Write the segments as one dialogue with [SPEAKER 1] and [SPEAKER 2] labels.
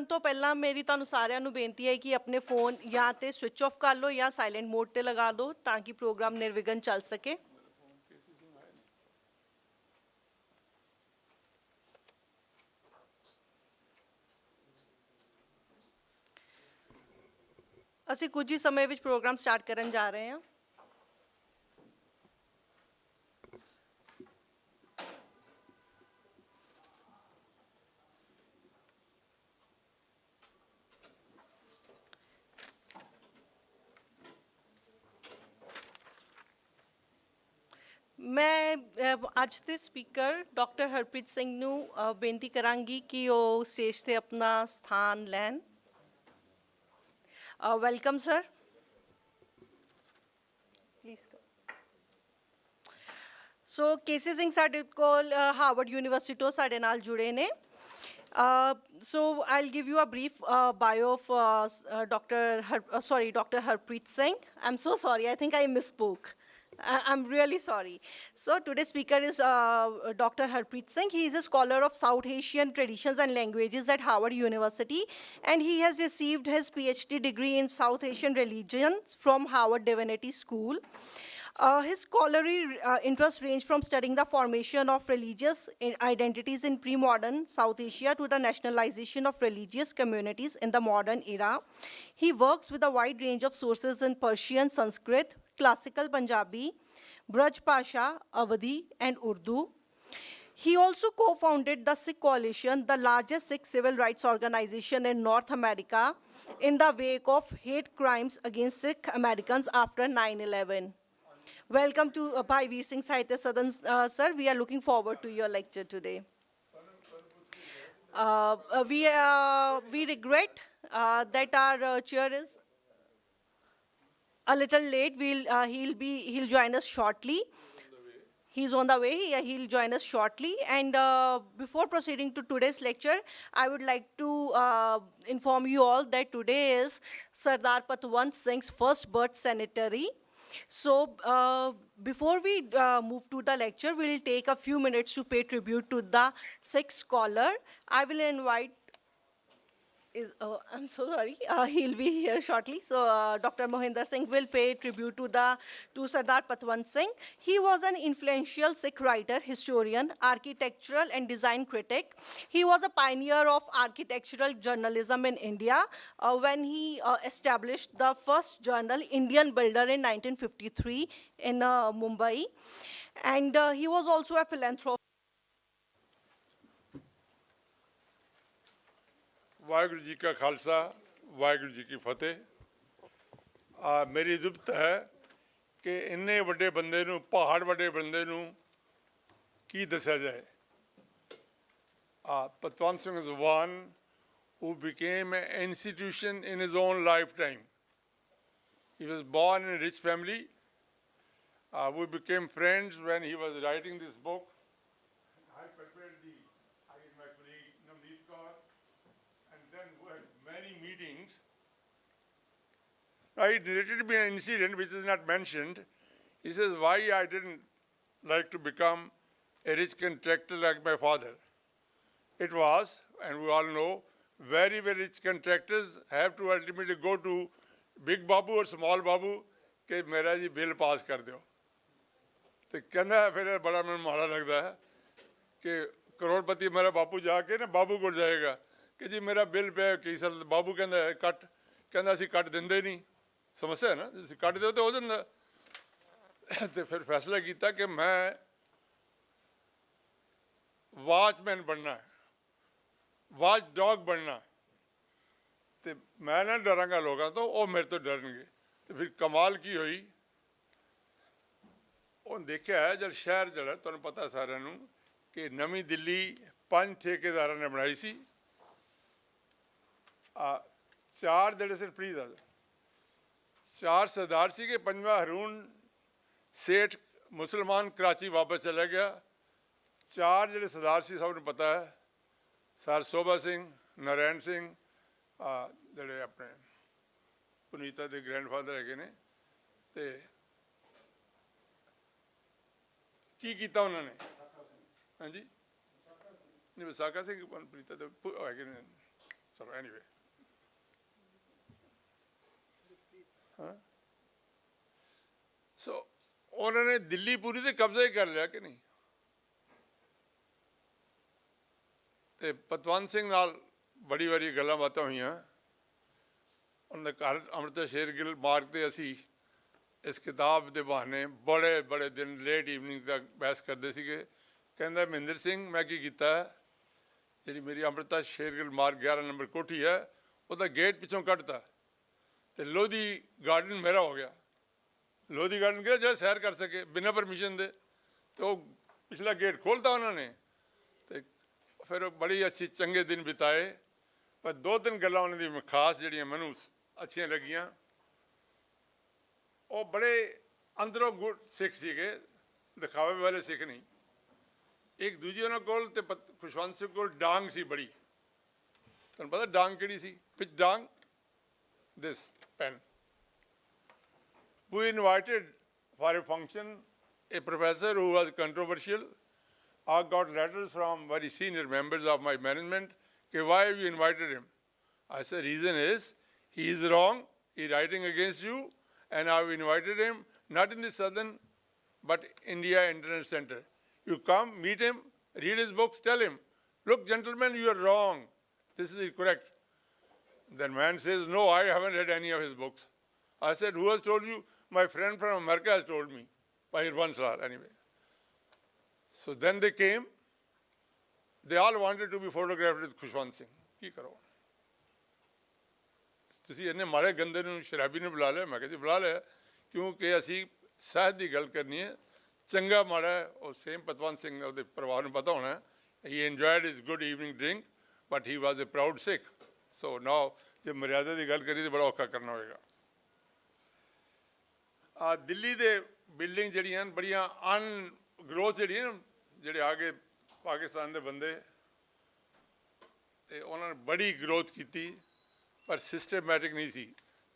[SPEAKER 1] ਤੋਂ ਪਹਿਲਾਂ ਮੇਰੀ ਤੁਹਾਨੂੰ ਸਾਰਿਆਂ ਨੂੰ ਬੇਨਤੀ ਹੈ ਕਿ ਆਪਣੇ ਫੋਨ ਜਾਂ ਤੇ ਸਵਿਚ ਆਫ ਕਰ ਲਓ ਜਾਂ ਸਾਇਲੈਂਟ ਮੋਡ ਤੇ ਲਗਾ ਦਿਓ ਤਾਂ ਕਿ ਪ੍ਰੋਗਰਾਮ ਨਿਰਵਿਘਨ ਚੱਲ ਸਕੇ। ਅਸੀਂ ਕੁਝ ਹੀ ਸਮੇਂ ਵਿੱਚ ਪ੍ਰੋਗਰਾਮ ਸਟਾਰਟ ਕਰਨ ਜਾ ਰਹੇ ਹਾਂ। मैं ਅੱਜ ਦੇ ਸਪੀਕਰ ਡਾਕਟਰ ਹਰਪ੍ਰੀਤ ਸਿੰਘ ਨੂੰ ਬੇਨਤੀ ਕਰਾਂਗੀ ਕਿ ਉਹ ਸਟੇਜ ਤੇ ਆਪਣਾ ਸਥਾਨ ਲੈਣ। Welcome sir. ਪਲੀਜ਼ ਸੋ ਕੇਸੀ ਸਿੰਘ ਸਾਡੇ ਕੋਲ ਹਾਰਵਰਡ ਯੂਨੀਵਰਸਿਟੀ ਤੋਂ ਸਾਡੇ ਨਾਲ ਜੁੜੇ ਨੇ। So I'll give you a brief bio of Dr. Harpreet Singh. I'm so sorry, I think I misspoke. I'm really sorry. So today's speaker is Dr. Harpreet Singh. He is a scholar of South Asian traditions and languages at Harvard University, and he has received his PhD degree in South Asian religions from Harvard Divinity School. His scholarly interests range from studying the formation of religious identities in pre-modern South Asia to the nationalization of religious communities in the modern era. He works with a wide range of sources in Persian, Sanskrit, classical Punjabi, Braj Pasha, Awadhi, and Urdu. He also co-founded the Sikh Coalition, the largest Sikh civil rights organization in North America, in the wake of hate crimes against Sikh Americans after 9/11. Welcome to Bhai Veer Singh Sahitya Sadan, sir. We are looking forward to your lecture today. We regret that our chair is a little late. He'll join us shortly. He's on the way. He'll join us shortly. And before proceeding to today's lecture, I would like to inform you all that today is Sardar Patwant Singh's first birth centenary. So before we move to the lecture, we'll take a few minutes to pay tribute to the Sikh scholar. I will invite, I'm so sorry, he'll be here shortly. So Dr. Mohinder Singh will pay tribute to Sardar Patwant Singh. He was an influential Sikh writer, historian, architectural and design critic. He was a pioneer of architectural journalism in India when he established the first journal, Indian Builder, in 1953 in Mumbai. And he was also a philanthropist.
[SPEAKER 2] Waheguru ji ਕਾ ਖਾਲਸਾ ਵਾਹਿਗੁਰੂ ਜੀ ਕੀ ਫਤਿਹ। ਮੇਰੀ ਜ਼ੁਬਤ ਹੈ ਕਿ ਇੰਨੇ ਵੱਡੇ ਬੰਦੇ ਨੂੰ, ਪਹਾੜ ਵੱਡੇ ਬੰਦੇ ਨੂੰ ਕੀ ਦੱਸਿਆ ਜਾਏ। Patwant Singh is one who became an institution in his own lifetime. He was born in a rich family. We became friends when he was writing this book. I prepared my colleague Namdeep Kaur, and then we had many meetings. He narrated me an incident which is not mentioned. He says, why I didn't like to become a rich contractor like my father. It was, and we all know, very, very rich contractors have to ultimately go to Big Babu or Small Babu कि मेरा जी bill pass कर दो। तो कहना फिर बड़ा मैं माड़ा लगता है कि करोड़पति मेरा बापू जाके ना बाबू को जाएगा कि जी मेरा बिल पे कई साल बाबू कहता है कट, कहता असी कट देंगे नहीं। समस्या है ना, जैसे कट दो तो हो जाता। तो फिर फैसला किया कि मैं वॉचमैन बनना है, वॉच डॉग बनना। तो मैं ना डरांगा लोगों तो वो मेरे तो डरनगे। तो फिर कमाल की हुई, ਉਹ ਦੇਖਿਆ ਹੈ ਜਦ ਸ਼ਹਿਰ ਜਿਹੜਾ ਤੁਹਾਨੂੰ ਪਤਾ ਸਾਰਿਆਂ ਨੂੰ ਕਿ ਨਵੀਂ ਦਿੱਲੀ 5 ਠੇਕੇਦਾਰਾਂ ਨੇ ਬਣਾਈ ਸੀ। 4 ਜਿਹੜੇ ਸਿਰ ਪਲੀਜ਼ ਆ 4 ਸਰਦਾਰ ਸੀ ਕਿ 5ਵਾਂ ਹਰੂਨ ਸੇਠ ਮੁਸਲਮਾਨ ਕਰਾਚੀ ਵਾਪਸ ਚਲਾ ਗਿਆ। 4 ਜਿਹੜੇ ਸਰਦਾਰ ਸੀ ਸਭ ਨੂੰ ਪਤਾ ਹੈ, ਸਰ ਸੋਭਾ ਸਿੰਘ, ਨਾਰਾਇਣ ਸਿੰਘ, ਜਿਹੜੇ ਆਪਣੇ ਪੁਨੀਤਾ ਦੇ ਗ੍ਰੈਂਡਫਾਦਰ ਹੈਗੇ ਨੇ। ਤੇ ਕੀ ਕੀਤਾ ਉਹਨਾਂ ਨੇ? ਹਾਂਜੀ ਨਹੀਂ, ਵਿਸਾਖਾ ਸਿੰਘ ਪੁਨੀਤਾ ਦੇ ਹੈਗੇ ਨੇ। So anyway. Huh? So ਉਹਨਾਂ ਨੇ ਦਿੱਲੀ ਪੂਰੀ ਤੇ ਕਬਜ਼ਾ ਹੀ ਕਰ ਲਿਆ ਕਿ ਨਹੀਂ? ਤੇ ਪਤਵੰਤ ਸਿੰਘ ਨਾਲ ਬੜੀ ਵਾਰੀ ਗੱਲਾਂ ਬਾਤਾਂ ਹੋਈਆਂ। ਉਹਨਾਂ ਦੇ ਘਰ ਅੰਮ੍ਰਿਤਾ ਸ਼ੇਰਗਿੱਲ ਮਾਰਗ ਤੇ ਅਸੀਂ ਇਸ ਕਿਤਾਬ ਦੇ ਬਹਾਨੇ ਬੜੇ ਬੜੇ ਦਿਨ ਲੇਟ ਈਵਨਿੰਗ ਤੱਕ ਬਹਿਸ ਕਰਦੇ ਸੀਗੇ। ਕਹਿੰਦਾ ਮਹਿੰਦਰ ਸਿੰਘ ਮੈਂ ਕੀ ਕੀਤਾ, ਜਿਹੜੀ ਮੇਰੀ ਅੰਮ੍ਰਿਤਾ ਸ਼ੇਰਗਿੱਲ ਮਾਰਗ 11 ਨੰਬਰ ਕੋਠੀ ਹੈ ਉਹਦਾ ਗੇਟ ਪਿੱਛੋਂ ਕੱਢਤਾ ਤੇ ਲੋਧੀ ਗਾਰਡਨ ਮੇਰਾ ਹੋ ਗਿਆ। ਲੋਧੀ ਗਾਰਡਨ ਗਿਆ ਜਿਹੜਾ ਸੈਰ ਕਰ ਸਕੇ ਬਿਨਾਂ ਪਰਮਿਸ਼ਨ ਦੇ, ਤੇ ਉਹ ਪਿਛਲਾ ਗੇਟ ਖੋਲ੍ਹਤਾ ਉਹਨਾਂ ਨੇ। ਤੇ ਫਿਰ ਉਹ ਬੜੀ ਅੱਛੀ ਚੰਗੇ ਦਿਨ ਬਿਤਾਏ। ਪਰ 2-3 ਗੱਲਾਂ ਉਹਨਾਂ ਦੀ ਖਾਸ ਜਿਹੜੀਆਂ ਮੈਨੂੰ ਅੱਛੀਆਂ ਲੱਗੀਆਂ। ਉਹ ਬੜੇ ਅੰਦਰੋਂ ਗੁੱਡ ਸਿੱਖ ਸੀਗੇ, ਦਿਖਾਵੇ ਵਾਲੇ ਸਿੱਖ ਨਹੀਂ। ਇੱਕ ਦੂਜੀ ਉਹਨਾਂ ਕੋਲ ਤੇ ਖੁਸ਼ਵੰਤ ਸਿੰਘ ਕੋਲ ਡਾਂਗ ਸੀ ਬੜੀ। ਤੁਹਾਨੂੰ ਪਤਾ ਡਾਂਗ ਕਿਹੜੀ ਸੀ? ਵਿੱਚ ਡਾਂਗ this pen. We invited for a function a professor who was controversial. I got letters from very senior members of my management. Okay, why have you invited him? I said, reason is he is wrong. He is writing against you, and I have invited him not in the Sadan, but India Internet Center. You come, meet him, read his books, tell him, look, gentlemen, you are wrong. This is incorrect. Then man says, no, I haven't read any of his books. I said, who has told you? My friend from America has told me. By Irvansar, anyway. So then they came. They all wanted to be photographed with Khushwant Singh. ਕੀ ਕਰੋ? ਤੁਸੀਂ ਇੰਨੇ ਮਾੜੇ ਗੰਦੇ ਨੂੰ ਸ਼ਰਾਬੀ ਨੂੰ ਬੁਲਾ ਲਿਆ? ਮੈਂ ਕਿਹਾ ਜੀ ਬੁਲਾ ਲਿਆ ਕਿਉਂਕਿ ਅਸੀਂ ਸਾਹਿਤ ਦੀ ਗੱਲ ਕਰਨੀ ਹੈ। ਚੰਗਾ ਮਾੜਾ ਉਹ ਸੇਮ ਪਤਵੰਤ ਸਿੰਘ ਉਹਦੇ ਪਰਿਵਾਰ ਨੂੰ ਪਤਾ ਹੋਣਾ। He enjoyed his good evening drink, but he was a proud Sikh. So now ਜੇ ਮਰਿਆਦਾ ਦੀ ਗੱਲ ਕਰੀ ਤਾਂ ਬੜਾ ਔਖਾ ਕਰਨਾ ਹੋਵੇਗਾ। ਦਿੱਲੀ ਦੇ ਬਿਲਡਿੰਗ ਜਿਹੜੀਆਂ ਬੜੀਆਂ ਅਨਗਰੋਥ ਜਿਹੜੀਆਂ ਜਿਹੜੇ ਆ ਕੇ ਪਾਕਿਸਤਾਨ ਦੇ ਬੰਦੇ ਤੇ ਉਹਨਾਂ ਨੇ ਬੜੀ ਗਰੋਥ ਕੀਤੀ ਪਰ ਸਿਸਟਮੈਟਿਕ ਨਹੀਂ ਸੀ।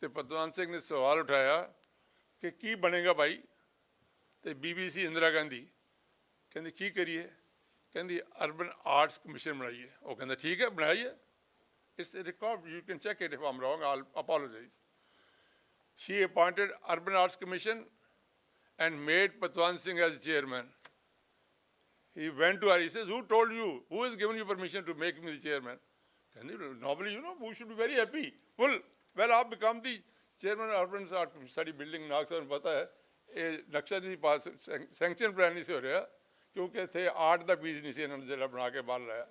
[SPEAKER 2] ਤੇ ਪਤਵੰਤ ਸਿੰਘ ਨੇ ਸਵਾਲ ਉਠਾਇਆ ਕਿ ਕੀ ਬਣੇਗਾ ਭਾਈ? ਤੇ BBC ਇੰਦਰਾ ਗਾਂਧੀ ਕਹਿੰਦੀ ਕੀ ਕਰੀਏ? ਕਹਿੰਦੀ ਅਰਬਨ ਆਰਟਸ ਕਮਿਸ਼ਨ ਬਣਾਈਏ। ਉਹ ਕਹਿੰਦਾ ਠੀਕ ਹੈ ਬਣਾਈਏ। It's a record, you can check it if I'm wrong, I'll apologize. She appointed Urban Arts Commission and made Patwant Singh as chairman. He went to her, he says, who told you? Who has given you permission to make me the chairman? Normally, you know, we should be very happy. Well, I've become the chairman of Urban Art Study Building, Naxar, pata hai, ਇਹ ਨਕਸ਼ਾ ਨਹੀਂ ਪਾਸ sanction plan ਨਹੀਂ ਸੀ ਹੋ ਰਿਹਾ ਕਿਉਂਕਿ ਇੱਥੇ art ਦਾ ਬੀਜ ਨਹੀਂ ਸੀ ਇਹਨਾਂ ਨੇ ਜਿਹੜਾ ਬਣਾ ਕੇ ਬਾਹਰ ਲਾਇਆ।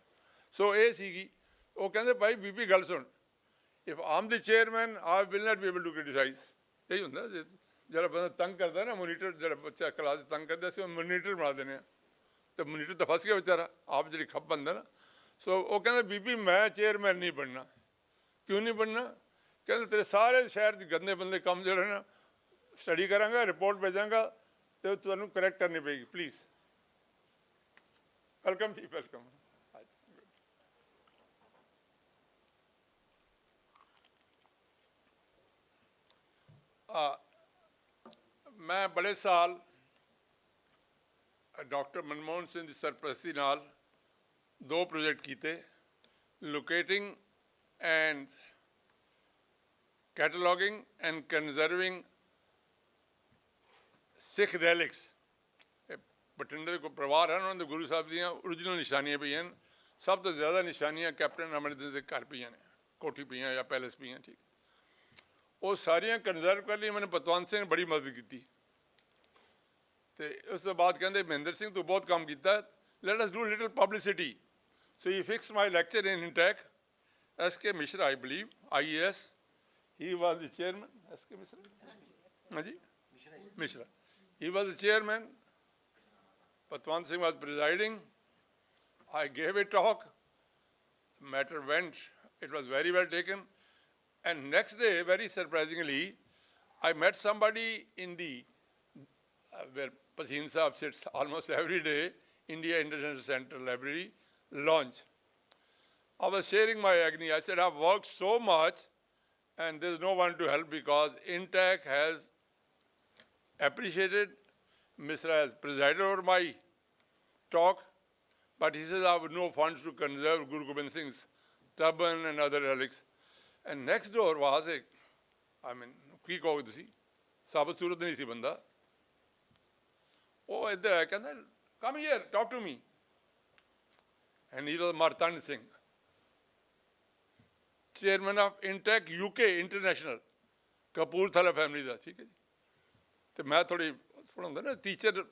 [SPEAKER 2] ਸੋ ਇਹ ਸੀਗੀ। ਉਹ ਕਹਿੰਦੇ ਭਾਈ ਬੀਬੀ ਗੱਲ ਸੁਣ, if I'm the chairman I will not be able to criticize. ਇਹੀ ਹੁੰਦਾ ਜਿਹੜਾ ਬੰਦਾ ਤੰਗ ਕਰਦਾ ਨਾ ਮੋਨੀਟਰ, ਜਿਹੜਾ ਬੱਚਾ ਕਲਾਸ ਤੰਗ ਕਰਦਾ ਅਸੀਂ ਉਹ ਮੋਨੀਟਰ ਬਣਾ ਦਿੰਦੇ ਹਾਂ ਅਤੇ ਮੋਨੀਟਰ ਤਾਂ ਫਸ ਗਿਆ ਵਿਚਾਰਾ ਆਪ ਜਿਹੜੀ ਖੱਪ ਬੰਦਾ ਨਾ। ਸੋ ਉਹ ਕਹਿੰਦਾ ਬੀਬੀ ਮੈਂ ਚੇਅਰਮੈਨ ਨਹੀਂ ਬਣਨਾ। ਕਿਉਂ ਨਹੀਂ ਬਣਨਾ? ਕਹਿੰਦੇ ਤੇਰੇ ਸਾਰੇ ਸ਼ਹਿਰ 'ਚ ਗੰਦੇ ਬੰਦੇ ਕੰਮ ਜਿਹੜੇ ਨਾ ਸਟੱਡੀ ਕਰਾਂਗਾ, ਰਿਪੋਰਟ ਭੇਜਾਂਗਾ ਅਤੇ ਤੁਹਾਨੂੰ ਕਰੈਕਟ ਕਰਨੀ ਪਏਗੀ ਪਲੀਜ਼। ਵੈਲਕਮ ਜੀ, ਵੈਲਕਮ। ਮੈਂ ਬੜੇ ਸਾਲ ਡਾਕਟਰ ਮਨਮੋਹਨ ਸਿੰਘ ਦੀ ਸਰਪ੍ਰਸਤੀ ਨਾਲ 2 ਪ੍ਰੋਜੈਕਟ ਕੀਤੇ, ਲੋਕੇਟਿੰਗ ਐਂਡ ਕੈਟਾਲੌਗਿੰਗ ਐਂਡ ਕੰਜ਼ਰਵਿੰਗ ਸਿੱਖ ਰੈਲਿਕਸ। ਬਠਿੰਡੇ ਦੇ ਕੋਈ ਪਰਿਵਾਰ ਹਨ, ਉਹਨਾਂ ਦੇ ਗੁਰੂ ਸਾਹਿਬ ਦੀਆਂ ਓਰੀਜਨਲ ਨਿਸ਼ਾਨੀਆਂ ਪਈਆਂ ਹਨ। ਸਭ ਤੋਂ ਜ਼ਿਆਦਾ ਨਿਸ਼ਾਨੀਆਂ ਕੈਪਟਨ ਅਮਰਿੰਦਰ ਦੇ ਘਰ ਪਈਆਂ ਨੇ, ਕੋਠੀ ਪਈਆਂ ਜਾਂ ਪੈਲੇਸ ਪਈਆਂ। ਠੀਕ, ਉਹ ਸਾਰੀਆਂ ਕੰਜ਼ਰਵ ਕਰਨ ਲਈ ਮੈਨੂੰ ਪਤਵੰਤ ਸਿੰਘ ਨੇ ਬੜੀ ਮਦਦ ਕੀਤੀ। ਅਤੇ ਉਸ ਤੋਂ ਬਾਅਦ ਕਹਿੰਦੇ ਮਹਿੰਦਰ ਸਿੰਘ ਤੂੰ ਬਹੁਤ ਕੰਮ ਕੀਤਾ, let us do little publicity. So he fix my lecture in INTUC. S.K. Mishra, I believe, IAS. He was the chairman. S.K. Mishra? Haji? Mishra. He was the chairman. Patwant Singh was presiding. I gave a talk. The matter went. It was very well taken. And next day, very surprisingly, I met somebody in the, where Pasin Saab sits almost every day, India International Center Library, launch. I was sharing my agony. I said, I've worked so much and there's no one to help because INTAC has appreciated. Mishra has presided over my talk, but he says I have no funds to conserve Guru Gobind Singh's turban and other relics. And next door was a, ਕੀ ਕਹੋਗੇ ਤੁਸੀਂ, ਸਾਬਤ ਸੂਰਤ ਨਹੀਂ ਸੀ ਬੰਦਾ। ਉਹ ਇੱਧਰ ਆਇਆ, ਕਹਿੰਦਾ come here, talk to me. And he was Martand Singh, chairman of Intech UK International, Kapurthala family ਦਾ, ਠੀਕ ਹੈ ਜੀ। ਅਤੇ ਮੈਂ ਥੋੜ੍ਹਾ ਹੁੰਦਾ ਨਾ ਟੀਚਰ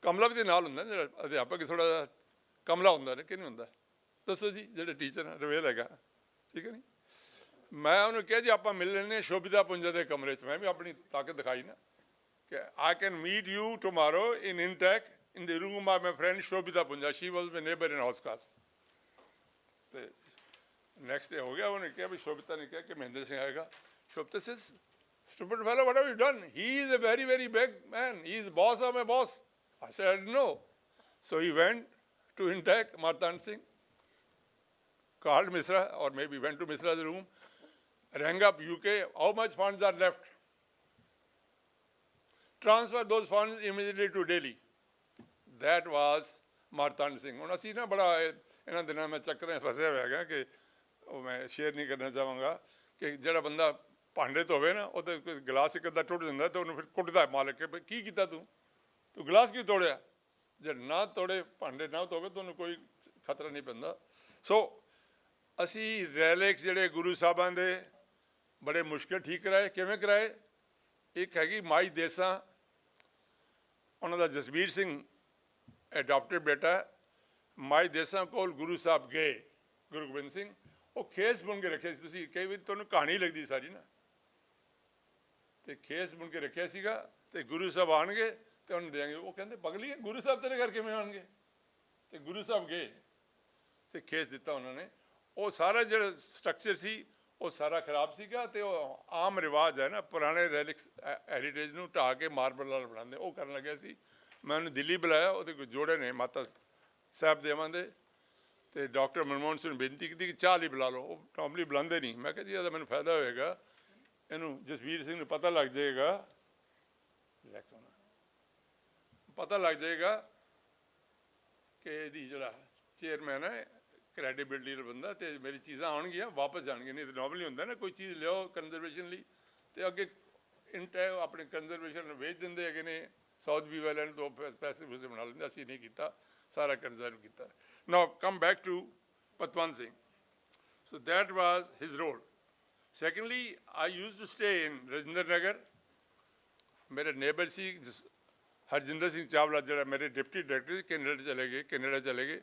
[SPEAKER 2] ਕਮਲਾ ਵੀ ਦੇ ਨਾਲ ਹੁੰਦਾ, ਜਿਹੜਾ ਅਧਿਆਪਕ ਥੋੜ੍ਹਾ ਜਿਹਾ ਕਮਲਾ ਹੁੰਦਾ ਨੇ, ਕਿ ਨਹੀਂ ਹੁੰਦਾ? ਦੱਸੋ ਜੀ, ਜਿਹੜੇ ਟੀਚਰ ਰਵੇਲ ਹੈਗਾ, ਠੀਕ ਹੈ ਨਹੀਂ। ਮੈਂ ਉਹਨੂੰ ਕਿਹਾ ਜੀ ਆਪਾਂ ਮਿਲ ਲੈਂਦੇ ਸ਼ੋਭਿਤਾ ਪੁੰਜਾ ਦੇ ਕਮਰੇ 'ਚ। ਮੈਂ ਵੀ ਆਪਣੀ ਤਾਕਤ ਦਿਖਾਈ ਨਾ ਕਿ I can meet you tomorrow in Intech in the room of my friend Shobhita Punja. She was my neighbor in house class. ਤੇ ਨੈਕਸਟ ਡੇ ਹੋ ਗਿਆ, ਉਹਨੇ ਕਿਹਾ ਵੀ ਸ਼ੋਭਿਤਾ ਨੇ ਕਿਹਾ ਕਿ ਮਹਿੰਦਰ ਸਿੰਘ ਆਏਗਾ। Shobhita says, stupid fellow, what have you done? He is a very, very big man. He is boss of my boss. I said, I didn't know. So he went to Intech, Martand Singh, called Misra, or maybe went to Misra's room, rang up UK, how much funds are left? Transfer those funds immediately to Delhi. That was Martand Singh. ਹੁਣ ਅਸੀਂ ਨਾ ਬੜਾ ਇਹਨਾਂ ਦਿਨਾਂ ਮੈਂ ਚੱਕਰਾਂ ਫਸਿਆ ਹੋਇਆ ਹੈਗਾ ਕਿ ਉਹ ਮੈਂ ਸ਼ੇਅਰ ਨਹੀਂ ਕਰਨਾ ਚਾਹਾਂਗਾ ਕਿ ਜਿਹੜਾ ਬੰਦਾ ਭਾਂਡੇ ਧੋਵੇ ਨਾ, ਉਹ ਤਾਂ ਕੋਈ ਗਲਾਸ ਇੱਕ ਅੱਧਾ ਟੁੱਟ ਜਾਂਦਾ ਤਾਂ ਉਹਨੂੰ ਫਿਰ ਕੁੱਟਦਾ ਮਾਲਕ ਕਿ ਕੀ ਕੀਤਾ ਤੂੰ ਗਲਾਸ ਕਿਉਂ ਤੋੜਿਆ? ਜੇ ਨਾ ਤੋੜੇ, ਭਾਂਡੇ ਨਾ ਧੋਵੇ ਤਾਂ ਉਹਨੂੰ ਕੋਈ ਖਤਰਾ ਨਹੀਂ ਪੈਂਦਾ। ਸੋ ਅਸੀਂ ਰੈਲਿਕਸ ਜਿਹੜੇ ਗੁਰੂ ਸਾਹਿਬਾਂ ਦੇ ਬੜੇ ਮੁਸ਼ਕਿਲ ਠੀਕ ਕਰਾਏ। ਕਿਵੇਂ ਕਰਾਏ? ਇੱਕ ਹੈਗੀ ਮਾਈ ਦੇਸਾਂ, ਉਹਨਾਂ ਦਾ ਜਸਬੀਰ ਸਿੰਘ ਅਡਾਪਟਡ ਬੇਟਾ। ਮਾਈ ਦੇਸਾਂ ਕੋਲ ਗੁਰੂ ਸਾਹਿਬ ਗਏ, ਗੁਰੂ ਗੋਬਿੰਦ ਸਿੰਘ, ਉਹ ਖੇਸ ਬੁਣ ਕੇ ਰੱਖੇ ਸੀ। ਤੁਸੀਂ ਕਈ ਵਾਰੀ ਤੁਹਾਨੂੰ ਕਹਾਣੀ ਲੱਗਦੀ ਸਾਰੀ ਨਾ, ਅਤੇ ਖੇਸ ਬੁਣ ਕੇ ਰੱਖਿਆ ਸੀਗਾ, ਅਤੇ ਗੁਰੂ ਸਾਹਿਬ ਆਉਣਗੇ ਅਤੇ ਉਹਨੂੰ ਦੇਣਗੇ। ਉਹ ਕਹਿੰਦੇ ਪਗਲੀ, ਗੁਰੂ ਸਾਹਿਬ ਤੇਰੇ ਘਰ ਕਿਵੇਂ ਆਉਣਗੇ? ਅਤੇ ਗੁਰੂ ਸਾਹਿਬ ਗਏ ਅਤੇ ਖੇਸ ਦਿੱਤਾ ਉਹਨਾਂ ਨੇ। ਉਹ ਸਾਰਾ ਜਿਹੜਾ ਸਟਰਕਚਰ ਸੀ ਉਹ ਸਾਰਾ ਖਰਾਬ ਸੀਗਾ, ਅਤੇ ਉਹ ਆਮ ਰਿਵਾਜ ਹੈ ਨਾ ਪੁਰਾਣੇ ਰੈਲਿਕਸ ਹੈਰੀਟੇਜ ਨੂੰ ਢਾਹ ਕੇ ਮਾਰਬਲ ਨਾਲ ਬਣਾਉਂਦੇ, ਉਹ ਕਰਨ ਲੱਗਿਆ ਸੀ। ਮੈਂ ਉਹਨੂੰ ਦਿੱਲੀ ਬੁਲਾਇਆ, ਉਹਦੇ ਕੋਈ ਜੋੜੇ ਨੇ ਮਾਤਾ ਸਾਹਿਬ ਦੇਵਾਂ ਦੇ, ਅਤੇ ਡਾਕਟਰ ਮਨਮੋਹਨ ਸਿੰਘ ਨੂੰ ਬੇਨਤੀ ਕੀਤੀ ਕਿ ਚਾਹ ਲਈ ਬੁਲਾ ਲਓ। ਉਹ ਨੋਰਮਲੀ ਬੁਲਾਉਂਦੇ ਨਹੀਂ। ਮੈਂ ਕਿਹਾ ਜੀ ਇਹਦਾ ਮੈਨੂੰ ਫਾਇਦਾ ਹੋਏਗਾ, ਇਹਨੂੰ ਜਸਵੀਰ ਸਿੰਘ ਨੂੰ ਪਤਾ ਲੱਗ ਜਾਏਗਾ, ਪਤਾ ਲੱਗ ਜਾਏਗਾ ਕਿ ਇਹਦੀ ਜਿਹੜਾ ਚੇਅਰਮੈਨ ਹੈ ਕ੍ਰੈਡੀਬਿਲਿਟੀ ਦਾ ਬੰਦਾ, ਅਤੇ ਮੇਰੀ ਚੀਜ਼ਾਂ ਆਉਣਗੀਆਂ ਵਾਪਸ ਜਾਣਗੀਆਂ। ਨਹੀਂ ਤਾਂ ਨੋਰਮਲੀ ਹੁੰਦਾ ਨਾ ਕੋਈ ਚੀਜ਼ ਲਿਓ ਕੰਜ਼ਰਵੇਸ਼ਨ ਲਈ ਅਤੇ ਅੱਗੇ ਆਪਣੇ ਕੰਜ਼ਰਵੇਸ਼ਨ ਵੇਚ ਦਿੰਦੇ ਹੈਗੇ ਨੇ, ਸਾਊਥ ਵੀ ਵਾਲਿਆਂ ਨੂੰ ਤੋਂ ਪੈਸੇ ਪੂਸੇ ਬਣਾ ਲੈਂਦੇ। ਅਸੀਂ ਨਹੀਂ ਕੀਤਾ, ਸਾਰਾ ਕੰਜ਼ਰਵ ਕੀਤਾ। Now come back to Patwant Singh. So that was his role. Secondly, I use to stay in Rajinder Nagar. ਮੇਰੇ ਨੇਬਰ ਸੀ ਹਰਜਿੰਦਰ ਸਿੰਘ ਚਾਵਲਾ, ਜਿਹੜਾ ਮੇਰੇ ਡਿਪਟੀ ਡਾਇਰੈਕਟਰ ਸੀ, ਕੈਨੇਡਾ ਚਲੇ ਗਏ।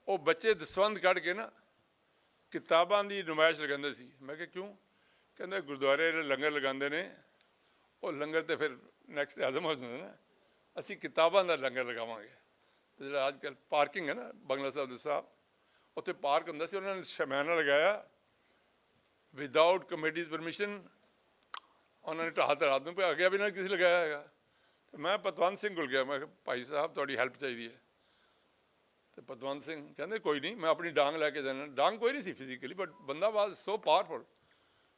[SPEAKER 2] ਉਹ ਬੱਚੇ ਦਸਵੰਧ ਕੱਢ ਕੇ ਨਾ ਕਿਤਾਬਾਂ ਦੀ ਨੁਮਾਇਸ਼ ਲਗਾਉਂਦੇ ਸੀ। ਮੈਂ ਕਿਹਾ ਕਿਉਂ? ਕਹਿੰਦੇ ਗੁਰਦੁਆਰੇ ਲੰਗਰ ਲਗਾਉਂਦੇ ਨੇ, ਉਹ ਲੰਗਰ ਤਾਂ ਫਿਰ ਨੈਕਸਟ ਹਜ਼ਮ ਹੋ ਜਾਂਦਾ ਨਾ, ਅਸੀਂ ਕਿਤਾਬਾਂ ਦਾ ਲੰਗਰ ਲਗਾਵਾਂਗੇ। ਜਿਹੜਾ ਅੱਜ ਕੱਲ੍ਹ ਪਾਰਕਿੰਗ ਹੈ ਨਾ ਬੰਗਲਾ ਸਾਹਿਬ ਦੇ ਸਾਹਿਬ, ਉੱਥੇ ਪਾਰਕ ਹੁੰਦਾ ਸੀ, ਉਹਨਾਂ ਨੇ ਸ਼ਮਿਆਨਾ ਲਗਾਇਆ ਵਿਦਾਊਟ ਕਮੇਟੀਜ਼ ਪਰਮਿਸ਼ਨ। ਉਹਨਾਂ ਨੇ ਢਾਹ ਰਾਤ ਨੂੰ ਆ ਗਿਆ ਵੀ ਨਾ ਕਿਸੇ ਲਗਾਇਆ ਹੈਗਾ। ਅਤੇ ਮੈਂ ਪਤਵੰਤ ਸਿੰਘ ਕੋਲ ਗਿਆ, ਮੈਂ ਕਿਹਾ ਭਾਈ ਸਾਹਿਬ ਤੁਹਾਡੀ ਹੈਲਪ ਚਾਹੀਦੀ ਹੈ। ਅਤੇ ਪਤਵੰਤ ਸਿੰਘ ਕਹਿੰਦੇ ਕੋਈ ਨਹੀਂ, ਮੈਂ ਆਪਣੀ ਡਾਂਗ ਲੈ ਕੇ ਜਾਣਾ। ਡਾਂਗ ਕੋਈ ਨਹੀਂ ਸੀ ਫਿਜ਼ੀਕਲੀ, ਬਟ ਬੰਦਾ ਵਾਜ਼ ਸੋ ਪਾਵਰਫੁਲ।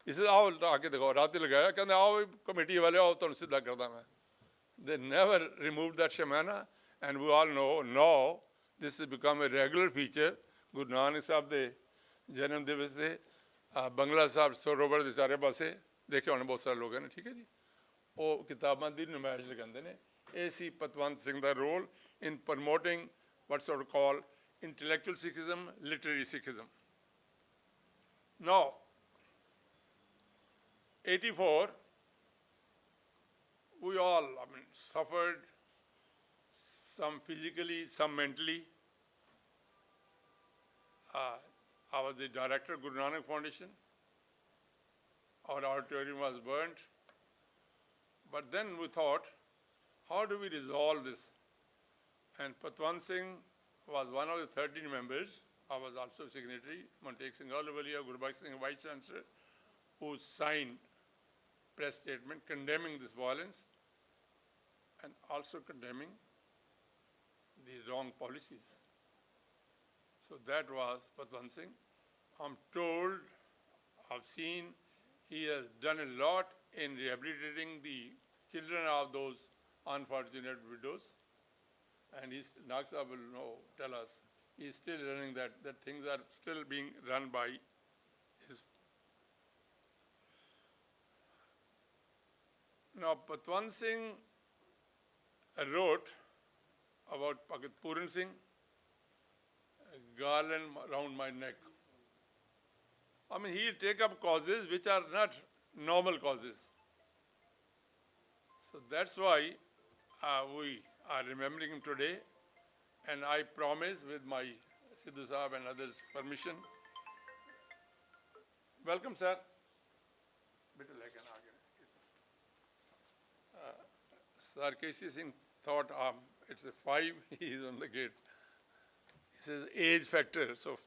[SPEAKER 2] ਇਸ ਆਓ ਆ ਕੇ ਦਿਖਾਓ, ਰਾਤ ਹੀ ਲਗਾਇਆ। ਕਹਿੰਦੇ ਆਓ ਕਮੇਟੀ ਵਾਲੇ ਆਓ, ਤੁਹਾਨੂੰ ਸਿੱਧਾ ਕਰਦਾ ਮੈਂ। They never remove that shamiana, and we all know this is become a regular feature. Guru Nanak Sahib ਦੇ ਜਨਮ ਦਿਵਸ 'ਤੇ ਬੰਗਲਾ ਸਾਹਿਬ ਸਰੋਵਰ ਦੇ ਚਾਰੇ ਪਾਸੇ ਦੇਖੇ ਹੋਣੇ ਬਹੁਤ ਸਾਰੇ ਲੋਕਾਂ ਨੇ, ਠੀਕ ਹੈ ਜੀ, ਉਹ ਕਿਤਾਬਾਂ ਦੀ ਨੁਮਾਇਸ਼ ਲਗਾਉਂਦੇ ਨੇ। ਇਹ ਸੀ ਪਤਵੰਤ ਸਿੰਘ ਦਾ role in promoting what's sort of called intellectual Sikhism, literary Sikhism. Now, 84, we all, suffered, some physically, some mentally. I was the director of Guru Nanak Foundation. Our auditorium was burnt. But then we thought, how do we resolve this? And Patwant Singh was one of the 13 members. I was also signatory. Montek Singh Ahluwalia, Gurbakh Singh, Vice Chancellor, who signed press statement condemning this violence and also condemning the wrong policies. So that was Patwant Singh. I'm told, I've seen, he has done a lot in rehabilitating the children of those unfortunate widows. And Nagsab will tell us He is still running that. That things are still being run by his. Now, Patwant Singh wrote about Bhagat Puran Singh, a garland around my neck. I mean, he'll take up causes which are not normal causes. So that's why we are remembering him today. And I promise, with my Sidhu Sahab and others' permission. Welcome, sir. Sir K.C. Singh thought it's a 5, he is on the gate. He says age factor. So,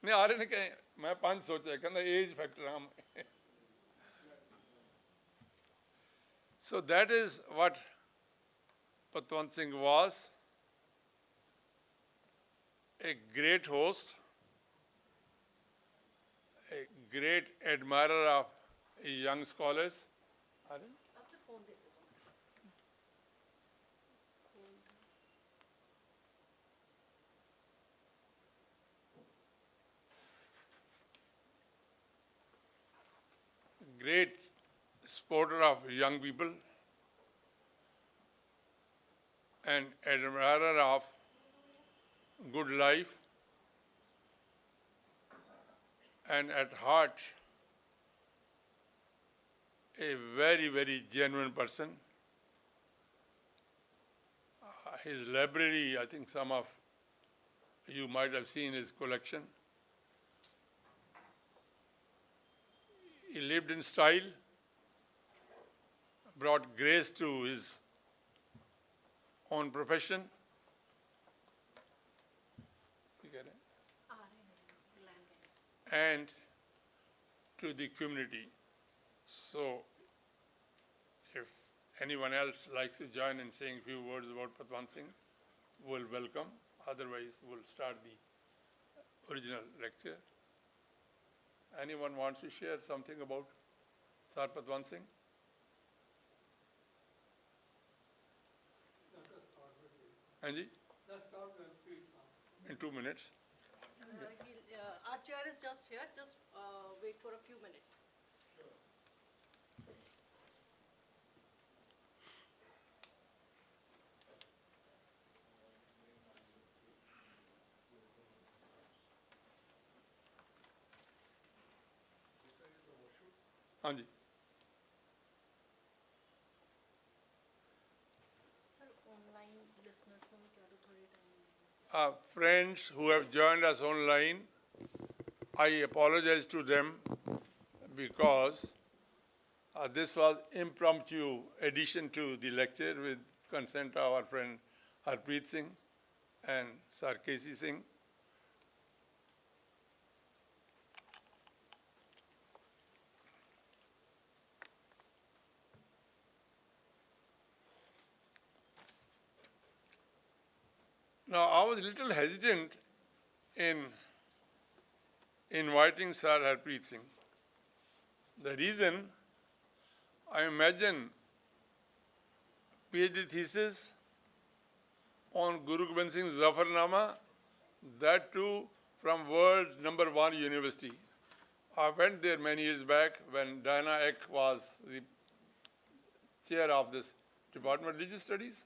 [SPEAKER 2] नहीं आ रहे ने कहें मैं 5 सोचा कहना age factor हम. So that is what Patwant Singh was, a great host, a great admirer of young scholars. Great supporter of young people and admirer of good life, and at heart a very, very genuine person. His library, I think some of you might have seen his collection. He lived in style, brought grace to his own profession. And to the community. So, if anyone else likes to join in saying a few words about Patwant Singh, we'll welcome. Otherwise, we'll start the original lecture. Anyone wants to share something about Sir Patwant Singh? Anji? In 2 minutes.
[SPEAKER 1] Our chair is just here. Just wait for a few minutes.
[SPEAKER 2] Anji.
[SPEAKER 1] Sir, online listeners को क्या तो थोड़ी time.
[SPEAKER 2] Friends who have joined us online, I apologize to them because this was impromptu addition to the lecture with consent of our friend Harpreet Singh and Sir K.C. Singh. Now, I was a little hesitant in inviting Sir Harpreet Singh. The reason, I imagine PhD thesis on Guru Gobind Singh's Zafarnama, that too from world #1 university. I went there many years back when Diana Eck was the chair of this Department of Religious Studies.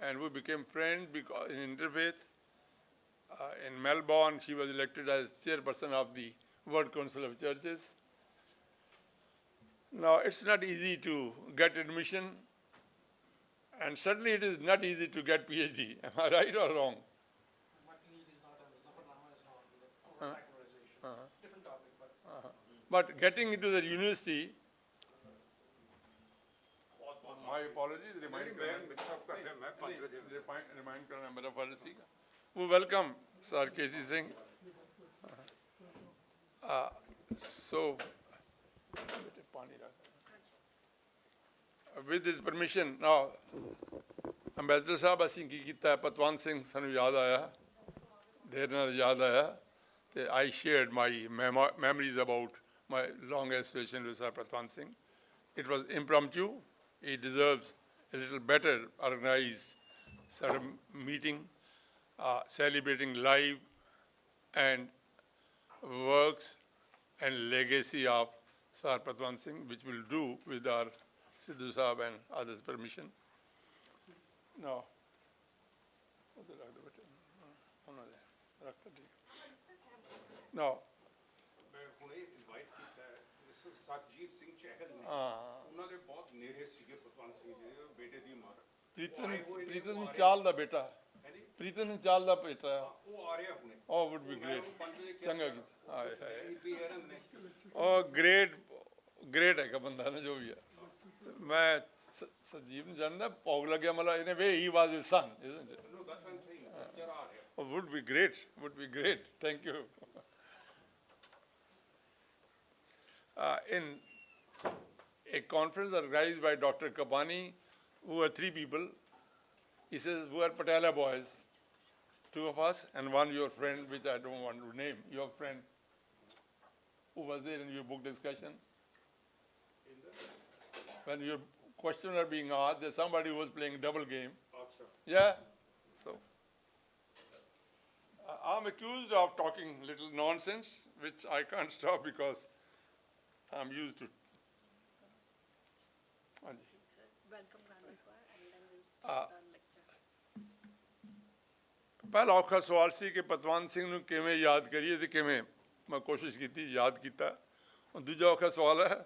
[SPEAKER 2] And we became friends because in interfaith. In Melbourne, she was elected as chairperson of the World Council of Churches. Now, it's not easy to get admission, and certainly it is not easy to get PhD. Am I right or wrong?
[SPEAKER 3] Different topic, but
[SPEAKER 2] But getting into the university, my apologies, remind करना मेरा फर्ज सीगा. We welcome Sir K.C. Singh. So, with his permission, now, Ambassador Sahab ਅਸੀਂ ਕੀ ਕੀਤਾ ਪਤਵੰਤ ਸਿੰਘ ਸਾਨੂੰ ਯਾਦ ਆਇਆ ਦੇਰ ਨਾਲ ਯਾਦ ਆਇਆ ਤੇ I shared my memories about my long association with Sir Patwant Singh. It was impromptu. He deserves a little better organized sort of meeting celebrating life and works and legacy of Sir Patwant Singh, which we'll do with our Sidhu Sahab and others' permission. Now, now,
[SPEAKER 3] ਮੈਂ ਹੁਣੇ invite ਕੀਤਾ ਹੈ mister Surjit Singh Chahal ਨੇ ਉਹਨਾਂ ਦੇ ਬਹੁਤ ਨੇੜੇ ਸੀਗੇ ਪਤਵੰਤ ਸਿੰਘ ਜੀ ਦੇ ਬੇਟੇ ਦੀ ਉਮਰ
[SPEAKER 2] ਪ੍ਰੀਤਮ ਚਾਲ ਦਾ ਬੇਟਾ ਪ੍ਰੀਤਮ ਚਾਲ ਦਾ ਬੇਟਾ
[SPEAKER 3] ਉਹ ਆ ਰਿਹਾ ਹੁਣੇ
[SPEAKER 2] ਉਹ would be great ਚੰਗਾ ਕੀਤਾ ਹਾਏ ਹਾਏ
[SPEAKER 3] ਵੀ ਹੈਰਨ ਨੇ
[SPEAKER 2] ਉਹ ਗ੍ਰੇਟ ਹੈਗਾ ਬੰਦਾ ਨਾ ਜੋ ਵੀ ਹੈ ਮੈਂ ਸੰਜੀਵ ਨੂੰ ਜਾਣਦਾ ਭੋਗ ਲੱਗਿਆ ਮਤਲਬ ਇਹਨੇ way he was his son isn't it?
[SPEAKER 3] No that's why I'm saying picture ਆ ਰਿਹਾ
[SPEAKER 2] Oh, would be great. Thank you. In a conference organized by Dr. Kabani, who were 3 people, he says, who are Patala boys, 2 of us, and one your friend, which I don't want to name, your friend, who was there in your book discussion. When your questions are being asked, there's somebody who was playing double game. Yeah, so. I'm accused of talking little nonsense, which I can't stop because I'm used to.
[SPEAKER 1] Welcome, Grandpa, and then we'll start our lecture.
[SPEAKER 2] ਪਹਿਲਾ ਔਖਾ ਸਵਾਲ ਸੀ ਕਿ ਪਤਵੰਤ ਸਿੰਘ ਨੂੰ ਕਿਵੇਂ ਯਾਦ ਕਰੀਏ ਤੇ ਕਿਵੇਂ ਮੈਂ ਕੋਸ਼ਿਸ਼ ਕੀਤੀ ਯਾਦ ਕੀਤਾ ਦੂਜਾ ਔਖਾ ਸਵਾਲ ਹੈ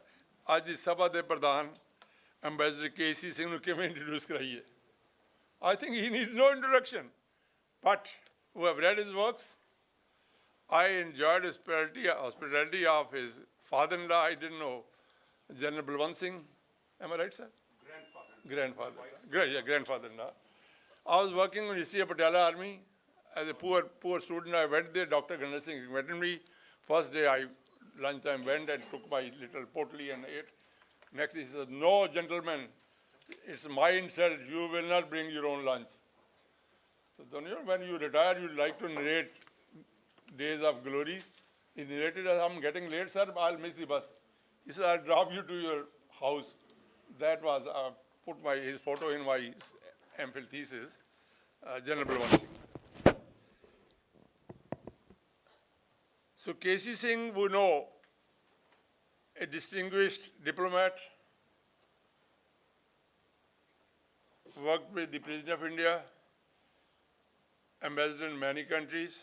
[SPEAKER 2] ਅੱਜ ਦੀ ਸਭਾ ਦੇ ਪ੍ਰਧਾਨ ਅੰਬੈਸਡਰ ਕੇ.ਸੀ. ਸਿੰਘ ਨੂੰ ਕਿਵੇਂ ਇੰਟਰੋਡਿਊਸ ਕਰਾਈਏ I think he needs no introduction, but who have read his works, I enjoyed his hospitality of his father-in-law. I didn't know General Balwant Singh. Am I right, sir? Grandfather. Grandfather-in-law. I was working in the Patala Army as a poor student. I went there. Dr. Ganesh Singh invited me. First day, lunchtime went and took my little potli and ate. Next, he said, "No, gentlemen, it's my insult. You will not bring your own lunch." So then, when you retire, you like to narrate days of glories. He narrated, as I'm getting late, sir, I'll miss the bus. He said, I'll drop you to your house. That was, put his photo in my MPhil thesis, General Balwant Singh. So K.C. Singh, we know, a distinguished diplomat, worked with the President of India, ambassador in many countries,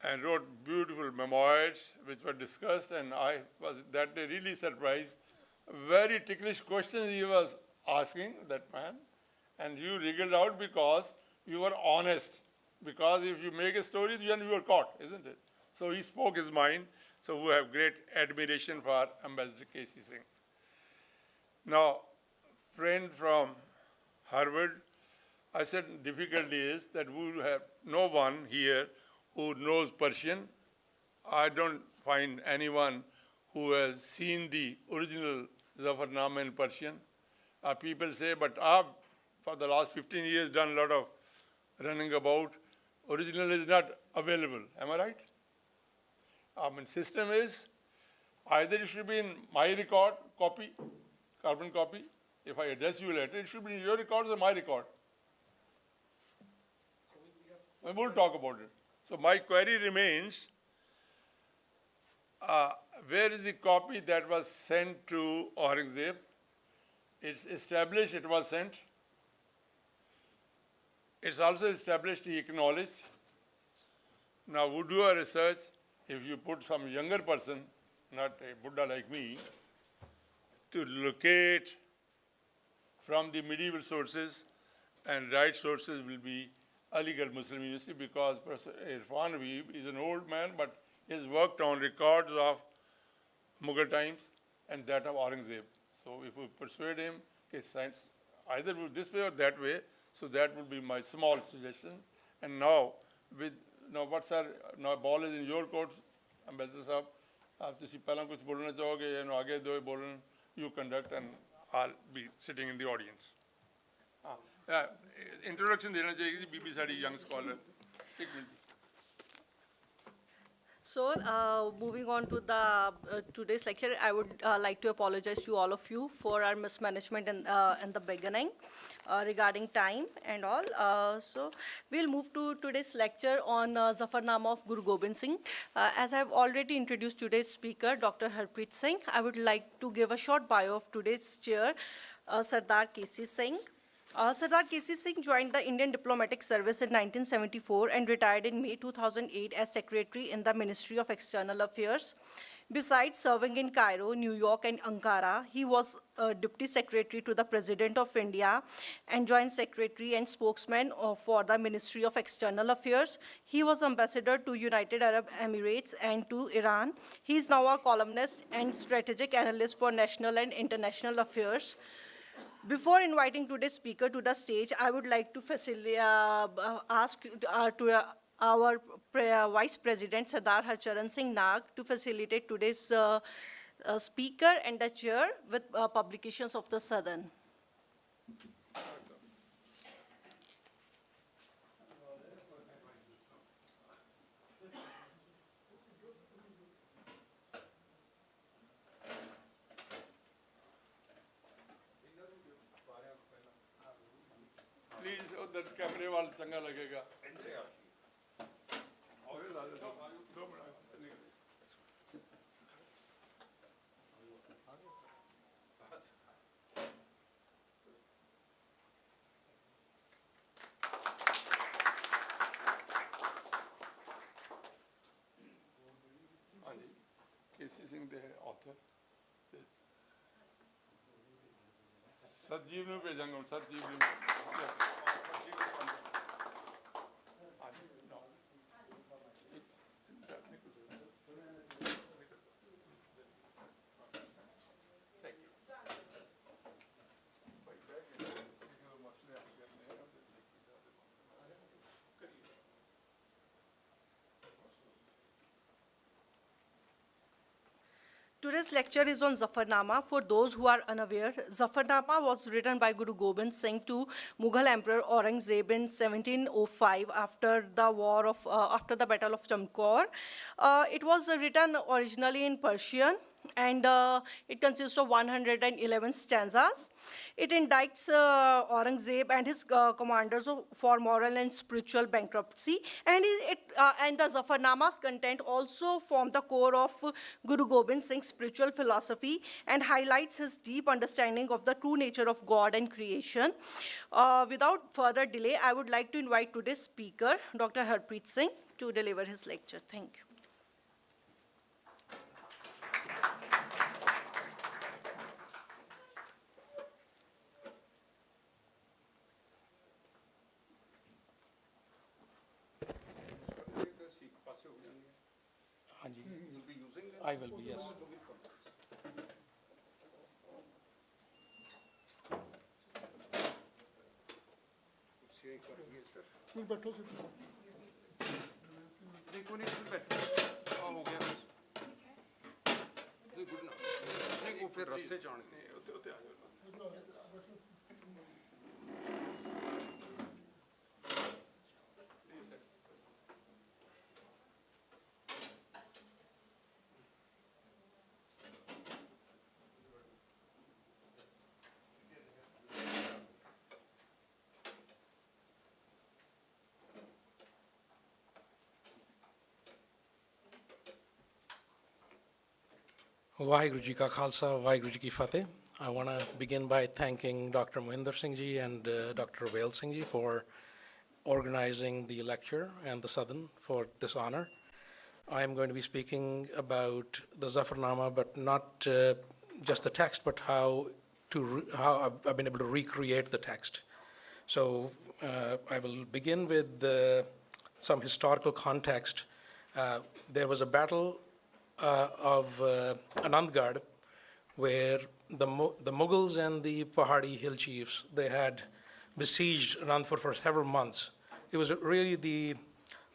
[SPEAKER 2] and wrote beautiful memoirs which were discussed, and I was that day really surprised. Very ticklish questions he was asking, that man, and you wriggled out because you were honest. Because if you make a story, then you are caught, isn't it? So he spoke his mind, so we have great admiration for Ambassador K.C. Singh. Now, friend from Harvard, I said difficulty is that we have no one here who knows Persian. I don't find anyone who has seen the original Zafarnama in Persian. People say, but I've for the last 15 years done a lot of running about. Original is not available. Am I right? System is either it should be in my record, copy, carbon copy. If I address you later, it should be in your records or my record. We will talk about it. So my query remains, where is the copy that was sent to Aurangzeb? It's established it was sent. It's also established he acknowledged. Now we do a research. If you put some younger person, not a Buddha like me, to locate from the medieval sources and right sources will be Aligarh Muslim University, because Professor Irfan Habib is an old man, but he has worked on records of Mughal times and that of Aurangzeb. So if we persuade him, it's either this way or that way, so that would be my small suggestion. And now what's now ball is in your court, Ambassador Sahab. आप तुसी पहला कुछ बोलना चाहोगे या आगे दो बोलन, you conduct and I'll be sitting in the audience. Introduction देना चाहिए जी बीबी साड़ी young scholar. एक minute.
[SPEAKER 1] So, moving on to the today's lecture, I would like to apologize to all of you for our mismanagement in the beginning regarding time and all. So, we'll move to today's lecture on Zafarnama of Guru Gobind Singh. As I've already introduced today's speaker, Dr. Harpreet Singh, I would like to give a short bio of today's chair, Sardar K.C. Singh. Sardar K.C. Singh joined the Indian Diplomatic Service in 1974 and retired in May 2008 as Secretary in the Ministry of External Affairs. Besides serving in Cairo, New York, and Ankara, he was Deputy Secretary to the President of India and Joint Secretary and spokesman for the Ministry of External Affairs. He was Ambassador to United Arab Emirates and to Iran. He is now a columnist and strategic analyst for national and international affairs. Before inviting today's speaker to the stage, I would like to ask our Vice President Sardar Harcharan Singh Nag to facilitate today's speaker and the chair with publications of the Sadan.
[SPEAKER 2] Please उधर कैमरे वाला चंगा लगेगा हाँ जी केसी सिंह दे author सतजीव ਨੂੰ ਭੇਜਾਂਗਾ ਸਤਜੀਵ ਨੂੰ
[SPEAKER 1] Today's lecture is on Zafarnama. For those who are unaware, Zafarnama was written by Guru Gobind Singh to Mughal Emperor Aurangzeb in 1705 after the Battle of Chamkaur. It was written originally in Persian, and it consists of 111 stanzas. It indicts Aurangzeb and his commanders for moral and spiritual bankruptcy, and the Zafarnama's content also form the core of Guru Gobind Singh's spiritual philosophy and highlights his deep understanding of the true nature of God and creation. Without further delay, I would like to invite today's speaker, Dr. Harpreet Singh, to deliver his lecture. Thank you.
[SPEAKER 4] I will be, yes.
[SPEAKER 3] देखो नहीं कुछ बैठ हो गया नहीं good ना नहीं वो फिर रस्से जान गए उते आ जाओ
[SPEAKER 4] Vaheguru Ji Ka Khalsa, Vaheguru Ji Ki Fateh. I want to begin by thanking Dr. Mohinder Singh Ji and Dr. Vail Singh Ji for organizing the lecture and the Sadan for this honor. I am going to be speaking about the Zafarnama, but not just the text, but how I've been able to recreate the text. So I will begin with some historical context. There was a battle of Anandgarh, where the Mughals and the Pahadi hill chiefs, they had besieged Anandpur for several months. It was really the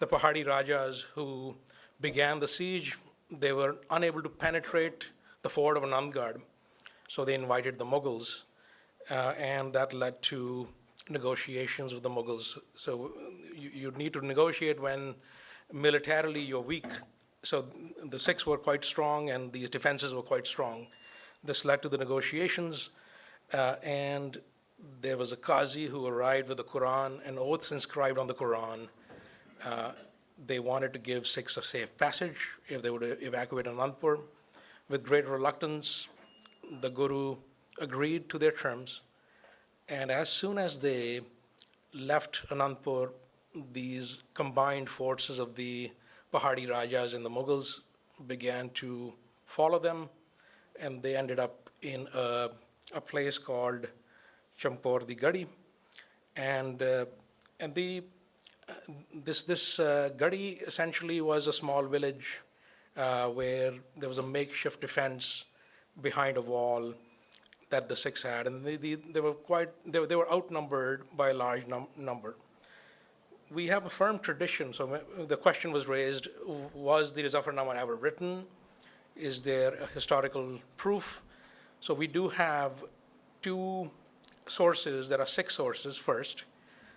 [SPEAKER 4] Pahadi Rajas who began the siege. They were unable to penetrate the fort of Anandgarh, so they invited the Mughals, and that led to negotiations with the Mughals. So you need to negotiate when militarily you're weak, so the Sikhs were quite strong and these defenses were quite strong. This led to the negotiations, and there was a Qazi who arrived with the Quran and oaths inscribed on the Quran. They wanted to give Sikhs a safe passage if they would evacuate Anandpur. With great reluctance, the Guru agreed to their terms, and as soon as they left Anandpur, these combined forces of the Pahadi Rajas and the Mughals began to follow them, and they ended up in a place called Champor di Gadi, and this Gadi essentially was a small village where there was a makeshift defense behind a wall that the Sikhs had, and they were outnumbered by a large number. We have a firm tradition, so the question was raised, was the Zafarnama ever written? Is there a historical proof? So we do have two sources, there are 6 sources. First,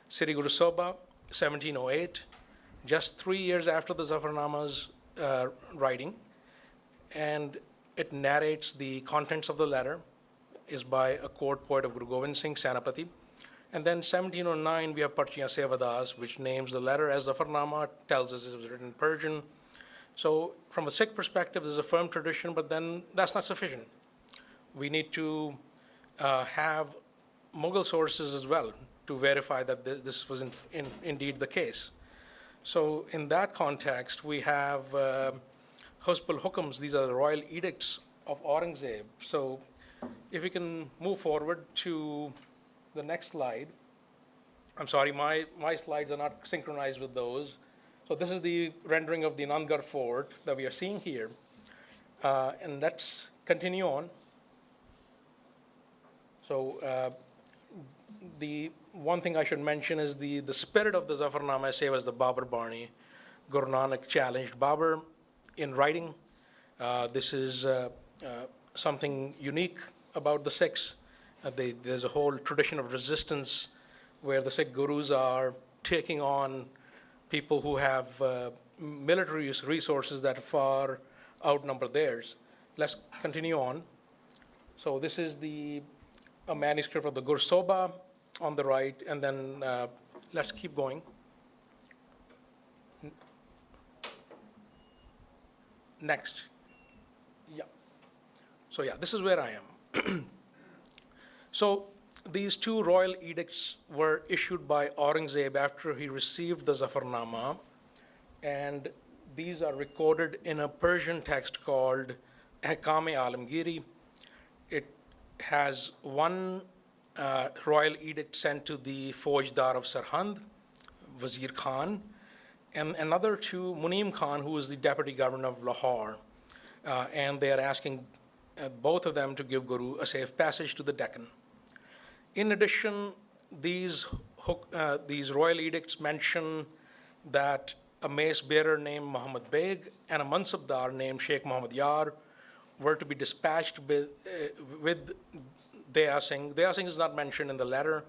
[SPEAKER 4] Sri Guru Soba, 1708, just 3 years after the Zafarnama's writing, and it narrates the contents of the letter, is by a court poet of Guru Gobind Singh, Senapati. And then 1709, we have Parchiyan Sevadas, which names the letter as Zafarnama, tells us it was written in Persian. So from a Sikh perspective, there's a firm tradition, but then that's not sufficient. We need to have Mughal sources as well to verify that this was indeed the case. So in that context, we have Husbul Hukams, these are the royal edicts of Aurangzeb. So if we can move forward to the next slide. I'm sorry, my slides are not synchronized with those. So this is the rendering of the Nandgarh fort that we are seeing here. And let's continue on. So the one thing I should mention is the spirit of the Zafarnama essay was the Babur Bani. Guru Nanak challenged Babur in writing. This is something unique about the Sikhs. There's a whole tradition of resistance where the Sikh gurus are taking on people who have military resources that far outnumber theirs. Let's continue on. So this is a manuscript of the Gur Soba on the right, and then let's keep going. Next. Yeah. So yeah, this is where I am. So these 2 royal edicts were issued by Aurangzeb after he received the Zafarnama, and these are recorded in a Persian text called Ahkam-e-Alamgiri. It has one royal edict sent to the Faujdar of Sarhand, Wazir Khan, and another to Munim Khan, who is the deputy governor of Lahore. And they are asking both of them to give Guru a safe passage to the Deccan. In addition, these royal edicts mention that a mace bearer named Muhammad Beg and a mansabdar named Sheikh Muhammad Yar were to be dispatched with Daya Singh. Daya Singh is not mentioned in the letter,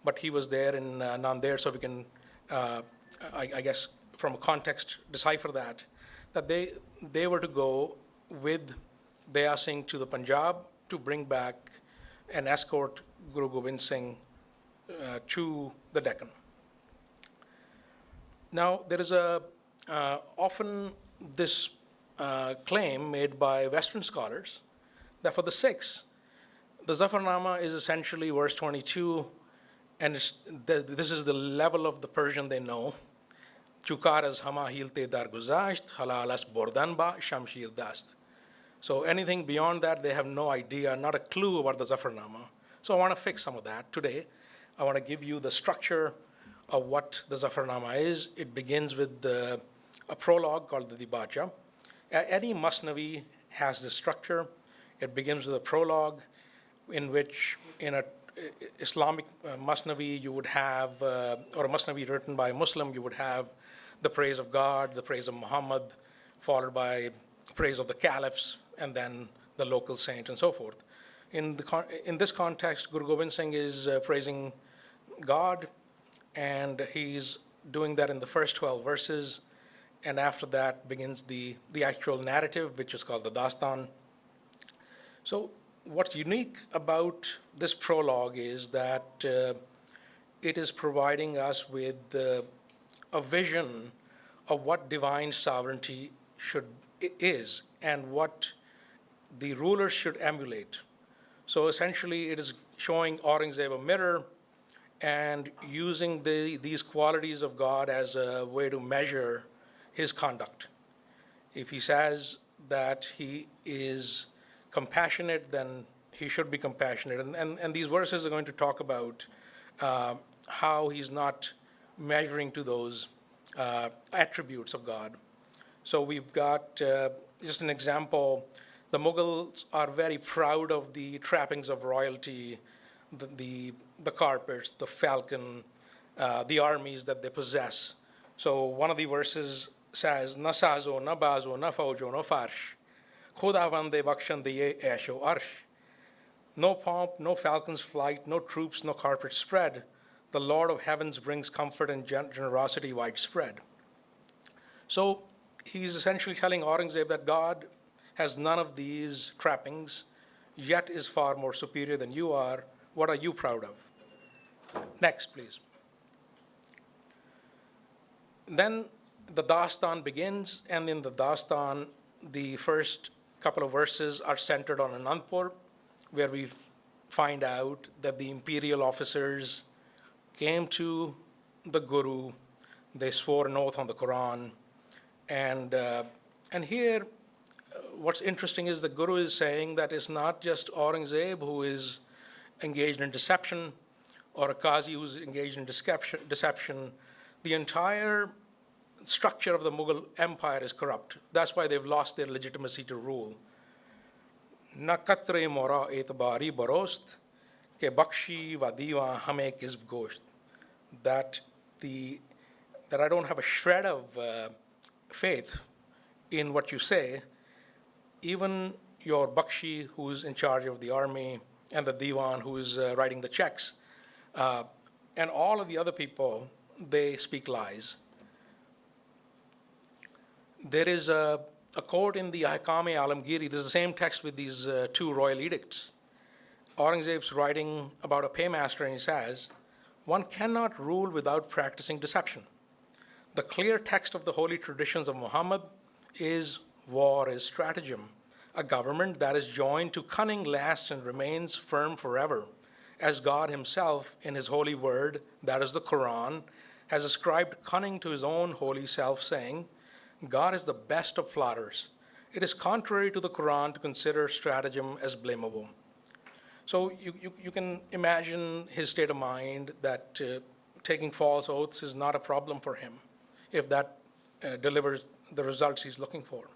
[SPEAKER 4] but he was there in Nanded, so we can, I guess, from a context, decipher that they were to go with Daya Singh to the Punjab to bring back and escort Guru Gobind Singh to the Deccan. Now, there is often this claim made by Western scholars that for the Sikhs, the Zafarnama is essentially verse 22, and this is the level of the Persian they know. Chukaras hama hilte dar guzasht, halalas bordan ba shamshir dast. So anything beyond that, they have no idea, not a clue about the Zafarnama. So I want to fix some of that today. I want to give you the structure of what the Zafarnama is. It begins with a prologue called the Dibacha. Any Masnavi has this structure. It begins with a prologue in which, in an Islamic Masnavi, you would have, or a Masnavi written by a Muslim, you would have the praise of God, the praise of Muhammad, followed by praise of the caliphs, and then the local saint, and so forth. In this context, Guru Gobind Singh is praising God, and he's doing that in the first 12 verses. and after that begins the actual narrative, which is called the Dastan. So what's unique about this prologue is that it is providing us with a vision of what divine sovereignty is and what the rulers should emulate. So essentially, it is showing Aurangzeb a mirror and using these qualities of God as a way to measure his conduct. If he says that he is compassionate, then he should be compassionate. And these verses are going to talk about how he's not measuring to those attributes of God. So we've got just an example. The Mughals are very proud of the trappings of royalty, the carpets, the falcon, the armies that they possess. So one of the verses says, "Na sazo, na bazo, na faujo, no farsh, khudavande bakshan diye aisho arsh." No pomp, no falcon's flight, no troops, no carpet spread. The Lord of heavens brings comfort and generosity widespread. So he's essentially telling Aurangzeb that God has none of these trappings, yet is far more superior than you are. What are you proud of? Next, please. Then the Dastan begins, and in the Dastan, the first couple of verses are centered on Anandpur, where we find out that the imperial officers came to the Guru, they swore an oath on the Quran, and here what's interesting is the Guru is saying that it's not just Aurangzeb who is engaged in deception or a Qazi who's engaged in deception. The entire structure of the Mughal Empire is corrupt. That's why they've lost their legitimacy to rule. Na katre mora etbari barost ke bakshi va diwa hame kisb gosht. That I don't have a shred of faith in what you say. Even your bakshi, who's in charge of the army, and the diwan, who is writing the checks, and all of the other people, they speak lies. There is a quote in the Ahkam-e-Alamgiri. This is the same text with these two royal edicts. Aurangzeb's writing about a paymaster, and he says, "One cannot rule without practicing deception. The clear text of the holy traditions of Muhammad is war is stratagem. A government that is joined to cunning lasts and remains firm forever, as God himself in his holy word, that is the Quran, has ascribed cunning to his own holy self, saying, God is the best of plotters. It is contrary to the Quran to consider stratagem as blamable." So you can imagine his state of mind that taking false oaths is not a problem for him if that delivers the results he's looking for.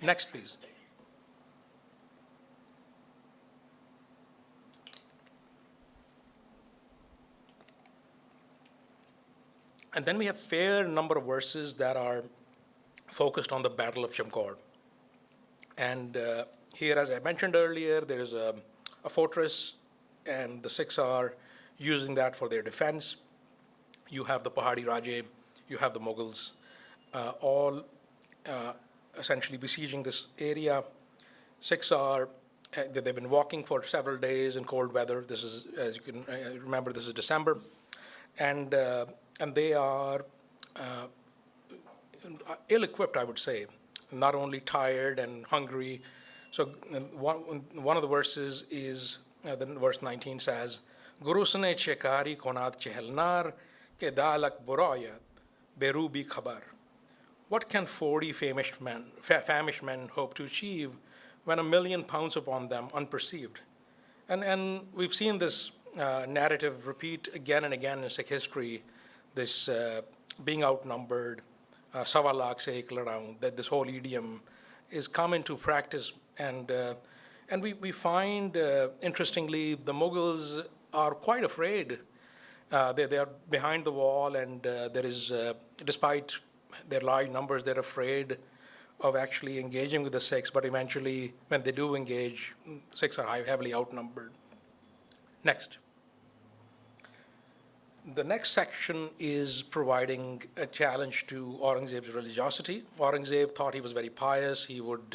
[SPEAKER 4] Next, please. And then we have a fair number of verses that are focused on the Battle of Shamkor. And here, as I mentioned earlier, there is a fortress, and the Sikhs are using that for their defense. You have the Pahadi Raje, you have the Mughals, all essentially besieging this area. Sikhs they've been walking for several days in cold weather. This is, as you can remember, this is December. And they are ill-equipped, I would say, not only tired and hungry. So one of the verses is, verse 19 says, "Gurusne chekari konat chehelnar ke dalak burayat berubi khabar." What can 40 famished men hope to achieve when 1,000,000 pounds upon them unperceived? And we've seen this narrative repeat again and again in Sikh history, this being outnumbered, sawa lakh se ek ladaun, that this whole idiom is come into practice. And we find, interestingly, the Mughals are quite afraid. They are behind the wall, and there is, despite their large numbers, they're afraid of actually engaging with the Sikhs, but eventually, when they do engage, Sikhs are heavily outnumbered. Next. The next section is providing a challenge to Aurangzeb's religiosity. Aurangzeb thought he was very pious. He would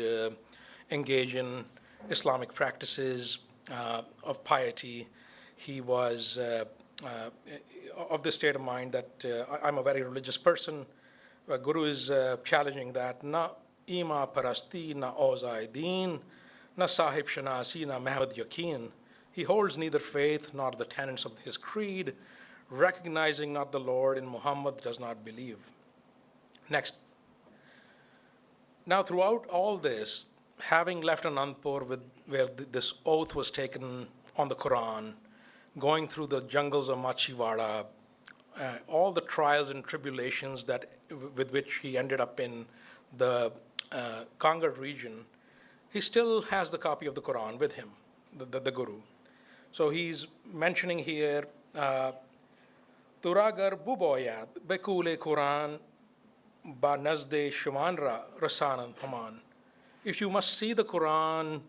[SPEAKER 4] engage in Islamic practices of piety. He was of the state of mind that I'm a very religious person. Guru is challenging that. Na ima parasti, na auzai deen, na sahib shanasi, na mahmad yaqeen. He holds neither faith nor the tenets of his creed, recognizing not the Lord in Muhammad does not believe. Next. Now, throughout all this, having left Anandpur where this oath was taken on the Quran, going through the jungles of Machiwada, all the trials and tribulations with which he ended up in the Kangar region, he still has the copy of the Quran with him, the Guru. So he's mentioning here, Turagar buboyat bekule Quran ba nazde shumanra rasanan paman. If you must see the Quran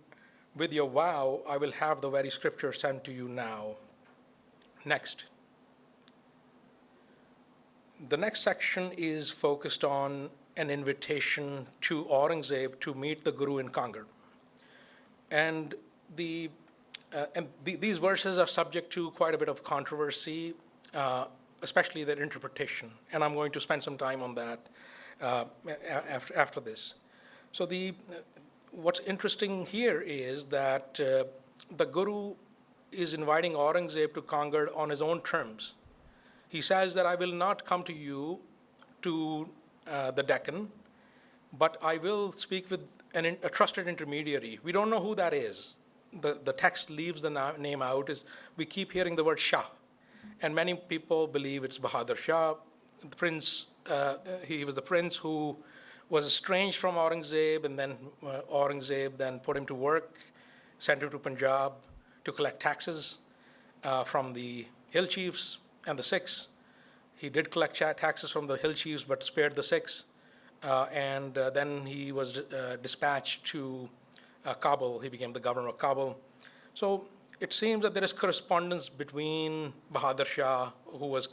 [SPEAKER 4] with your vow, I will have the very scripture sent to you now. Next. The next section is focused on an invitation to Aurangzeb to meet the Guru in Kangar. And these verses are subject to quite a bit of controversy, especially their interpretation. And I'm going to spend some time on that after this. So what's interesting here is that the Guru is inviting Aurangzeb to Kangar on his own terms. He says that I will not come to you to the Deccan, but I will speak with a trusted intermediary. We don't know who that is. The text leaves the name out. We keep hearing the word Shah, and many people believe it's Bahadur Shah, the prince. He was the prince who was estranged from Aurangzeb, and then Aurangzeb then put him to work, sent him to Punjab to collect taxes from the hill chiefs and the Sikhs. He did collect taxes from the hill chiefs, but spared the Sikhs. And then he was dispatched to Kabul. He became the governor of Kabul. So it seems that there is correspondence between Bahadur Shah, who was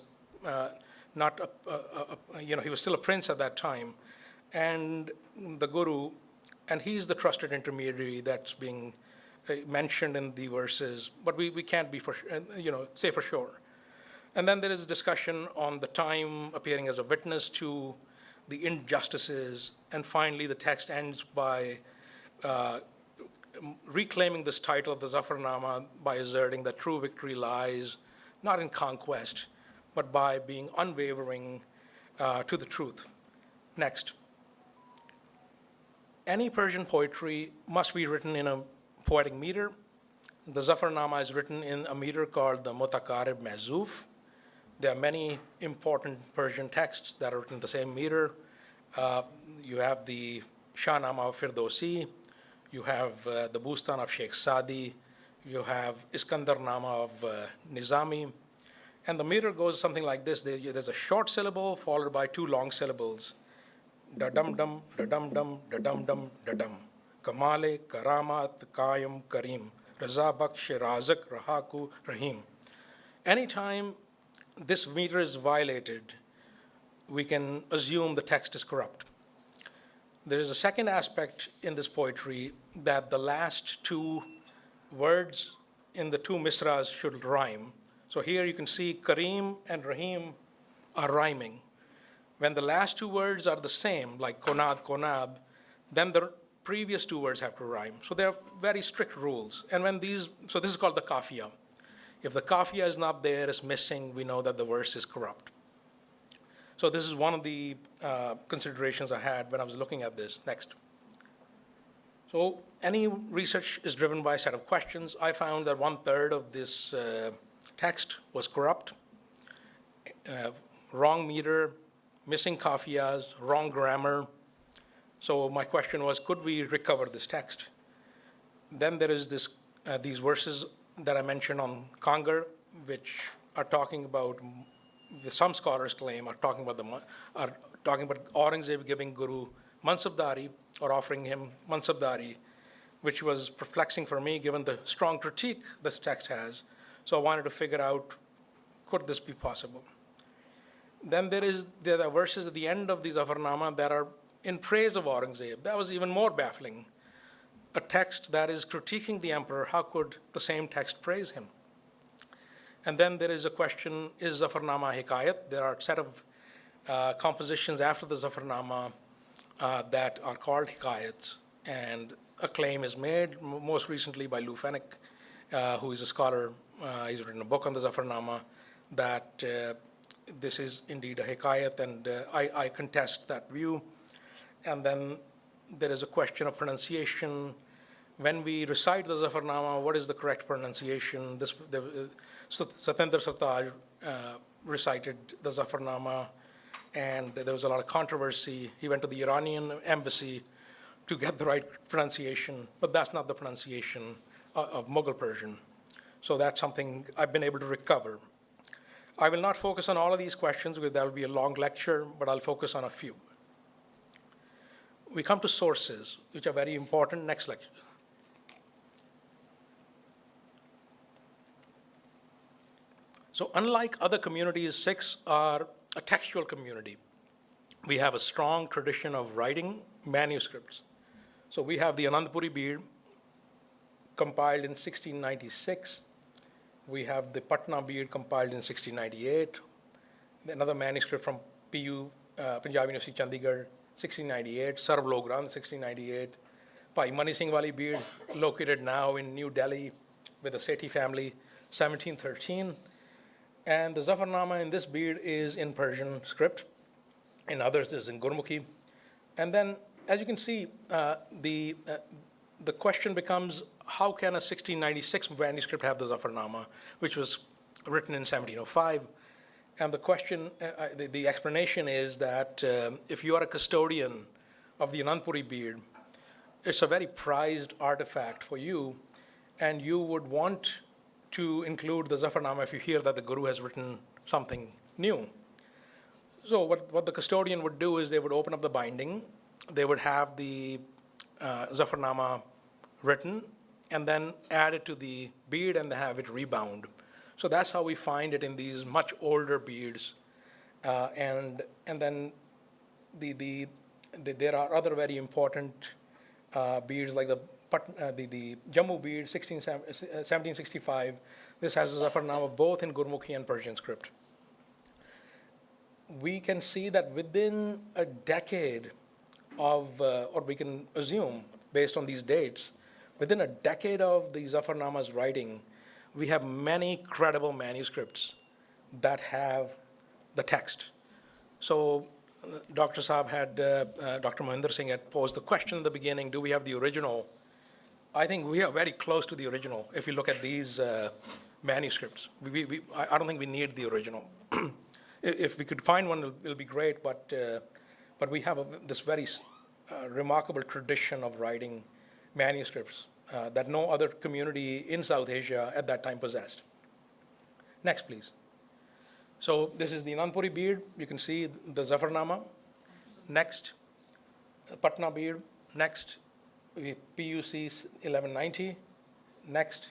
[SPEAKER 4] he was still a prince at that time, and the Guru, and he's the trusted intermediary that's being mentioned in the verses, but we can't be say for sure. And then there is discussion on the time appearing as a witness to the injustices, and finally the text ends by reclaiming this title of the Zafarnama by asserting that true victory lies not in conquest, but by being unwavering to the truth. Next. Any Persian poetry must be written in a poetic meter. The Zafarnama is written in a meter called the Mutakarib Mazuf. There are many important Persian texts that are written in the same meter. You have the Shahnama of Firdausi, you have the Bustan of Sheikh Sadi, you have Iskandarnama of Nizami, and the meter goes something like this. There's a short syllable followed by two long syllables. Da-dum-dum, da-dum-dum, da-dum-dum, da-dum. Kamale, Karamat, Kayam, Kareem. Raza Baksh, Razak, Rahaku, Rahim. Anytime this meter is violated, we can assume the text is corrupt. There is a second aspect in this poetry that the last two words in the two misras should rhyme. So here you can see Kareem and Rahim are rhyming. When the last two words are the same, like Konad, Konab, then the previous two words have to rhyme. So there are very strict rules. And so this is called the kafiya. If the kafiya is not there, it's missing, we know that the verse is corrupt. So this is one of the considerations I had when I was looking at this. Next. So any research is driven by a set of questions. I found that 1/3 of this text was corrupt, wrong meter, missing kafiyas, wrong grammar. So my question was, could we recover this text? Then there is these verses that I mentioned on Kangar, which are talking about, some scholars claim, are talking about Aurangzeb giving Guru mansabdari, or offering him mansabdari, which was perplexing for me given the strong critique this text has. So I wanted to figure out, could this be possible? Then there are verses at the end of the Zafarnama that are in praise of Aurangzeb. That was even more baffling. A text that is critiquing the emperor, how could the same text praise him? And then there is a question, is Zafarnama Hikayat? There are a set of compositions after the Zafarnama that are called Hikayats, and a claim is made, most recently by Lou Fennick, who is a scholar. He's written a book on the Zafarnama, that this is indeed a Hikayat, and I contest that view. And then there is a question of pronunciation. When we recite the Zafarnama, what is the correct pronunciation? Satyendra Sartaj recited the Zafarnama, and there was a lot of controversy. He went to the Iranian embassy to get the right pronunciation, but that's not the pronunciation of Mughal Persian. So that's something I've been able to recover. I will not focus on all of these questions because that will be a long lecture, but I'll focus on a few. We come to sources, which are very important. Next lecture. So unlike other communities, Sikhs are a textual community. We have a strong tradition of writing manuscripts. So we have the Anandpuri Bead, compiled in 1696. We have the Patna Bead, compiled in 1698. Another manuscript from PU, Punjabi University, Chandigarh, 1698. Sarab Log Granth, 1698. Bhai Mani Singh Wali Bead, located now in New Delhi with the Sethi family, 1713. And the Zafarnama in this bead is in Persian script. In others, is in Gurmukhi. And then, as you can see, the question becomes, how can a 1696 manuscript have the Zafarnama, which was written in 1705? And the question, the explanation is that if you are a custodian of the Anandpuri bead, it's a very prized artifact for you, and you would want to include the Zafarnama if you hear that the Guru has written something new. So what the custodian would do is they would open up the binding, they would have the Zafarnama written, and then add it to the bead and have it rebound. So that's how we find it in these much older beads. And then there are other very important beads like the Jammu bead, 1765. This has the Zafarnama both in Gurmukhi and Persian script. We can see that within a decade of, or we can assume based on these dates, within a decade of the Zafarnama's writing, we have many credible manuscripts that have the text. So Dr. Saab had, Dr. Mohinder Singh had posed the question in the beginning, do we have the original? I think we are very close to the original if you look at these manuscripts. I don't think we need the original. If we could find one, it'll be great, but we have this very remarkable tradition of writing manuscripts that no other community in South Asia at that time possessed. Next, please. So this is the Anandpuri bead. You can see the Zafarnama. Next, Patna bead. Next, PUC 1190. Next,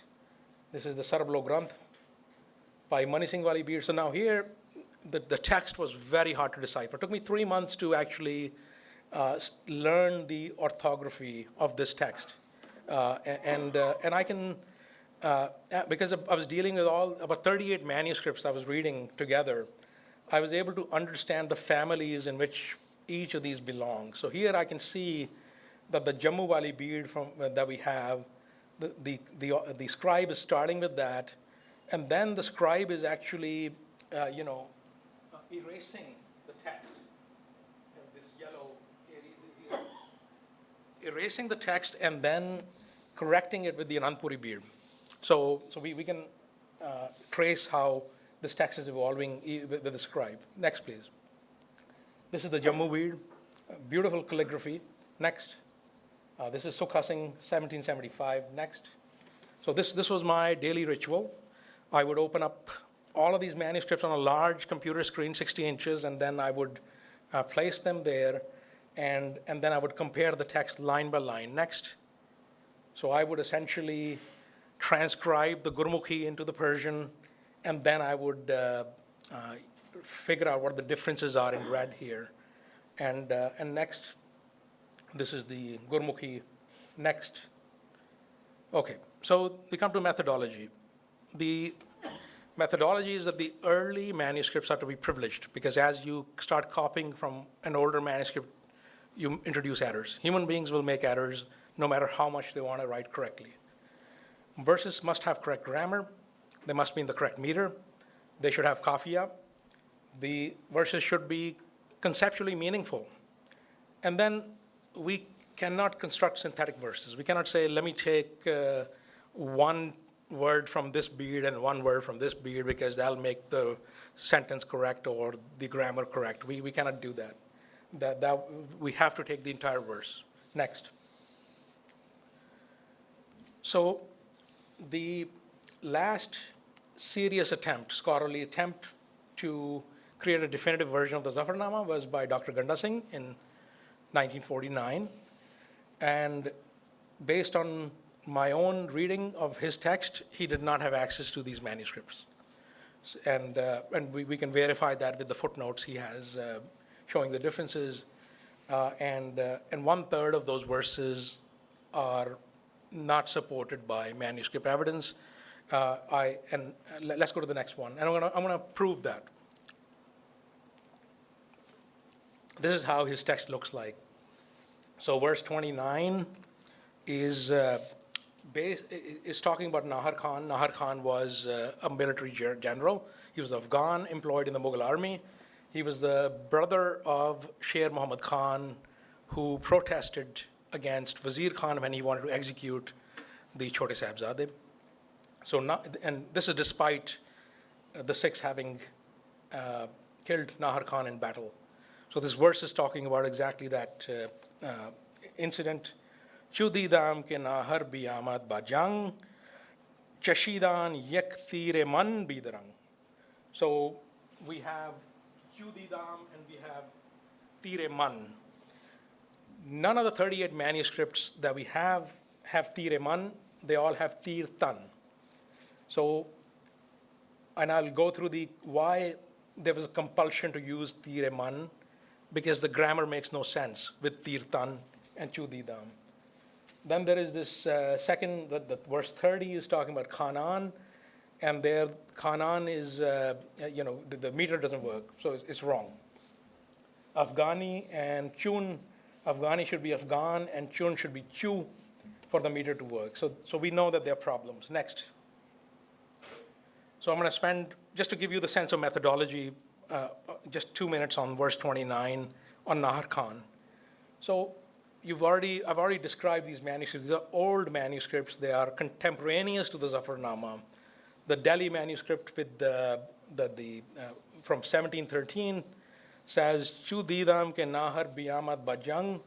[SPEAKER 4] this is the Sarab Log Granth by Mani Singh Wali bead. So now here, the text was very hard to decipher. It took me 3 months to actually learn the orthography of this text. And I can, because I was dealing with about 38 manuscripts I was reading together, I was able to understand the families in which each of these belong. So here I can see that the Jammu Wali bead that we have, the scribe is starting with that, and then the scribe is actually, erasing the text. This yellow, erasing the text and then correcting it with the Anandpuri bead. So we can trace how this text is evolving with the scribe. Next, please. This is the Jammu bead, beautiful calligraphy. Next. This is Sukha Singh, 1775. Next. So this was my daily ritual. I would open up all of these manuscripts on a large computer screen, 60 inches, and then I would place them there, and then I would compare the text line by line. Next. So I would essentially transcribe the Gurmukhi into the Persian and then I would figure out what the differences are in red here. And next, this is the Gurmukhi. Next. Okay, so we come to methodology. The methodology is that the early manuscripts are to be privileged, because as you start copying from an older manuscript, you introduce errors. Human beings will make errors no matter how much they want to write correctly. Verses must have correct grammar. They must be in the correct meter. They should have kafiya. The verses should be conceptually meaningful. And then we cannot construct synthetic verses. We cannot say, let me take one word from this bead and one word from this bead because that'll make the sentence correct or the grammar correct. We cannot do that. That we have to take the entire verse. Next. So the last serious attempt, scholarly attempt to create a definitive version of the Zafarnama was by Dr. Ganda Singh in 1949. And based on my own reading of his text, he did not have access to these manuscripts. And we can verify that with the footnotes he has showing the differences. And 1/3 of those verses are not supported by manuscript evidence. Let's go to the next one. And I'm gonna prove that. This is how his text looks like. So verse 29 is talking about Nahar Khan. Nahar Khan was a military general. He was Afghan, employed in the Mughal army. He was the brother of Sher Muhammad Khan, who protested against Wazir Khan when he wanted to execute the Chote Sahibzade. And this is despite the Sikhs having killed Nahar Khan in battle. So this verse is talking about exactly that incident. Chudidam ke nahar bi amad bajang, chashidan yek tire man bidarang. So we have Chudidam and we have tire man. None of the 38 manuscripts that we have tire man. They all have tir tan. So, and I'll go through why there was a compulsion to use tire man, because the grammar makes no sense with tirtan and chudidam. Then there is this second, the verse 30 is talking about Khanan, and there Khanan is, the meter doesn't work, so it's wrong. Afghani and Chun, Afghani should be Afghan and Chun should be Chu for the meter to work. So we know that there are problems. Next. So I'm going to spend, just to give you the sense of methodology, just 2 minutes on verse 29 on Nahar Khan. So I've already described these manuscripts. These are old manuscripts. They are contemporaneous to the Zafarnama. The Delhi manuscript with from 1713 says, Chudidam ke nahar biyamad bajang,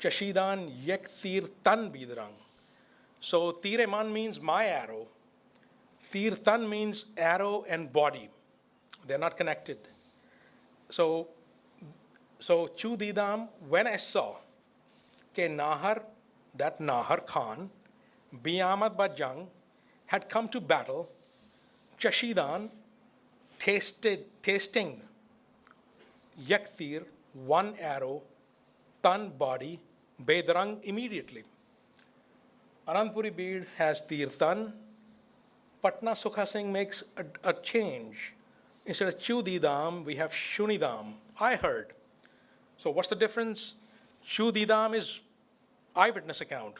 [SPEAKER 4] chashidan yek tir tan bidrang. So tire man means my arrow. Tir tan means arrow and body. They're not connected. So Chudidam, when I saw ke Nahar, that Nahar Khan, Biyamad Bajang, had come to battle, Chashidan tasting Yaktir, one arrow, Tan body, Bedrang immediately. Anandpuri bead has Tir Tan. Patna Sukha Singh makes a change. Instead of Chudidam, we have Shunidam. I heard. So what's the difference? Chudidam is eyewitness account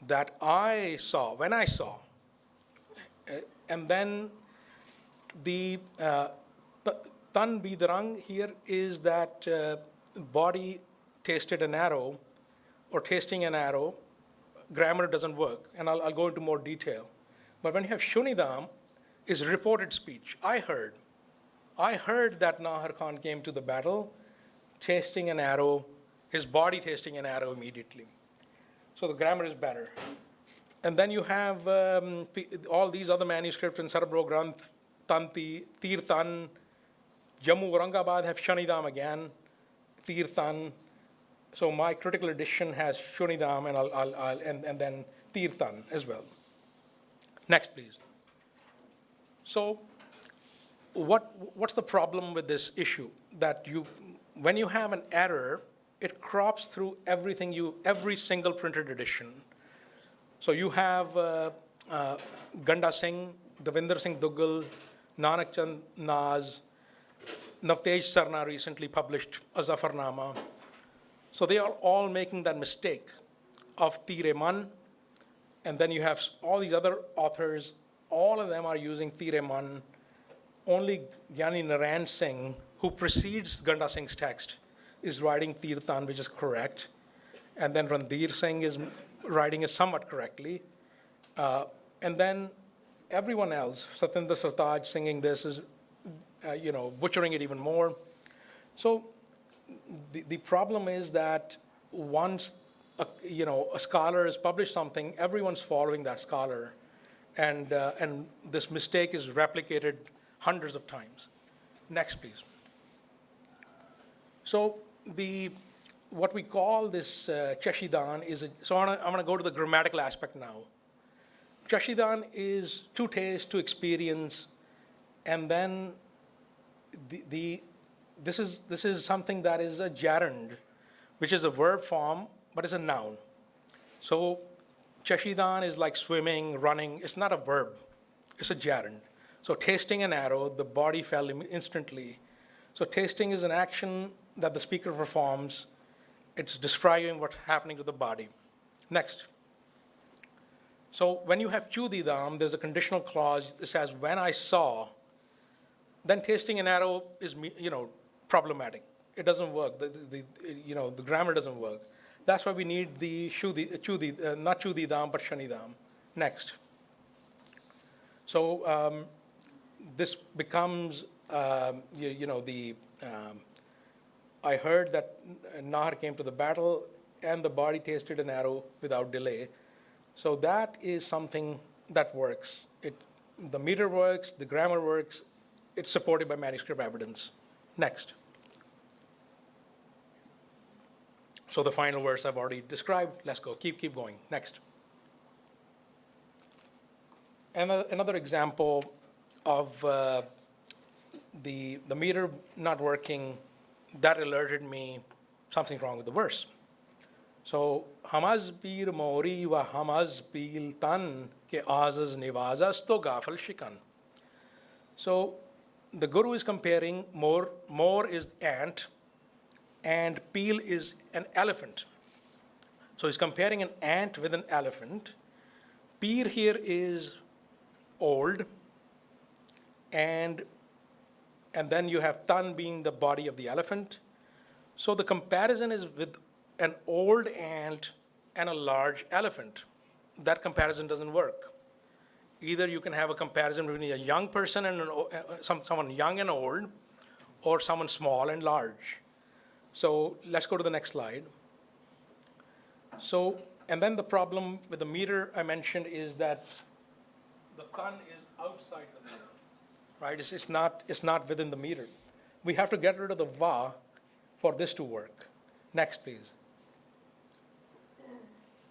[SPEAKER 4] that I saw, when I saw. And then the Tan Bidrang here is that body tasted an arrow or tasting an arrow. Grammar doesn't work, and I'll go into more detail. But when you have Shunidam, is reported speech. I heard that Nahar Khan came to the battle, tasting an arrow, his body tasting an arrow immediately. So the grammar is better. And then you have all these other manuscripts in Sarabro Granth, Tanti, Tirtan, Jammu, Aurangabad have Shanidam again, Tirtan. So my critical edition has Shunidam and then Tirtan as well. Next, please. So what's the problem with this issue? That when you have an error, it crops through every single printed edition. So you have Ganda Singh, Davinder Singh Duggal, Nanak Chand Naz, Navtej Sarna recently published a Zafarnama. So they are all making that mistake of Tir Man, and then you have all these other authors, all of them are using Tir Man. Only Gyani Narayan Singh, who precedes Ganda Singh's text, is writing Tir Tan, which is correct. And then Randhir Singh is writing it somewhat correctly. And then everyone else, Satinder Sartaj singing this is, butchering it even more. So the problem is that once a scholar has published something, everyone's following that scholar, and this mistake is replicated hundreds of times. Next, please. So what we call this Chashidan is, so I'm going to go to the grammatical aspect now. Chashidan is to taste, to experience, and then this is something that is a gerund, which is a verb form, but it's a noun. So Chashidan is like swimming, running. It's not a verb. It's a gerund. So tasting an arrow, the body fell instantly. So tasting is an action that the speaker performs. It's describing what's happening to the body. Next. So when you have chudidam, there's a conditional clause that says, when I saw, then tasting an arrow is, problematic. It doesn't work. The grammar doesn't work. That's why we need the not chudidam, but shanidam. Next. So this becomes, I heard that Nahar came to the battle and the body tasted an arrow without delay. So that is something that works. The meter works, the grammar works, it's supported by manuscript evidence. Next. So the final verse I've already described. Let's go, keep going. Next. And another example of the meter not working, that alerted me something's wrong with the verse. So, Hamaz pir mori wa hamaz pil tan ke azaz nivazas to gafal shikan. So, the Guru is comparing more is ant and peel is an elephant. So he's comparing an ant with an elephant. Pir here is old, and then you have tan being the body of the elephant. So the comparison is with an old ant and a large elephant. That comparison doesn't work. Either you can have a comparison between a young person and someone young and old, or someone small and large. So let's go to the next slide. So, and then the problem with the meter I mentioned is that the tan is outside the meter, right? It's not within the meter. We have to get rid of the va for this to work. Next, please.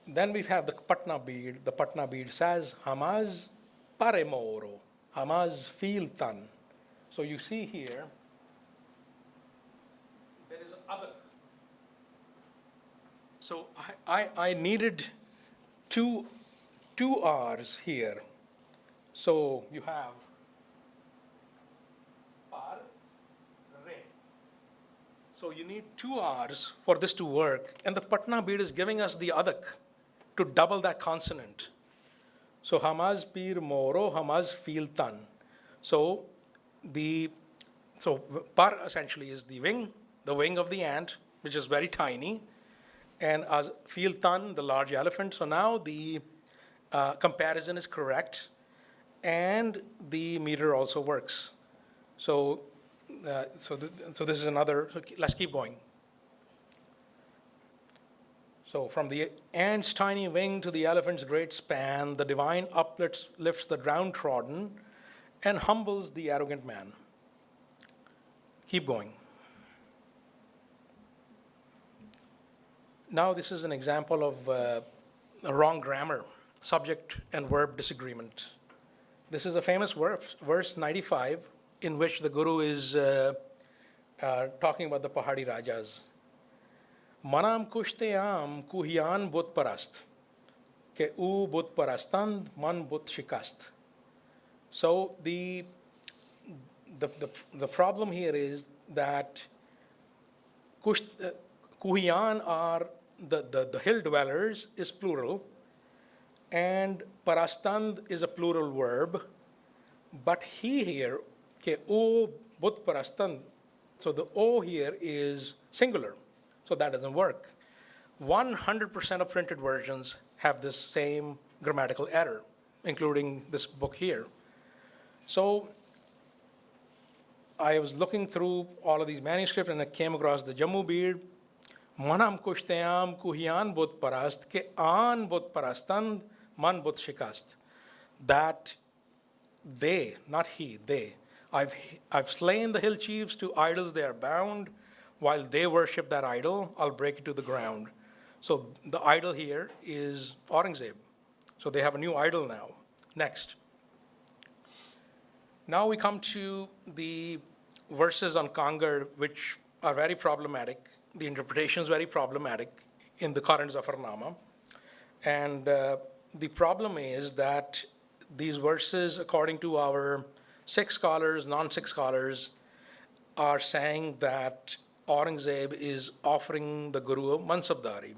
[SPEAKER 4] Then we have the Patna bead. The Patna bead says, Hamaz pare moro, Hamaz feel tan. So you see here, there is other. So I needed two R's here. So you have par, re. So you need two R's for this to work. And the Patna bead is giving us the adak to double that consonant. So Hamaz pir moro, Hamaz feel tan. So par essentially is the wing of the ant, which is very tiny, and as feel tan, the large elephant. So now the comparison is correct, and the meter also works. So this is another. So let's keep going. So from the ant's tiny wing to the elephant's great span, the divine lifts the downtrodden and humbles the arrogant man. Keep going. Now this is an example of a wrong grammar, subject and verb disagreement. This is a famous verse 95, in which the Guru is talking about the Pahadi Rajas. Manam kushteyam kuhiyan but parast, ke u but parastand man but shikast. So the problem here is that kuhiyan are the hill dwellers is plural, and parastand is a plural verb, but he here, ke o but parastand, so the o here is singular, so that doesn't work. 100% of printed versions have this same grammatical error, including this book here. So I was looking through all of these manuscripts and I came across the Jammu Beard. Manam kushteyam kuhiyan bud parast ke an bud parastand man bud shikast. That they, not he, they. I've slain the hill chiefs, to idols they are bound. While they worship that idol, I'll break it to the ground. So the idol here is Aurangzeb. So they have a new idol now. Next. Now we come to the verses on Kangar, which are very problematic. The interpretation is very problematic in the current Zafarnama. And the problem is that these verses, according to our Sikh scholars, non-Sikh scholars, are saying that Aurangzeb is offering the Guru a mansabdari.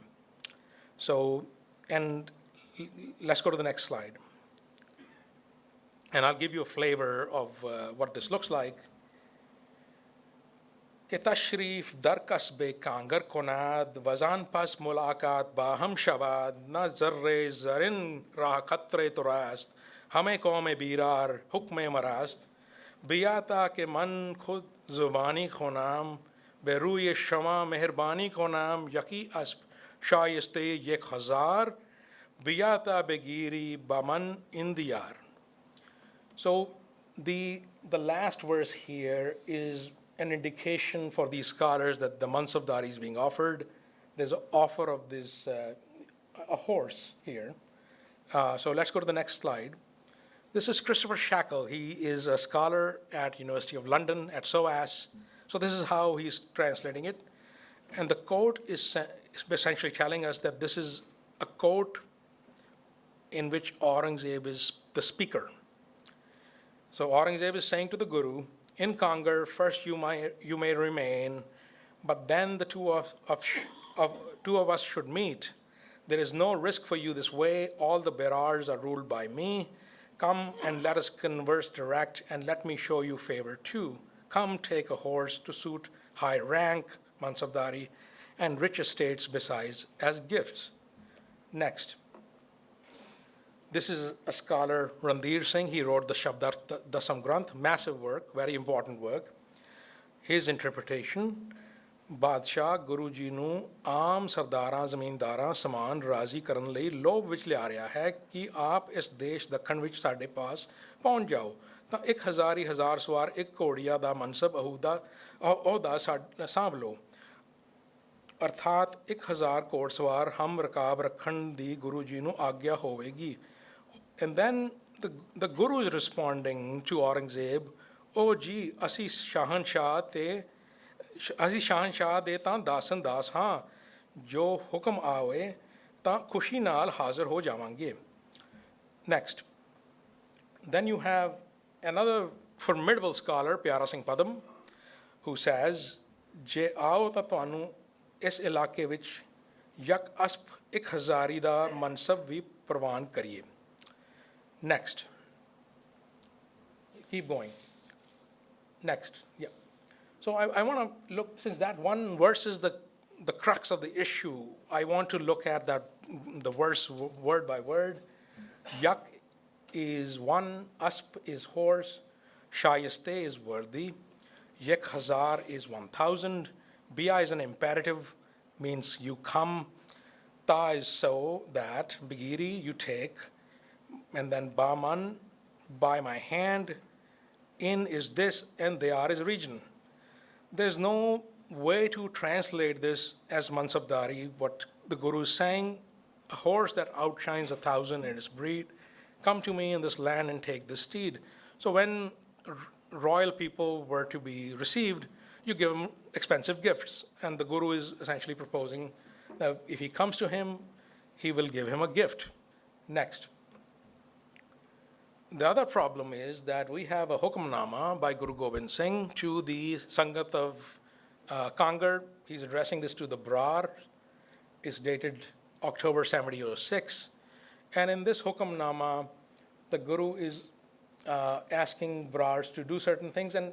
[SPEAKER 4] So, and let's go to the next slide. And I'll give you a flavor of what this looks like. Ke tashrif dar kasbe kangar konad, vazan pas mulaqat baham shabad, na zarre zarin rah khatre turast, hame qawme birar hukme marast, biyata ke man khud zubani khonam, beruye shama meherbani konam, yaki asp shayiste yek hazar, biyata begiri baman indiyar. So the last verse here is an indication for these scholars that the mansabdari is being offered. There's an offer of this, a horse here. So let's go to the next slide. This is Christopher Shackle. He is a scholar at University of London at SOAS. So this is how he's translating it. And the quote is essentially telling us that this is a quote in which Aurangzeb is the speaker. So Aurangzeb is saying to the Guru, in Kangar, first you may remain, but then the two of us should meet. There is no risk for you this way. All the Berars are ruled by me. Come and let us converse direct, and let me show you favor too. Come take a horse to suit high rank, mansabdari, and rich estates besides as gifts. Next. This is a scholar, Randhir Singh. He wrote the Shabdarth Dasam Granth, massive work, very important work. His interpretation, Badshah Guru Ji nu aam sardaran zameendaran saman razi karan lai lob vich liya ਰਿਹਾ ਹੈ ਕਿ ਆਪ ਇਸ ਦੇਸ਼ ਦੱਖਣ ਵਿੱਚ ਸਾਡੇ ਪਾਸ ਪਹੁੰਚ ਜਾਓ ਤਾਂ 1000 ਸਵਾਰ ਇੱਕ ਘੋੜੀਆ ਦਾ ਮਨਸਬ ਅਹੁਦਾ ਸਾਂਭ ਲਓ ਅਰਥਾਤ 1000 ਘੋੜਸਵਾਰ ਹਮ ਰਕਾਬ ਰੱਖਣ ਦੀ ਗੁਰੂ ਜੀ ਨੂੰ ਆਗਿਆ ਹੋਵੇਗੀ. And then the Guru is responding to Aurangzeb, oh ji, ਅਸੀਂ ਸ਼ਾਹਨਸ਼ਾਹ ਦੇ ਤਾਂ ਦਾਸਨ ਦਾਸ ਹਾਂ, ਜੋ ਹੁਕਮ ਆਵੇ ਤਾਂ ਖੁਸ਼ੀ ਨਾਲ ਹਾਜ਼ਰ ਹੋ ਜਾਵਾਂਗੇ. Next. Then you have another formidable scholar, Pyara Singh Padam, who says, ਜੇ ਆਓ ਤਾਂ ਤੁਹਾਨੂੰ ਇਸ ਇਲਾਕੇ ਵਿੱਚ ਯਕ ਅਸਪ 1000 ਦਾ ਮਨਸਬ ਵੀ ਪ੍ਰਵਾਨ ਕਰੀਏ. Next. Keep going. Next. Yeah. So I want to look, since that one verse is the crux of the issue, I want to look at the verse word by word. Yak is one, asp is horse, shayiste is worthy, yek hazar is 1000, biya is an imperative, means you come, ta is so that, begiri, you take, and then Baman, by my hand, in is this, and Dayar is region. There's no way to translate this as Mansabdari, what the Guru is saying, a horse that outshines 1,000 in its breed, come to me in this land and take this steed. So when royal people were to be received, you give them expensive gifts. And the guru is essentially proposing that if he comes to him, he will give him a gift. Next. The other problem is that we have a Hukamnama by Guru Gobind Singh to the Sangat of Kangar. He's addressing this to the Brar. It's dated October 1706. And in this Hukamnama, the Guru is asking Brars to do certain things, and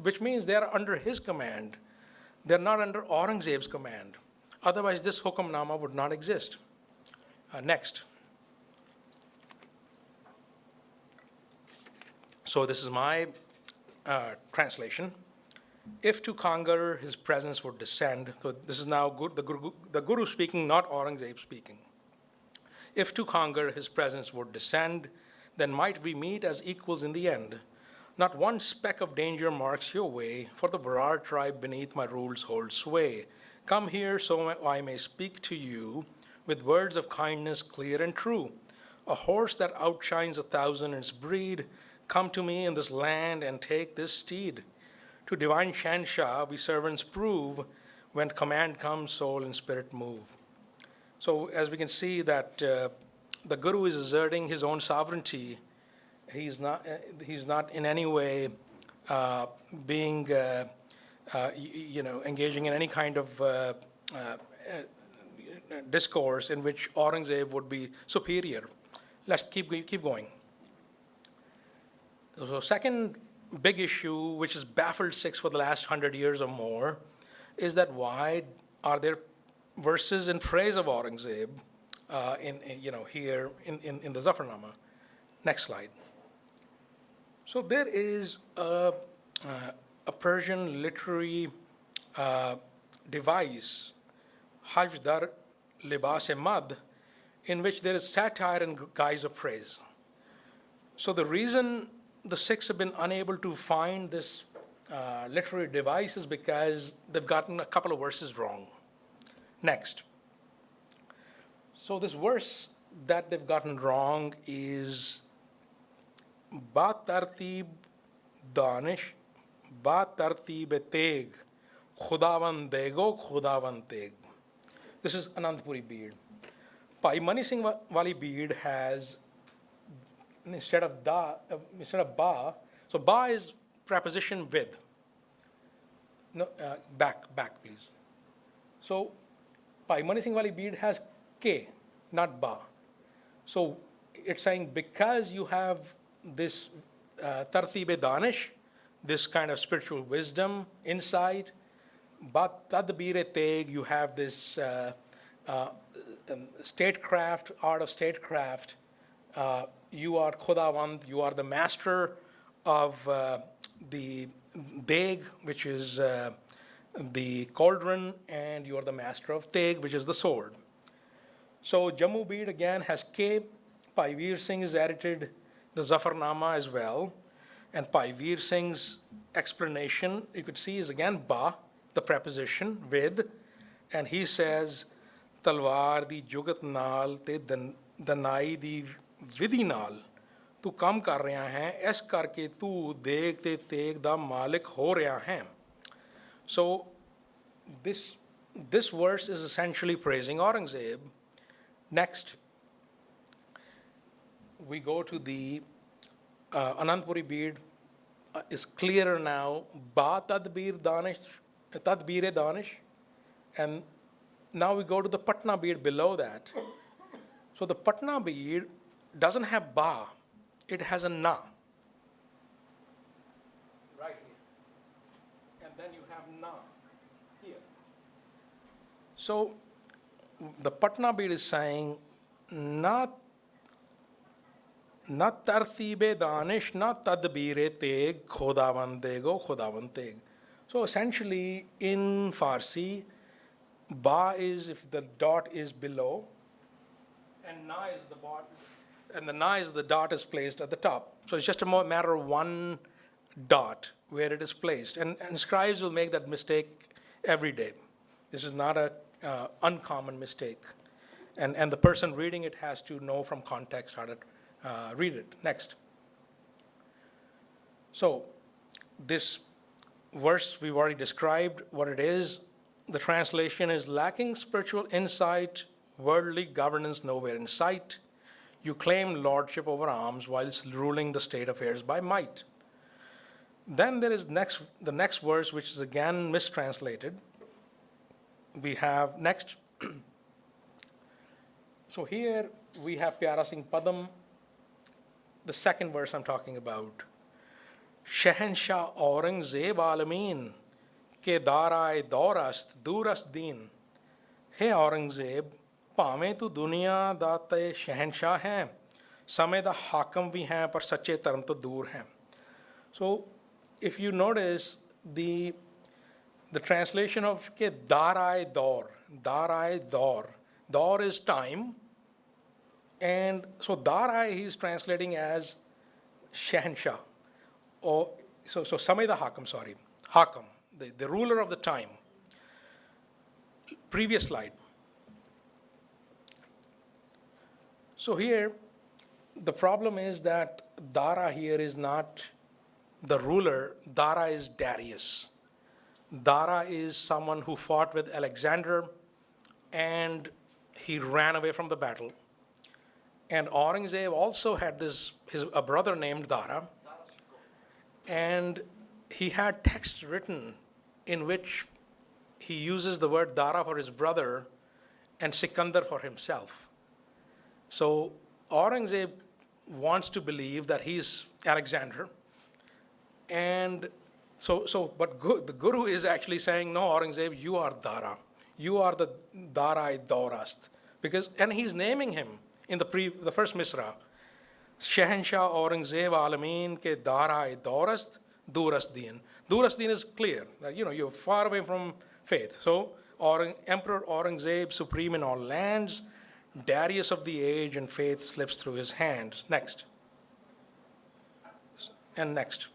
[SPEAKER 4] which means they are under his command. They're not under Aurangzeb's command. Otherwise, this Hukamnama would not exist. Next. So this is my translation. If to Kangar his presence would descend, so this is now the Guru speaking, not Aurangzeb speaking. If to Kangar his presence would descend, then might we meet as equals in the end. Not one speck of danger marks your way, for the Barar tribe beneath my rules hold sway. Come here so I may speak to you with words of kindness clear and true. A horse that outshines 1,000 in its breed, come to me in this land and take this steed. To divine Shansha we servants prove, when command comes, soul and spirit move. So as we can see that the Guru is asserting his own sovereignty. He's not in any way being, engaging in any kind of discourse in which Aurangzeb would be superior. Let's keep going. So second big issue, which has baffled Sikhs for the last 100 years or more, is that why are there verses in praise of Aurangzeb here in the Zafarnama? Next slide. So there is a Persian literary device, Hajdar Libas-e-Mad, in which there is satire and guise of praise. So the reason the Sikhs have been unable to find this literary device is because they've gotten a couple of verses wrong. Next. So this verse that they've gotten wrong is Ba tartib danish, ba tartib teg, Khudavan dego, Khudavan teg. This is Anandpuri bead. Bhai Mani Singh Wali bead has, instead of ba, so ba is preposition with. No, back please. So Bhai Mani Singh Wali bead has ke, not ba. So it's saying because you have this tartib danish, this kind of spiritual wisdom, insight, but tadbir teg, you have this statecraft, art of statecraft. You are Khudawand, you are the master of the deg, which is the cauldron, and you are the master of teg, which is the sword. So Jammu bead again has K. Bhai Veer Singh has edited the Zafarnama as well. And Bhai Veer Singh's explanation, you could see, is again ba, the preposition, with. And he says, Talwar di jugat naal te danai di vidhi naal tu kam kar raha hai, es karke tu deg te teg da malik ho raha hai. So this verse is essentially praising Aurangzeb. Next, we go to the Anandpuri bead. Is clearer now. Ba tadbir danish, and now we go to the Patna bead below that. So the Patna bead doesn't have ba, it has a na. Right here. And then you have na here. So the Patna bead is saying, not tartibe danish, not tadbire teg, khodavan dego, khodavan teg. So essentially in Farsi, ba is if the dot is below, and na is the bottom, and the na is the dot is placed at the top. So it's just a matter of one dot where it is placed. And scribes will make that mistake every day. This is not a uncommon mistake. And the person reading it has to know from context how to read it. Next. So this verse we've already described what it is. The translation is lacking spiritual insight, worldly governance nowhere in sight. You claim lordship over alms whilst ruling the state affairs by might. Then there is the next verse, which is again mistranslated. We have next. So here we have Pyara Singh Padam, the second verse I'm talking about. Shahenshah Aurangzeb Alameen ke darai daurast durast din. Hey Aurangzeb, ਭਾਵੇਂ ਤੂੰ ਦੁਨੀਆ ਦਾ ਤੇ ਸ਼ਹਿਨਸ਼ਾਹ ਹੈ ਸਮੇਂ ਦਾ ਹਾਕਮ ਵੀ ਹੈ ਪਰ ਸੱਚੇ ਧਰਮ ਤੋਂ ਦੂਰ ਹੈ. So if you notice the translation of ke darai daur is time, and so darai he is translating as shahenshah, or so samay da hakam, hakam, the ruler of the time. Previous slide. So here the problem is that Dara here is not the ruler. Dara is Darius. Dara is someone who fought with Alexander and he ran away from the battle. And Aurangzeb also had a brother named Dara, and he had texts written in which he uses the word Dara for his brother and Sikandar for himself. So Aurangzeb wants to believe that he's Alexander, and but the Guru is actually saying, no, Aurangzeb, you are Dara. You are the Darai Daurast. And he's naming him in the first Misra. Shahenshah Aurangzeb Alameen ke Darai Daurast Durast Din. Durast Din is clear. You're far away from faith. So Emperor Aurangzeb, supreme in all lands, Darius of the age, and faith slips through his hands. Next. And next.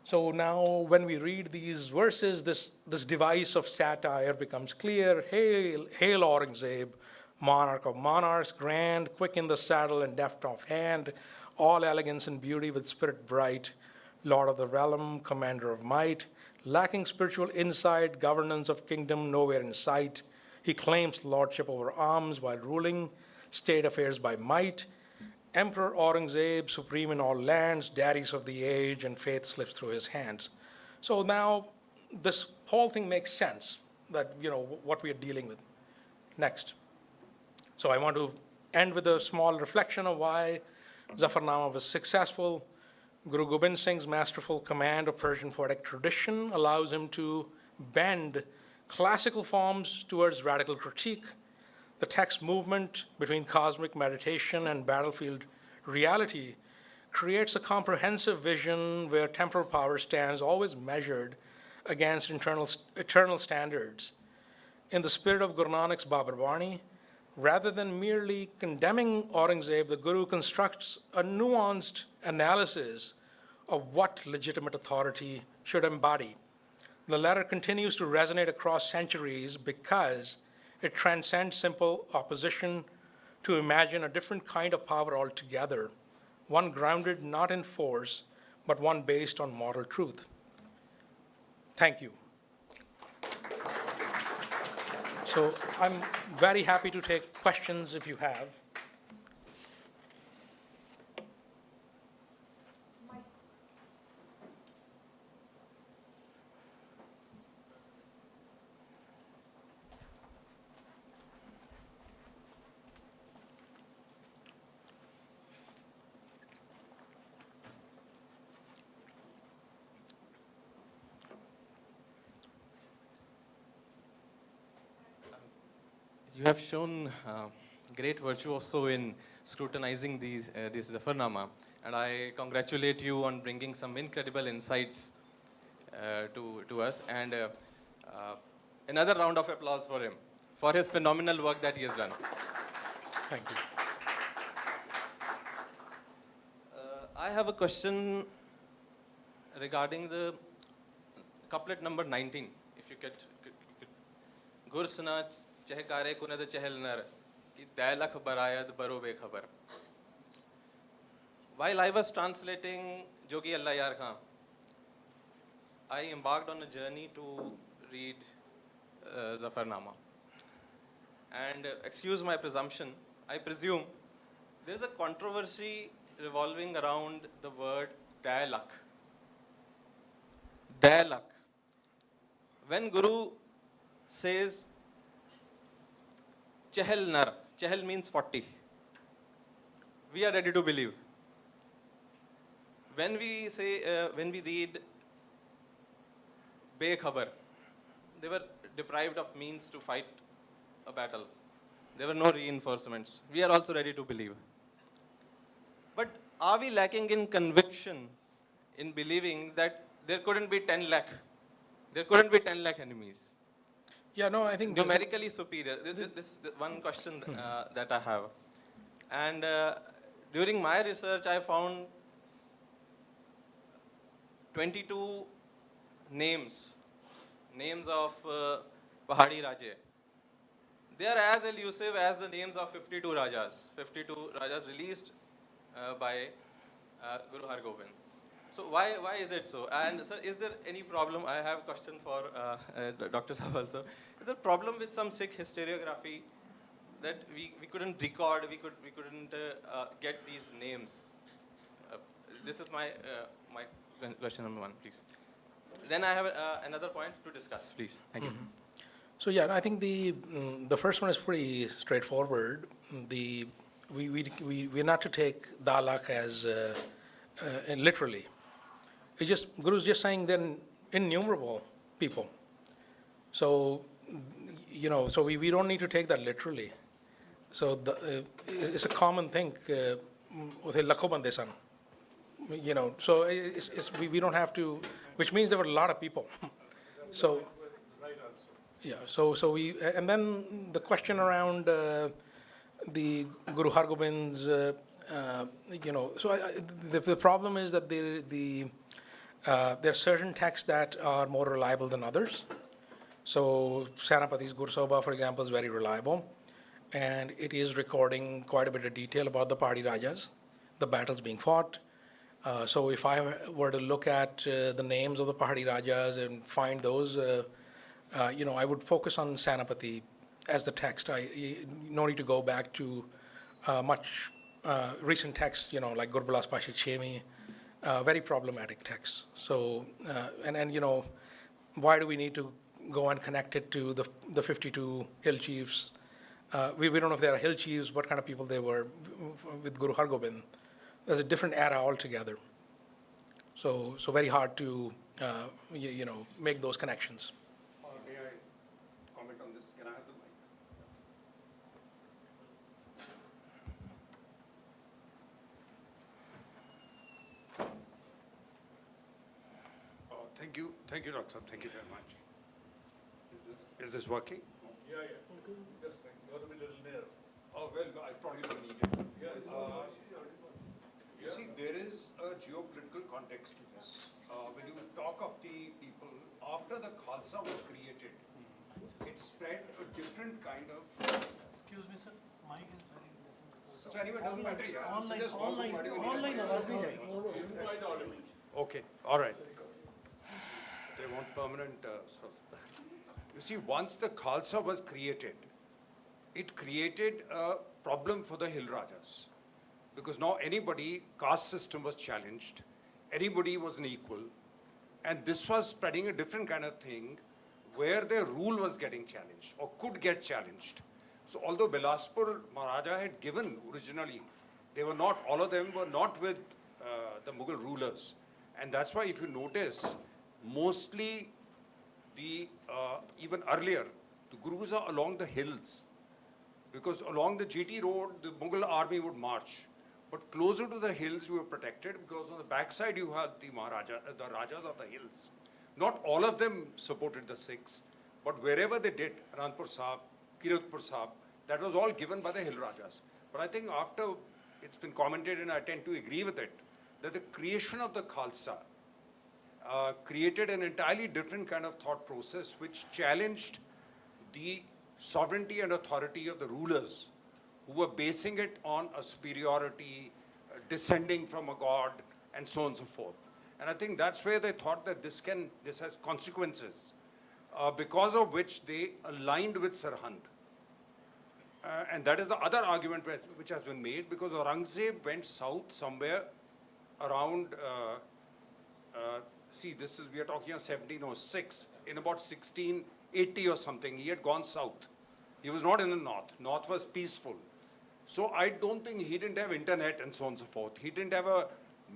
[SPEAKER 4] So now when we read these verses, this device of satire becomes clear. Hail, hail Aurangzeb, monarch of monarchs, grand, quick in the saddle and deft of hand, all elegance and beauty with spirit bright, lord of the realm, commander of might, lacking spiritual insight, governance of kingdom nowhere in sight. He claims lordship over alms while ruling state affairs by might. Emperor Aurangzeb, supreme in all lands, Darius of the age, and faith slips through his hands. So now this whole thing makes sense, that, what we are dealing with. Next. So I want to end with a small reflection of why Zafarnama was successful. Guru Gobind Singh's masterful command of Persian poetic tradition allows him to bend classical forms towards radical critique. The text movement between cosmic meditation and battlefield reality creates a comprehensive vision where temporal power stands always measured against eternal standards. In the spirit of Guru Nanak's Babar Bani, rather than merely condemning Aurangzeb, the Guru constructs a nuanced analysis of what legitimate authority should embody. The letter continues to resonate across centuries because it transcends simple opposition to imagine a different kind of power altogether, one grounded not in force, but one based on moral truth. Thank you. So I'm very happy to take questions if you have.
[SPEAKER 5] You have shown great virtue also in scrutinizing this Zafarnama, and I congratulate you on bringing some incredible insights to us. And another round of applause for him, for his phenomenal work that he has done.
[SPEAKER 4] Thank you.
[SPEAKER 5] I have a question regarding the couplet number 19. If you could. Gursana chehkare kunad chehel nar ki dailakh barayad baro bekhabar. While I was translating Jogi Allah Yar Khan, I embarked on a journey to read Zafarnama. And excuse my presumption, I presume there is a controversy revolving around the word dialog. Dialog. When Guru says Chahal Nar, Chahal means 40. We are ready to believe. When we say, when we read Bekhabar, they were deprived of means to fight a battle. There were no reinforcements. We are also ready to believe. But are we lacking in conviction in believing that there couldn't be 10 lakh? There couldn't be 10 lakh enemies.
[SPEAKER 4] Yeah, no, I think
[SPEAKER 5] Numerically superior. This one question that I have. And during my research, I found 22 names of Pahadi Raje. They are as elusive as the names of 52 Rajas. 52 Rajas released by Guru Har Gobind. So why is it so? And sir, is there any problem? I have a question for Dr. Saab also. Is there a problem with some Sikh historiography that we couldn't record, we couldn't get these names? This is my question number one, please. Then I have another point to discuss, please. Thank you.
[SPEAKER 4] so. Yeah, I think the first one is pretty straightforward. We're not to take Dalak as literally. It's just Guru's just saying they're innumerable people. So so we don't need to take that literally. So it's a common thing. Lakho bande san. So we don't have to, which means there were a lot of people. So yeah, so we, and then the question around the Guru Har Gobind's, so the problem is that there are certain texts that are more reliable than others. So Senapati's Gursoba, for example, is very reliable, and it is recording quite a bit of detail about the Pahadi Rajas, the battles being fought. So if I were to look at the names of the Pahadi Rajas and find those, I would focus on Senapati as the text. No need to go back to much recent texts, like Gurbalas Pasha Chemi, very problematic texts. So, why do we need to go and connect it to the 52 hill chiefs? We don't know if they are hill chiefs, what kind of people they were with Guru Har Gobind. There's a different era altogether. So very hard to, make those connections.
[SPEAKER 3] May I comment on this? Can I have the mic? Thank you, Dr. Thank you very much. Is this working?
[SPEAKER 2] Yeah. This thing. You ought to be a little near.
[SPEAKER 3] Oh, well, I probably don't need it. You see, there is a geopolitical context to this. When you talk of the people, after the Khalsa was created, it spread a different kind of...
[SPEAKER 6] Excuse me, sir. Mic is very listen.
[SPEAKER 3] So anyway, it doesn't matter, yeah. So just
[SPEAKER 6] Online आवाज नहीं जाएगी.
[SPEAKER 2] He's quite audible.
[SPEAKER 3] Okay, all right. They want permanent... You see, once the Khalsa was created, it created a problem for the Hill Rajas. Because now caste system was challenged, anybody was an equal, and this was spreading a different kind of thing where their rule was getting challenged or could get challenged. So although Bilaspur Maharaja had given originally, all of them were not with the Mughal rulers. And that's why if you notice, mostly even earlier, the Gurus are along the hills. Because along the GT road, the Mughal army would march. But closer to the hills, you were protected because on the backside you had the Rajas of the hills. Not all of them supported the Sikhs, but wherever they did, Anandpur Sahib, Kiratpur Sahib, that was all given by the Hill Rajas. But I think after it's been commented, and I tend to agree with it, that the creation of the Khalsa created an entirely different kind of thought process which challenged the sovereignty and authority of the rulers who were basing it on a superiority, descending from a god, and so on and so forth. And I think that's where they thought that this has consequences, because of which they aligned with Sarhand. And that is the other argument which has been made, because Aurangzeb went south somewhere around, we are talking of 1706, in about 1680 or something, he had gone south. He was not in the north. North was peaceful. So I don't think he didn't have internet and so on and so forth. He didn't have a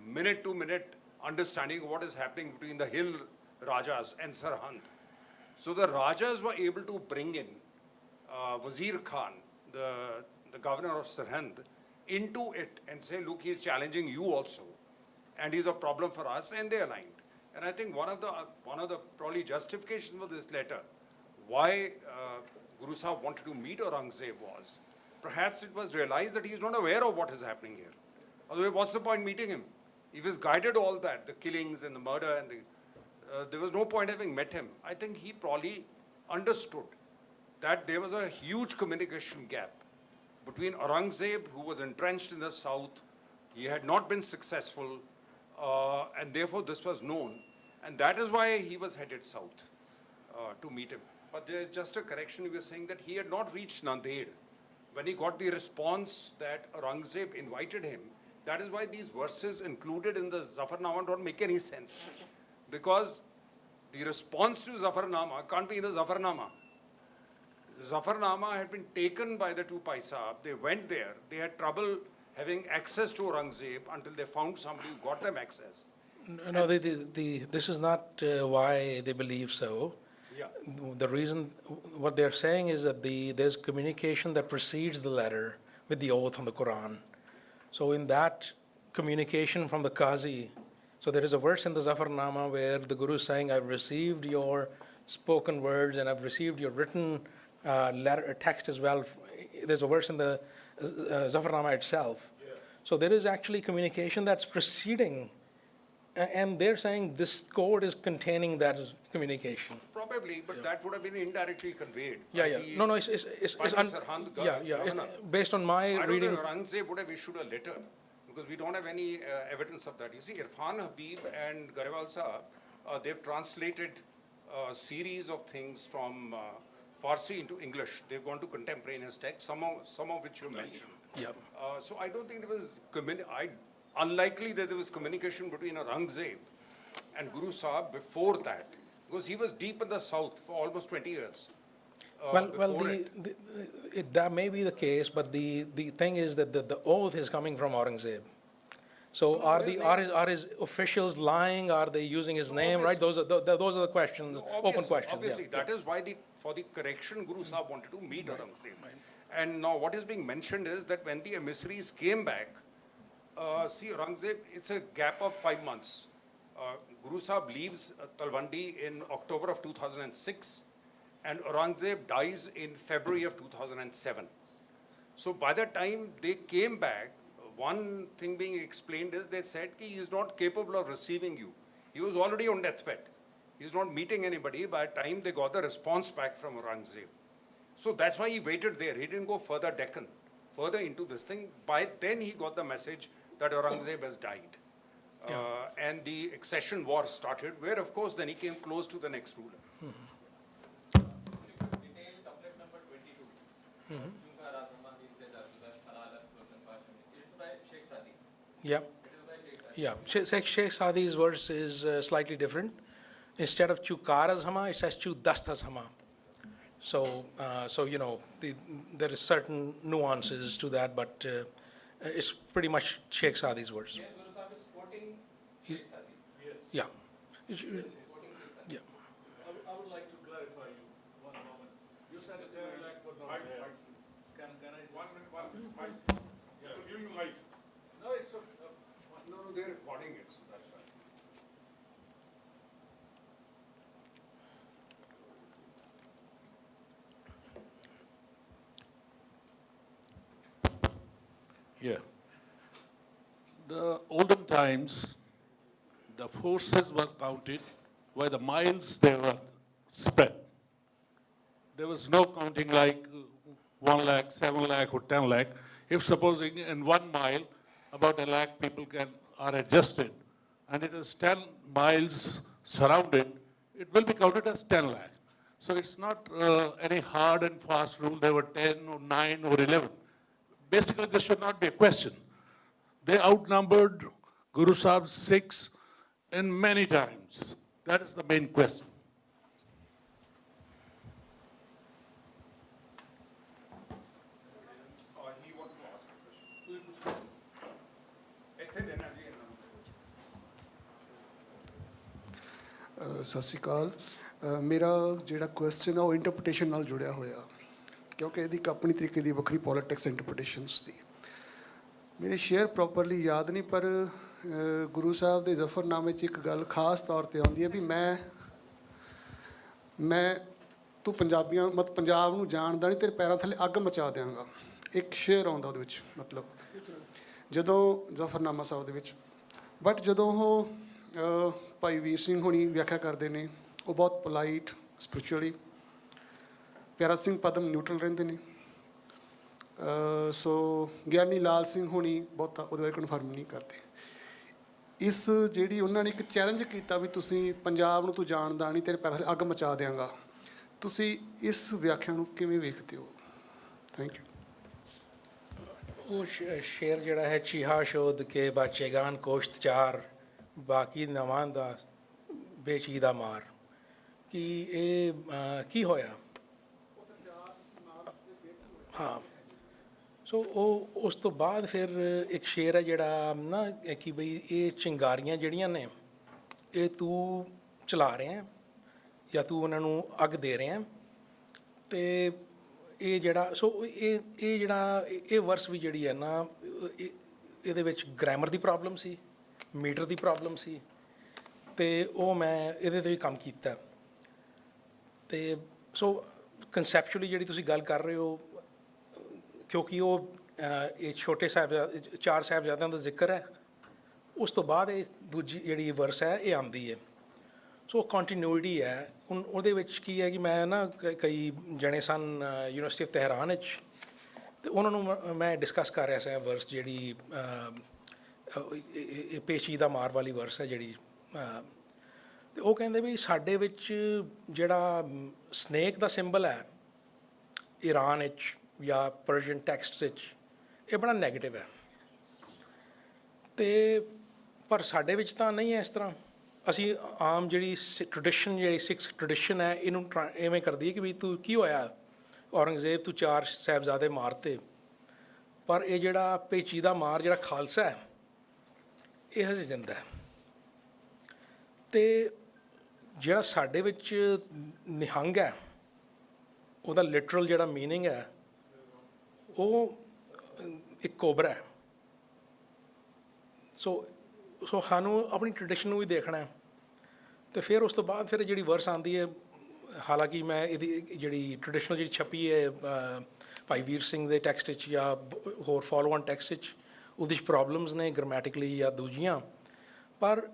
[SPEAKER 3] minute-to-minute understanding of what is happening between the hill Rajas and Sarhand. So the Rajas were able to bring in Wazir Khan, the governor of Sarhand, into it and say, look, he's challenging you also. And he's a problem for us, and they aligned. And I think one of the probably justifications for this letter, why Guru Sahib wanted to meet Aurangzeb was, perhaps it was realized that he's not aware of what is happening here. Otherwise, what's the point meeting him? He was guided all that, the killings and the murder, and there was no point having met him. I think he probably understood that there was a huge communication gap between Aurangzeb, who was entrenched in the south. He had not been successful, and therefore this was known. And that is why he was headed south to meet him. But there's just a correction. We were saying that he had not reached Nanded. When he got the response that Aurangzeb invited him, that is why these verses included in the Zafarnama don't make any sense. Because the response to Zafarnama can't be in the Zafarnama. Zafarnama had been taken by the two Bhai Sahib. They went there. They had trouble having access to Aurangzeb until they found somebody who got them access.
[SPEAKER 4] No, this is not why they believe so.
[SPEAKER 3] Yeah.
[SPEAKER 4] The reason, what they're saying is that there's communication that precedes the letter with the oath on the Quran. So in that communication from the Qazi, so there is a verse in the Zafarnama where the Guru is saying, I've received your spoken words and I've received your written text as well. There's a verse in the Zafarnama itself. Yeah. So there is actually communication that's preceding, and they're saying this code is containing that communication.
[SPEAKER 3] Probably, but that would have been indirectly conveyed.
[SPEAKER 4] Yeah, yeah. No, it's
[SPEAKER 3] Sarhand
[SPEAKER 4] yeah. It's, based on my
[SPEAKER 3] I
[SPEAKER 4] reading.
[SPEAKER 3] don't think Aurangzeb would have issued a letter, because we don't have any evidence of that. You see, Irfan Habib and Garewal Sahib, they've translated a series of things from Farsi into English. They've gone to contemporaneous text, some of which you mentioned.
[SPEAKER 4] Yeah.
[SPEAKER 3] So I don't think there was, unlikely that there was communication between Aurangzeb and Guru Sahib before that, because he was deep in the south for almost 20 years.
[SPEAKER 4] That may be the case, but the thing is that the oath is coming from Aurangzeb. So are his officials lying? Are they using his name? Right? Those are the questions, open questions.
[SPEAKER 3] Obviously, that is why for the correction, Guru Sahib wanted to meet Aurangzeb. Right. And now what is being mentioned is that when the emissaries came back, Aurangzeb, it's a gap of 5 months. Guru Sahib leaves Talwandi in October of 2006, and Aurangzeb dies in February of 2007. So by the time they came back, one thing being explained is they said he is not capable of receiving you. He was already on deathbed. He is not meeting anybody by the time they got the response back from Aurangzeb. So that's why he waited there. He didn't go further Deccan, further into this thing. By then he got the message that Aurangzeb has died. And the accession war started, where of course then he came close to the next ruler.
[SPEAKER 5] Detail couplet number 22. It's by Sheikh Sadi.
[SPEAKER 4] Yeah. Yeah. Sheikh Sadi's verse is slightly different. Instead of chu karaz hama, it says chu dastas hama. So, there is certain nuances to that, but it's pretty much Sheikh Sadi's verse.
[SPEAKER 5] Yeah, Guru Sahib is quoting Sheikh Sadi.
[SPEAKER 6] Yes.
[SPEAKER 4] Yeah.
[SPEAKER 6] I would like to clarify you one moment. You said a very like but not there. Can I just...
[SPEAKER 2] 1 minute, Mike. Yeah. So give you mic.
[SPEAKER 6] No, it's
[SPEAKER 3] No, they're recording it, so that's fine.
[SPEAKER 6] Yeah. The olden times, the forces were counted by the miles they were spread. There was no counting like 1 lakh, 7 lakh, or 10 lakh. If supposing in 1 mile about a lakh people are adjusted, and it is 10 miles surrounded, it will be counted as 10 lakh. So it's not any hard and fast rule. There were 10 or 9 or 11. Basically, this should not be a question. They outnumbered Guru Sahib's Sikhs in many times. That is the main question.
[SPEAKER 3] He wanted to ask a question. ਇੱਥੇ ਦੇਣਾ ਜੀ ਇਹਨਾਂ ਨੂੰ।
[SPEAKER 7] ਸਤਿ ਸ਼੍ਰੀ ਅਕਾਲ। ਮੇਰਾ ਜਿਹੜਾ question ਆ ਉਹ ਇੰਟਰਪ੍ਰੀਟੇਸ਼ਨ ਨਾਲ ਜੁੜਿਆ ਹੋਇਆ, ਕਿਉਂਕਿ ਇਹਦੀ ਇੱਕ ਆਪਣੀ ਤਰੀਕੇ ਦੀ ਵੱਖਰੀ ਪੋਲਿਟਿਕਸ ਇੰਟਰਪ੍ਰੀਟੇਸ਼ਨਸ ਦੀ। ਮੇਰੇ ਸ਼ੇਅਰ ਪ੍ਰੋਪਰਲੀ ਯਾਦ ਨਹੀਂ, ਪਰ ਗੁਰੂ ਸਾਹਿਬ ਦੇ ਜ਼ਫਰਨਾਮੇ 'ਚ ਇੱਕ ਗੱਲ ਖਾਸ ਤੌਰ 'ਤੇ ਆਉਂਦੀ ਹੈ ਵੀ ਮੈਂ ਤੂੰ ਪੰਜਾਬ ਨੂੰ ਜਾਣਦਾ ਨਹੀਂ, ਤੇਰੇ ਪੈਰਾਂ ਥੱਲੇ ਅੱਗ ਮਚਾ ਦਿਆਂਗਾ। ਇੱਕ ਸ਼ੇਅਰ ਆਉਂਦਾ ਉਹਦੇ ਵਿੱਚ, ਮਤਲਬ ਜਦੋਂ ਜ਼ਫਰਨਾਮਾ ਸਾਹਿਬ ਦੇ ਵਿੱਚ। ਬਟ ਜਦੋਂ ਉਹ ਭਾਈ ਵੀਰ ਸਿੰਘ ਹੋਣੀ ਵਿਆਖਿਆ ਕਰਦੇ ਨੇ, ਉਹ ਬਹੁਤ ਪੋਲਾਈਟ, ਸਪਿਰਿਚੁਅਲੀ। ਪਿਆਰਾ ਸਿੰਘ ਪਦਮ ਨਿਊਟਰਲ ਰਹਿੰਦੇ ਨੇ। ਸੋ ਗਿਆਨੀ ਲਾਲ ਸਿੰਘ ਹੋਣੀ ਬਹੁਤਾ ਉਹਦੇ ਬਾਰੇ ਕਨਫਰਮ ਨਹੀਂ ਕਰਦੇ। ਇਸ ਜਿਹੜੀ ਉਹਨਾਂ ਨੇ ਇੱਕ ਚੈਲੰਜ ਕੀਤਾ ਵੀ ਤੁਸੀਂ ਪੰਜਾਬ ਨੂੰ ਤੂੰ ਜਾਣਦਾ ਨਹੀਂ, ਤੇਰੇ ਪੈਰਾਂ 'ਤੇ ਅੱਗ ਮਚਾ ਦਿਆਂਗਾ। ਤੁਸੀਂ ਇਸ ਵਿਆਖਿਆ ਨੂੰ ਕਿਵੇਂ ਵੇਖਦੇ ਹੋ? Thank you.
[SPEAKER 4] ਉਹ ਸ਼ੇਰ ਜਿਹੜਾ ਹੈ, ਚੀਹਾ ਸ਼ੋਧ ਕੇ ਬਾਚੇਗਾਨ ਕੋਸ਼ਤ ਚਾਰ, ਬਾਕੀ ਨਵਾਂ ਦਾ ਬੇਚੀਦਾ ਮਾਰ, ਕਿ ਇਹ ਕੀ ਹੋਇਆ? ਹਾਂ। ਸੋ ਉਹ ਉਸ ਤੋਂ ਬਾਅਦ ਫਿਰ ਇੱਕ ਸ਼ੇਰ ਹੈ ਜਿਹੜਾ ਨਾ ਕਿ ਬਈ ਇਹ ਚਿੰਗਾਰੀਆਂ ਜਿਹੜੀਆਂ ਨੇ ਇਹ ਤੂੰ ਚਲਾ ਰਿਹਾ ਜਾਂ ਤੂੰ ਉਹਨਾਂ ਨੂੰ ਅੱਗ ਦੇ ਰਿਹਾ। ਅਤੇ ਇਹ ਜਿਹੜਾ ਇਹ ਜਿਹੜਾ ਇਹ ਵਰਸ ਵੀ ਜਿਹੜੀ ਹੈ ਨਾ, ਇਹਦੇ ਵਿੱਚ ਗ੍ਰਾਮਰ ਦੀ ਪ੍ਰੋਬਲਮ ਸੀ, ਮੀਟਰ ਦੀ ਪ੍ਰੋਬਲਮ ਸੀ, ਅਤੇ ਉਹ ਮੈਂ ਇਹਦੇ 'ਤੇ ਵੀ ਕੰਮ ਕੀਤਾ। ਅਤੇ ਸੋ ਕਨਸੈਪਚੁਅਲੀ ਜਿਹੜੀ ਤੁਸੀਂ ਗੱਲ ਕਰ ਰਹੇ ਹੋ, ਕਿਉਂਕਿ ਉਹ ਇਹ ਛੋਟੇ ਸਾਹਿਬਜ਼ਾਦੇ, 4 ਸਾਹਿਬਜ਼ਾਦਿਆਂ ਦਾ ਜ਼ਿਕਰ ਹੈ, ਉਸ ਤੋਂ ਬਾਅਦ ਇਹ ਦੂਜੀ ਜਿਹੜੀ ਵਰਸ ਹੈ ਇਹ ਆਉਂਦੀ ਹੈ। ਸੋ ਕੰਟੀਨਿਊਟੀ ਹੈ। ਹੁਣ ਉਹਦੇ ਵਿੱਚ ਕੀ ਹੈ ਕਿ ਮੈਂ ਨਾ ਕਈ ਜਣੇ ਸਨ ਯੂਨੀਵਰਸਿਟੀ ਆਫ ਤਹਿਰਾਨ ਵਿੱਚ, ਅਤੇ ਉਹਨਾਂ ਨੂੰ ਮੈਂ ਡਿਸਕਸ ਕਰ ਰਿਹਾ ਸੀ ਵਰਸ ਜਿਹੜੀ ਇਹ ਪੇਚੀਦਾ ਮਾਰ ਵਾਲੀ ਵਰਸ ਹੈ ਜਿਹੜੀ। ਅਤੇ ਉਹ ਕਹਿੰਦੇ ਵੀ ਸਾਡੇ ਵਿੱਚ ਜਿਹੜਾ ਸਨੇਕ ਦਾ ਸਿੰਬਲ ਹੈ ਈਰਾਨ ਵਿੱਚ ਜਾਂ ਪਰਸ਼ੀਅਨ ਟੈਕਸਟਸ ਵਿੱਚ, ਇਹ ਬੜਾ ਨੈਗੇਟਿਵ ਹੈ। ਅਤੇ ਪਰ ਸਾਡੇ ਵਿੱਚ ਤਾਂ ਨਹੀਂ ਹੈ ਇਸ ਤਰ੍ਹਾਂ। ਅਸੀਂ ਆਮ ਜਿਹੜੀ ਟ੍ਰੈਡੀਸ਼ਨ, ਜਿਹੜੀ ਸਿੱਖ ਟ੍ਰੈਡੀਸ਼ਨ ਹੈ, ਇਹਨੂੰ ਇਵੇਂ ਕਰਦੀ ਹੈ ਕਿ ਵੀ ਤੂੰ ਕੀ ਹੋਇਆ ਔਰੰਗਜ਼ੇਬ, ਤੂੰ 4 ਸਾਹਿਬਜ਼ਾਦੇ ਮਾਰਤੇ। ਪਰ ਇਹ ਜਿਹੜਾ ਪੇਚੀਦਾ ਮਾਰ ਜਿਹੜਾ ਖਾਲਸਾ ਹੈ ਇਹ ਹਜੇ ਜ਼ਿੰਦਾ ਹੈ। ਅਤੇ ਜਿਹੜਾ ਸਾਡੇ ਵਿੱਚ ਨਿਹੰਗ ਹੈ, ਉਹਦਾ ਲਿਟਰਲ ਜਿਹੜਾ ਮੀਨਿੰਗ ਹੈ ਉਹ ਇੱਕ ਕੋਬਰਾ ਹੈ। ਸੋ ਸਾਨੂੰ ਆਪਣੀ ਟ੍ਰੈਡੀਸ਼ਨ ਨੂੰ ਵੀ ਦੇਖਣਾ ਹੈ। ਅਤੇ ਫਿਰ ਉਸ ਤੋਂ ਬਾਅਦ ਫਿਰ ਜਿਹੜੀ ਵਰਸ ਆਉਂਦੀ ਹੈ, ਹਾਲਾਂਕਿ ਮੈਂ ਇਹਦੀ ਜਿਹੜੀ ਟ੍ਰੈਡੀਸ਼ਨਲ ਜਿਹੜੀ ਛਪੀ ਹੈ ਭਾਈ ਵੀਰ ਸਿੰਘ ਦੇ ਟੈਕਸਟ ਵਿੱਚ ਜਾਂ ਹੋਰ ਫੋਲੋ ਔਨ ਟੈਕਸਟ ਵਿੱਚ, ਉਹਦੇ 'ਚ ਪ੍ਰੋਬਲਮਸ ਨੇ ਗ੍ਰਾਮੈਟਿਕਲੀ ਜਾਂ ਦੂਜੀਆਂ। ਪਰ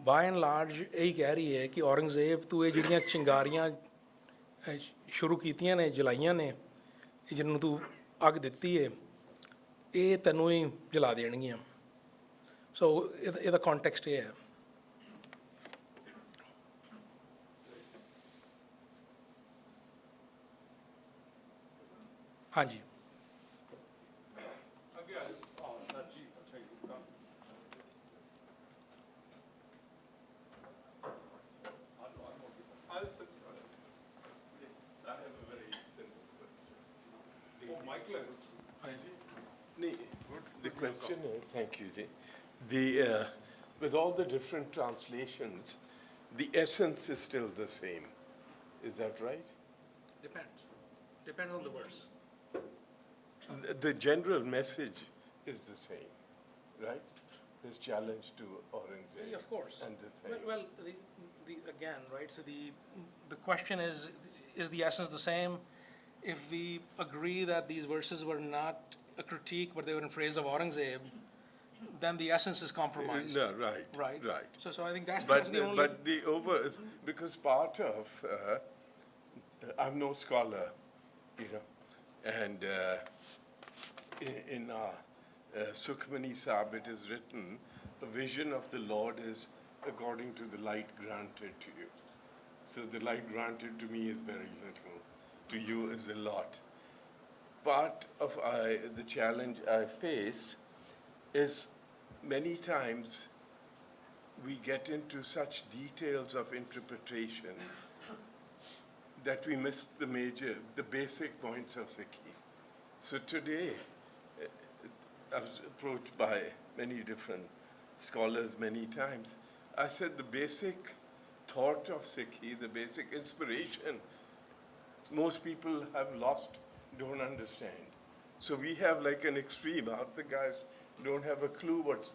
[SPEAKER 4] ਬਾਏ ਐਂਡ ਲਾਰਜ ਇਹੀ ਕਹਿ ਰਹੀ ਹੈ ਕਿ ਔਰੰਗਜ਼ੇਬ, ਤੂੰ ਇਹ ਜਿਹੜੀਆਂ ਚਿੰਗਾਰੀਆਂ ਸ਼ੁਰੂ ਕੀਤੀਆਂ ਨੇ, ਜਲਾਈਆਂ ਨੇ, ਜਿਹਨੂੰ ਤੂੰ ਅੱਗ ਦਿੱਤੀ ਹੈ, ਇਹ ਤੈਨੂੰ ਹੀ ਜਲਾ ਦੇਣਗੀਆਂ। ਸੋ ਇਹਦਾ ਕੰਟੈਕਸਟ ਇਹ ਹੈ। ਹਾਂਜੀ।
[SPEAKER 8] The question is, thank you, Jay. With all the different translations, the essence is still the same. Is that right?
[SPEAKER 4] Depends on the verse.
[SPEAKER 8] The general message is the same, right? This challenge to Aurangzeb.
[SPEAKER 4] Yeah, of course.
[SPEAKER 8] And the things.
[SPEAKER 4] Well, again, right, so the question is the essence the same? If we agree that these verses were not a critique, but they were in praise of Aurangzeb, then the essence is compromised.
[SPEAKER 8] No, right,
[SPEAKER 4] Right?
[SPEAKER 8] right.
[SPEAKER 4] So I think that's
[SPEAKER 8] But
[SPEAKER 4] the only...
[SPEAKER 8] because part of, I'm no scholar, you know, and in our Sukhmani Sahib, it is written, the vision of the Lord is according to the light granted to you. So the light granted to me is very little, to you is a lot. Part of the challenge I face is many times we get into such details of interpretation that we miss the basic points of Sikhi. So today, I was approached by many different scholars many times. I said the basic thought of Sikhi, the basic inspiration, most people have lost, don't understand. So we have like an extreme. Half the guys don't have a clue what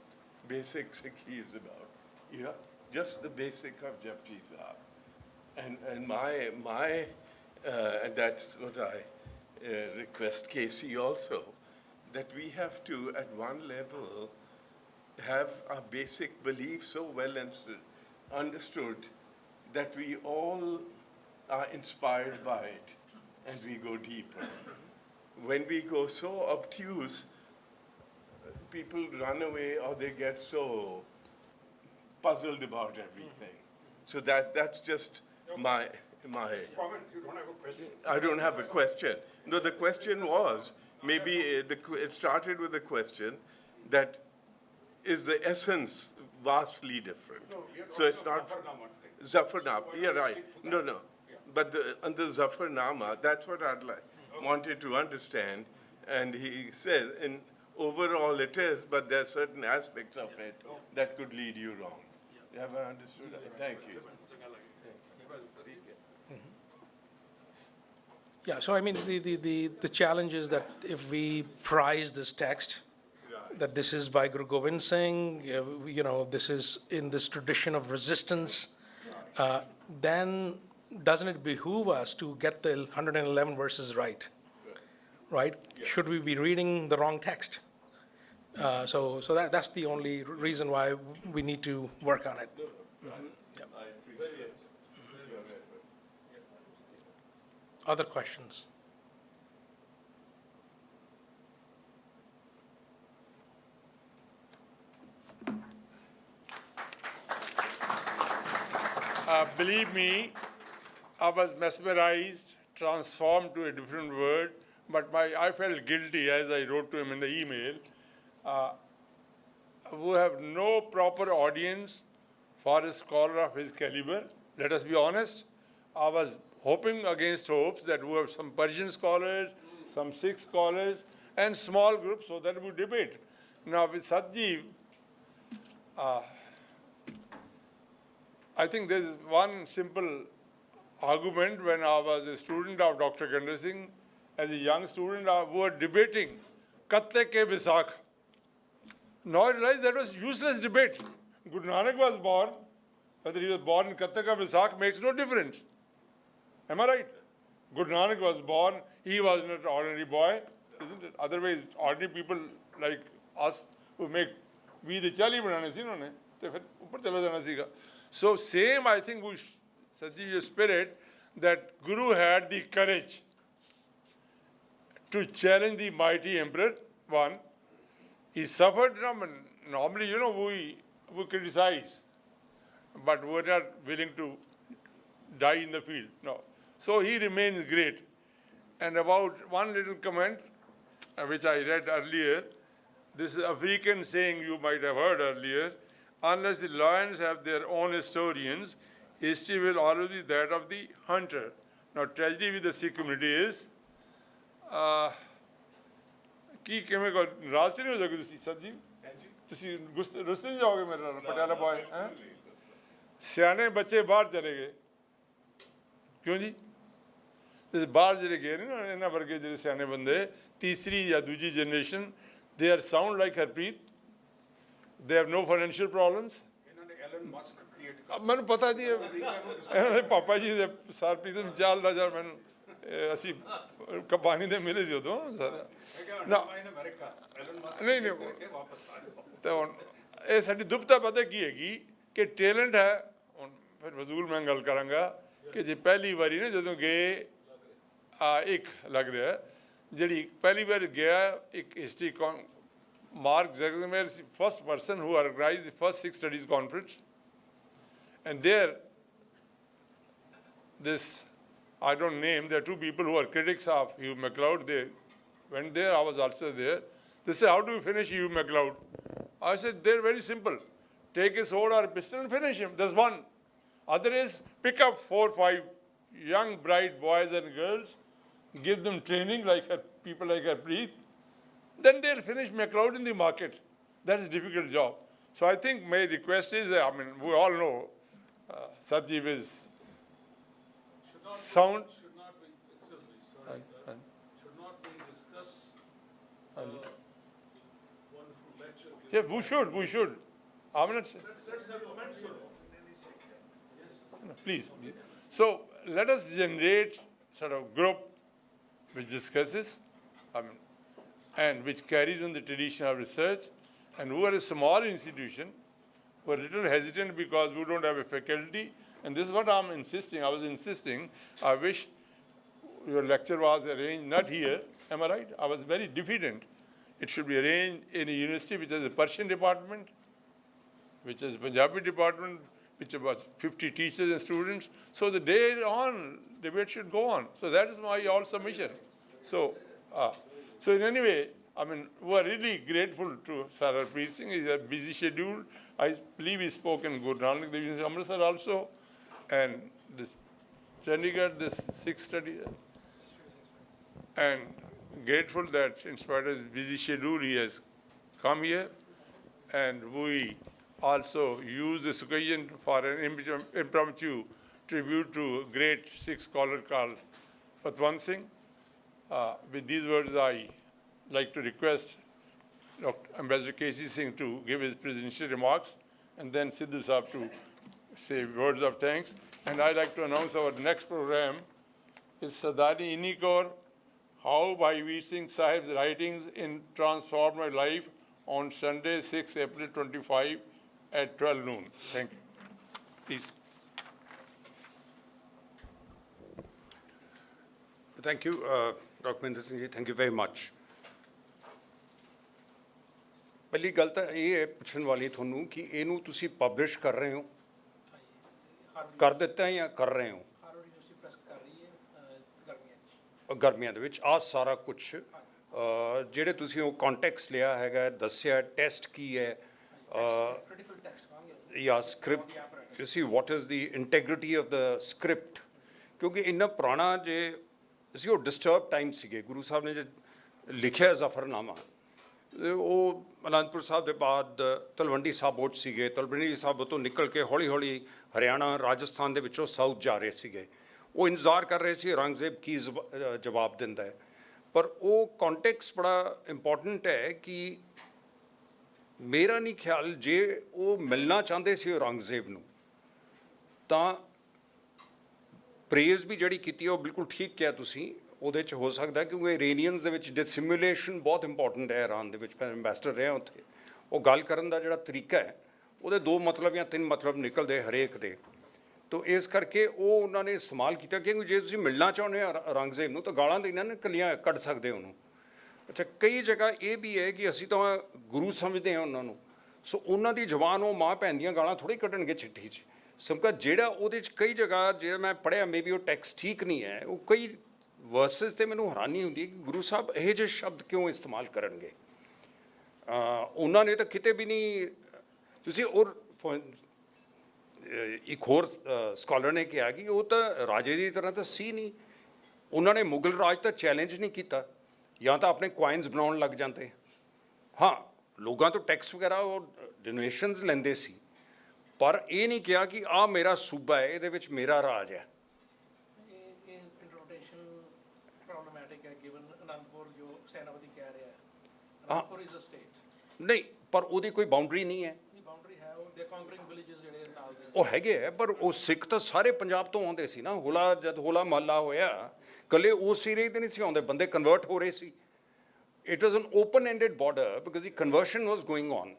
[SPEAKER 8] basic Sikhi is about. Yeah, just the basic of Japji Sahib. And that's what I request Casey also, that we have to, at one level, have our basic belief so well understood that we all are inspired by it and we go deeper. When we go so obtuse, people run away or they get so puzzled about everything. So that's just my
[SPEAKER 3] Comment, you don't have a question?
[SPEAKER 8] I don't have a question. No, the question was, maybe it started with a question that is the essence vastly different.
[SPEAKER 3] No, we are
[SPEAKER 8] So it's
[SPEAKER 3] talking
[SPEAKER 8] not
[SPEAKER 3] of Zafarnama thing.
[SPEAKER 8] Zafarnama.
[SPEAKER 3] So why
[SPEAKER 8] You're
[SPEAKER 3] don't we
[SPEAKER 8] right.
[SPEAKER 3] stick to
[SPEAKER 8] No,
[SPEAKER 3] that?
[SPEAKER 8] no.
[SPEAKER 3] Yeah.
[SPEAKER 8] But under Zafarnama, that's what I'd wanted to understand. And he says, in overall it is, but there are certain aspects of it that could lead you wrong. Have I understood that? Thank you.
[SPEAKER 4] Yeah, so I mean, the challenge is that if we prize this text, that this is by Guru Gobind Singh, this is in this tradition of resistance, then doesn't it behoove us to get the 111 verses right? Right? Should we be reading the wrong text? So that's the only reason why we need to work on it. Other questions?
[SPEAKER 2] Believe me, I was mesmerized, transformed to a different word, but I felt guilty as I wrote to him in the email. We have no proper audience for a scholar of his caliber. Let us be honest. I was hoping against hopes that we have some Persian scholars, some Sikh scholars, and small groups so that we debate. Now with Satjeev, I think there is one simple argument. When I was a student of Dr. Gandhar Singh, as a young student, we were debating Katte ke Bisakh. Now I realize that was useless debate. Guru Nanak was born. Whether he was born in Katte ka Bisakh makes no difference. Am I right? Guru Nanak was born. He was not an ordinary boy, isn't it? Otherwise, ordinary people like us who make we the chali banane si inhone, to phir upar chala jana siga. So same, I think, Satjeev, your spirit, that Guru had the courage to challenge the mighty emperor, one. He suffered, normally, we criticize, but we're not willing to die in the field, no. So he remains great. And about one little comment, which I read earlier, this African saying you might have heard earlier, unless the lions have their own historians, history will always be that of the hunter. Now, tragedy with the Sikh community is, ਕੀ ਕਿਵੇਂ ਕੋ ਰਾਸਤੇ ਨਹੀਂ ਹੋ ਜਾਓਗੇ ਤੁਸੀਂ ਸੱਜੀ ਤੁਸੀਂ ਰਸਤੇ ਨਹੀਂ ਜਾਓਗੇ ਮੇਰੇ ਨਾਲ ਪਟਿਆਲਾ ਬॉय ਹੈ ਸਿਆਣੇ ਬੱਚੇ ਬਾਹਰ ਚਲੇ ਗਏ ਕਿਉਂ ਜੀ ਤੇ ਬਾਹਰ ਜਿਹੜੇ ਗਏ ਨੇ ਨਾ ਇਹਨਾਂ ਵਰਗੇ ਜਿਹੜੇ ਸਿਆਣੇ ਬੰਦੇ ਤੀਸਰੀ ਜਾਂ ਦੂਜੀ generation they are sound like Harpreet they have no financial problems
[SPEAKER 3] ਇਹਨਾਂ ਨੇ ਐਲਨ ਮਸਕ ਕ੍ਰੀਏਟ
[SPEAKER 2] ਮੈਨੂੰ ਪਤਾ ਜੀ ਇਹਨਾਂ ਦੇ ਪਾਪਾ ਜੀ ਦੇ ਸਰਪ੍ਰੀਤ ਚੱਲਦਾ ਜਦ ਮੈਨੂੰ ਅਸੀਂ ਕੰਪਨੀ ਦੇ ਮਿਲੇ ਸੀ ਉਦੋਂ ਸਰ ਨਹੀਂ ਤਾਂ ਹੁਣ ਇਹ ਸਾਡੀ ਦੁਬਤਾ ਪਤਾ ਕੀ ਹੈਗੀ ਕਿ ਟੈਲੈਂਟ ਹੈ ਹੁਣ ਫਿਰ ਫਜ਼ੂਲ ਮੈਂ ਗੱਲ ਕਰਾਂਗਾ ਕਿ ਜੇ ਪਹਿਲੀ ਵਾਰੀ ਨਾ ਜਦੋਂ ਗਏ ਇੱਕ ਲੱਗ ਰਿਹਾ ਜਿਹੜੀ ਪਹਿਲੀ ਵਾਰ ਗਿਆ ਇੱਕ history Marg is the first person who organized the first Sikh Studies Conference. And there, I don't name, there are two people who are critics of Hugh MacLeod. They went there, I was also there. They said, how do we finish Hugh MacLeod? I said, they're very simple. Take a sword or a pistol and finish him. There's one. Other is pick up 4 or 5 young, bright boys and girls, give them training like people like Harpreet, then they'll finish MacLeod in the market. That's a difficult job. So I think my request is, I mean, we all know Sanjeeva is sound.
[SPEAKER 6] Should not be, excuse me, sorry, should not be discussed wonderful lecture.
[SPEAKER 2] Yeah, we should. I'm not saying.
[SPEAKER 6] Let's have comments on it.
[SPEAKER 2] Please. So let us generate sort of group which discusses, and which carries on the tradition of research, and who are a small institution, who are a little hesitant because we don't have a faculty, and this is what I was insisting, I wish your lecture was arranged not here, am I right? I was very diffident. It should be arranged in a university which has a Persian department, which has a Punjabi department, which was 50 teachers and students. So the day on, debate should go on. So that is my all submission. So in any way, I mean, we are really grateful to Sir Harpreet Singh. He's a busy schedule. I believe he spoke in Guru Nanak Dev University, Amritsar also, and this Chandigarh, this Sikh study, and grateful that in spite of his busy schedule, he has come here, and we also use this occasion for an impromptu tribute to a great Sikh scholar called Patwant Singh. With these words, I like to request Dr. Ambassador K.C. Singh to give his presidential remarks, and then Sidhu Saab to say words of thanks. And I'd like to announce our next program is Sadani Inikor, How Bhai Veer Singh Sahib's Writings in Transformed My Life on Sunday, 6 April 25 at 12 noon. Thank you. Please.
[SPEAKER 3] Thank you, Dr. Mahendra Singh ji. Thank you very much. ਪਹਿਲੀ ਗੱਲ ਤਾਂ ਇਹ ਹੈ ਪੁੱਛਣ ਵਾਲੀ ਤੁਹਾਨੂੰ ਕਿ ਇਹਨੂੰ ਤੁਸੀਂ ਪਬਲਿਸ਼ ਕਰ ਰਹੇ ਹੋ, ਕਰ ਦਿੱਤਾ ਹੈ ਜਾਂ ਕਰ ਰਹੇ ਹੋ? ਗਰਮੀਆਂ ਦੇ ਵਿੱਚ ਆਹ ਸਾਰਾ ਕੁਛ ਜਿਹੜੇ ਤੁਸੀਂ ਉਹ ਕੰਟੈਕਸਟ ਲਿਆ ਹੈਗਾ, ਦੱਸਿਆ ਟੈਸਟ ਕੀ ਹੈ, ਜਾਂ script, you C what is the integrity of the script, ਕਿਉਂਕਿ ਇੰਨਾ ਪੁਰਾਣਾ ਜੇ ਅਸੀਂ ਉਹ ਡਿਸਟਰਬ ਟਾਈਮ ਸੀਗੇ। ਗੁਰੂ ਸਾਹਿਬ ਨੇ ਜੇ ਲਿਖਿਆ ਜ਼ਫਰਨਾਮਾ, ਉਹ ਅਨੰਦਪੁਰ ਸਾਹਿਬ ਦੇ ਬਾਅਦ ਤਲਵੰਡੀ ਸਾਬੋ 'ਚ ਸੀਗੇ, ਤਲਵੰਡੀ ਸਾਬੋ ਤੋਂ ਨਿਕਲ ਕੇ ਹੌਲੀ ਹੌਲੀ ਹਰਿਆਣਾ ਰਾਜਸਥਾਨ ਦੇ ਵਿੱਚੋਂ ਸਾਊਥ ਜਾ ਰਹੇ ਸੀਗੇ। ਉਹ ਇੰਤਜ਼ਾਰ ਕਰ ਰਹੇ ਸੀ ਔਰੰਗਜ਼ੇਬ ਕੀ ਜਵਾਬ ਦਿੰਦਾ ਹੈ, ਪਰ ਉਹ ਕੰਟੈਕਸਟ ਬੜਾ ਇੰਪੋਰਟੈਂਟ ਹੈ ਕਿ ਮੇਰਾ ਨਹੀਂ ਖਿਆਲ ਜੇ ਉਹ ਮਿਲਣਾ ਚਾਹੁੰਦੇ ਸੀ ਔਰੰਗਜ਼ੇਬ ਨੂੰ ਤਾਂ ਪ੍ਰੇਜ਼ ਵੀ ਜਿਹੜੀ ਕੀਤੀ ਉਹ ਬਿਲਕੁਲ ਠੀਕ ਕਿਹਾ ਤੁਸੀਂ, ਉਹਦੇ 'ਚ ਹੋ ਸਕਦਾ ਕਿਉਂਕਿ ਇਰਾਨੀਅਨਸ ਦੇ ਵਿੱਚ ਡਿਸਿਮੂਲੇਸ਼ਨ ਬਹੁਤ ਇੰਪੋਰਟੈਂਟ ਹੈ। ਇਰਾਨ ਦੇ ਵਿੱਚ ਮੈਂ ਐਂਬੈਸਡਰ ਰਿਹਾ ਉੱਥੇ, ਉਹ ਗੱਲ ਕਰਨ ਦਾ ਜਿਹੜਾ ਤਰੀਕਾ ਹੈ ਉਹਦੇ 2 ਮਤਲਬ ਜਾਂ 3 ਮਤਲਬ ਨਿਕਲਦੇ ਹਰੇਕ ਦੇ, ਤਾਂ ਇਸ ਕਰਕੇ ਉਹ ਉਹਨਾਂ ਨੇ ਇਸਤੇਮਾਲ ਕੀਤਾ ਕਿਉਂਕਿ ਜੇ ਤੁਸੀਂ ਮਿਲਣਾ ਚਾਹੁੰਦੇ ਹੋ ਔਰੰਗਜ਼ੇਬ ਨੂੰ ਤਾਂ ਗਾਲਾਂ ਦੇ ਨਾਲ ਕਲੀਆਂ ਕੱਢ ਸਕਦੇ ਉਹਨੂੰ। ਅੱਛਾ, ਕਈ ਜਗ੍ਹਾ ਇਹ ਵੀ ਹੈ ਕਿ ਅਸੀਂ ਤਾਂ ਗੁਰੂ ਸਮਝਦੇ ਹਾਂ ਉਹਨਾਂ ਨੂੰ, ਸੋ ਉਹਨਾਂ ਦੀ ਜ਼ੁਬਾਨ ਉਹ ਮਾਂ ਭੈਣ ਦੀਆਂ ਗਾਲਾਂ ਥੋੜ੍ਹੀ ਕੱਢਣਗੇ ਚਿੱਠੀ 'ਚ। ਸਮਕਾ ਜਿਹੜਾ ਉਹਦੇ 'ਚ ਕਈ ਜਗ੍ਹਾ ਜੇ ਮੈਂ ਪੜ੍ਹਿਆ ਮੇ ਵੀ ਉਹ ਟੈਕਸਟ ਠੀਕ ਨਹੀਂ ਹੈ, ਉਹ ਕਈ ਵਰਸਿਸ 'ਤੇ ਮੈਨੂੰ ਹੈਰਾਨੀ ਹੁੰਦੀ ਹੈ ਕਿ ਗੁਰੂ ਸਾਹਿਬ ਇਹੋ ਜਿਹੇ ਸ਼ਬਦ ਕਿਉਂ ਇਸਤੇਮਾਲ ਕਰਨਗੇ। ਉਹਨਾਂ ਨੇ ਤਾਂ ਕਿਤੇ ਵੀ ਨਹੀਂ, ਤੁਸੀਂ ਔਰ ਇੱਕ ਹੋਰ ਸਕਾਲਰ ਨੇ ਕਿਹਾ ਕਿ ਉਹ ਤਾਂ ਰਾਜੇ ਦੀ ਤਰ੍ਹਾਂ ਤਾਂ ਸੀ ਨਹੀਂ, ਉਹਨਾਂ ਨੇ ਮੁਗਲ ਰਾਜ ਤਾਂ ਚੈਲੰਜ ਨਹੀਂ ਕੀਤਾ, ਜਾਂ ਤਾਂ ਆਪਣੇ ਕੁਆਇਨਸ ਬਣਾਉਣ ਲੱਗ ਜਾਂਦੇ। ਹਾਂ, ਲੋਕਾਂ ਤੋਂ ਟੈਕਸ ਵਗੈਰਾ ਉਹ ਡੋਨੇਸ਼ਨਸ ਲੈਂਦੇ ਸੀ, ਪਰ ਇਹ ਨਹੀਂ ਕਿਹਾ ਕਿ ਆਹ ਮੇਰਾ ਸੂਬਾ ਹੈ, ਇਹਦੇ ਵਿੱਚ ਮੇਰਾ ਰਾਜ ਹੈ। ਨਹੀਂ, ਪਰ ਉਹਦੀ ਕੋਈ ਬਾਉਂਡਰੀ ਨਹੀਂ ਹੈ। ਉਹ ਹੈਗੇ ਹੈ, ਪਰ ਉਹ ਸਿੱਖ ਤਾਂ ਸਾਰੇ ਪੰਜਾਬ ਤੋਂ ਆਉਂਦੇ ਸੀ ਨਾ। ਜਦ ਹੋਲਾ ਮਹੱਲਾ ਹੋਇਆ, ਇਕੱਲੇ ਉਸ ਏਰੀਏ 'ਤੇ ਨਹੀਂ ਸੀ ਆਉਂਦੇ, ਬੰਦੇ ਕਨਵਰਟ ਹੋ ਰਹੇ ਸੀ। It was an open ended border because the conversion was going on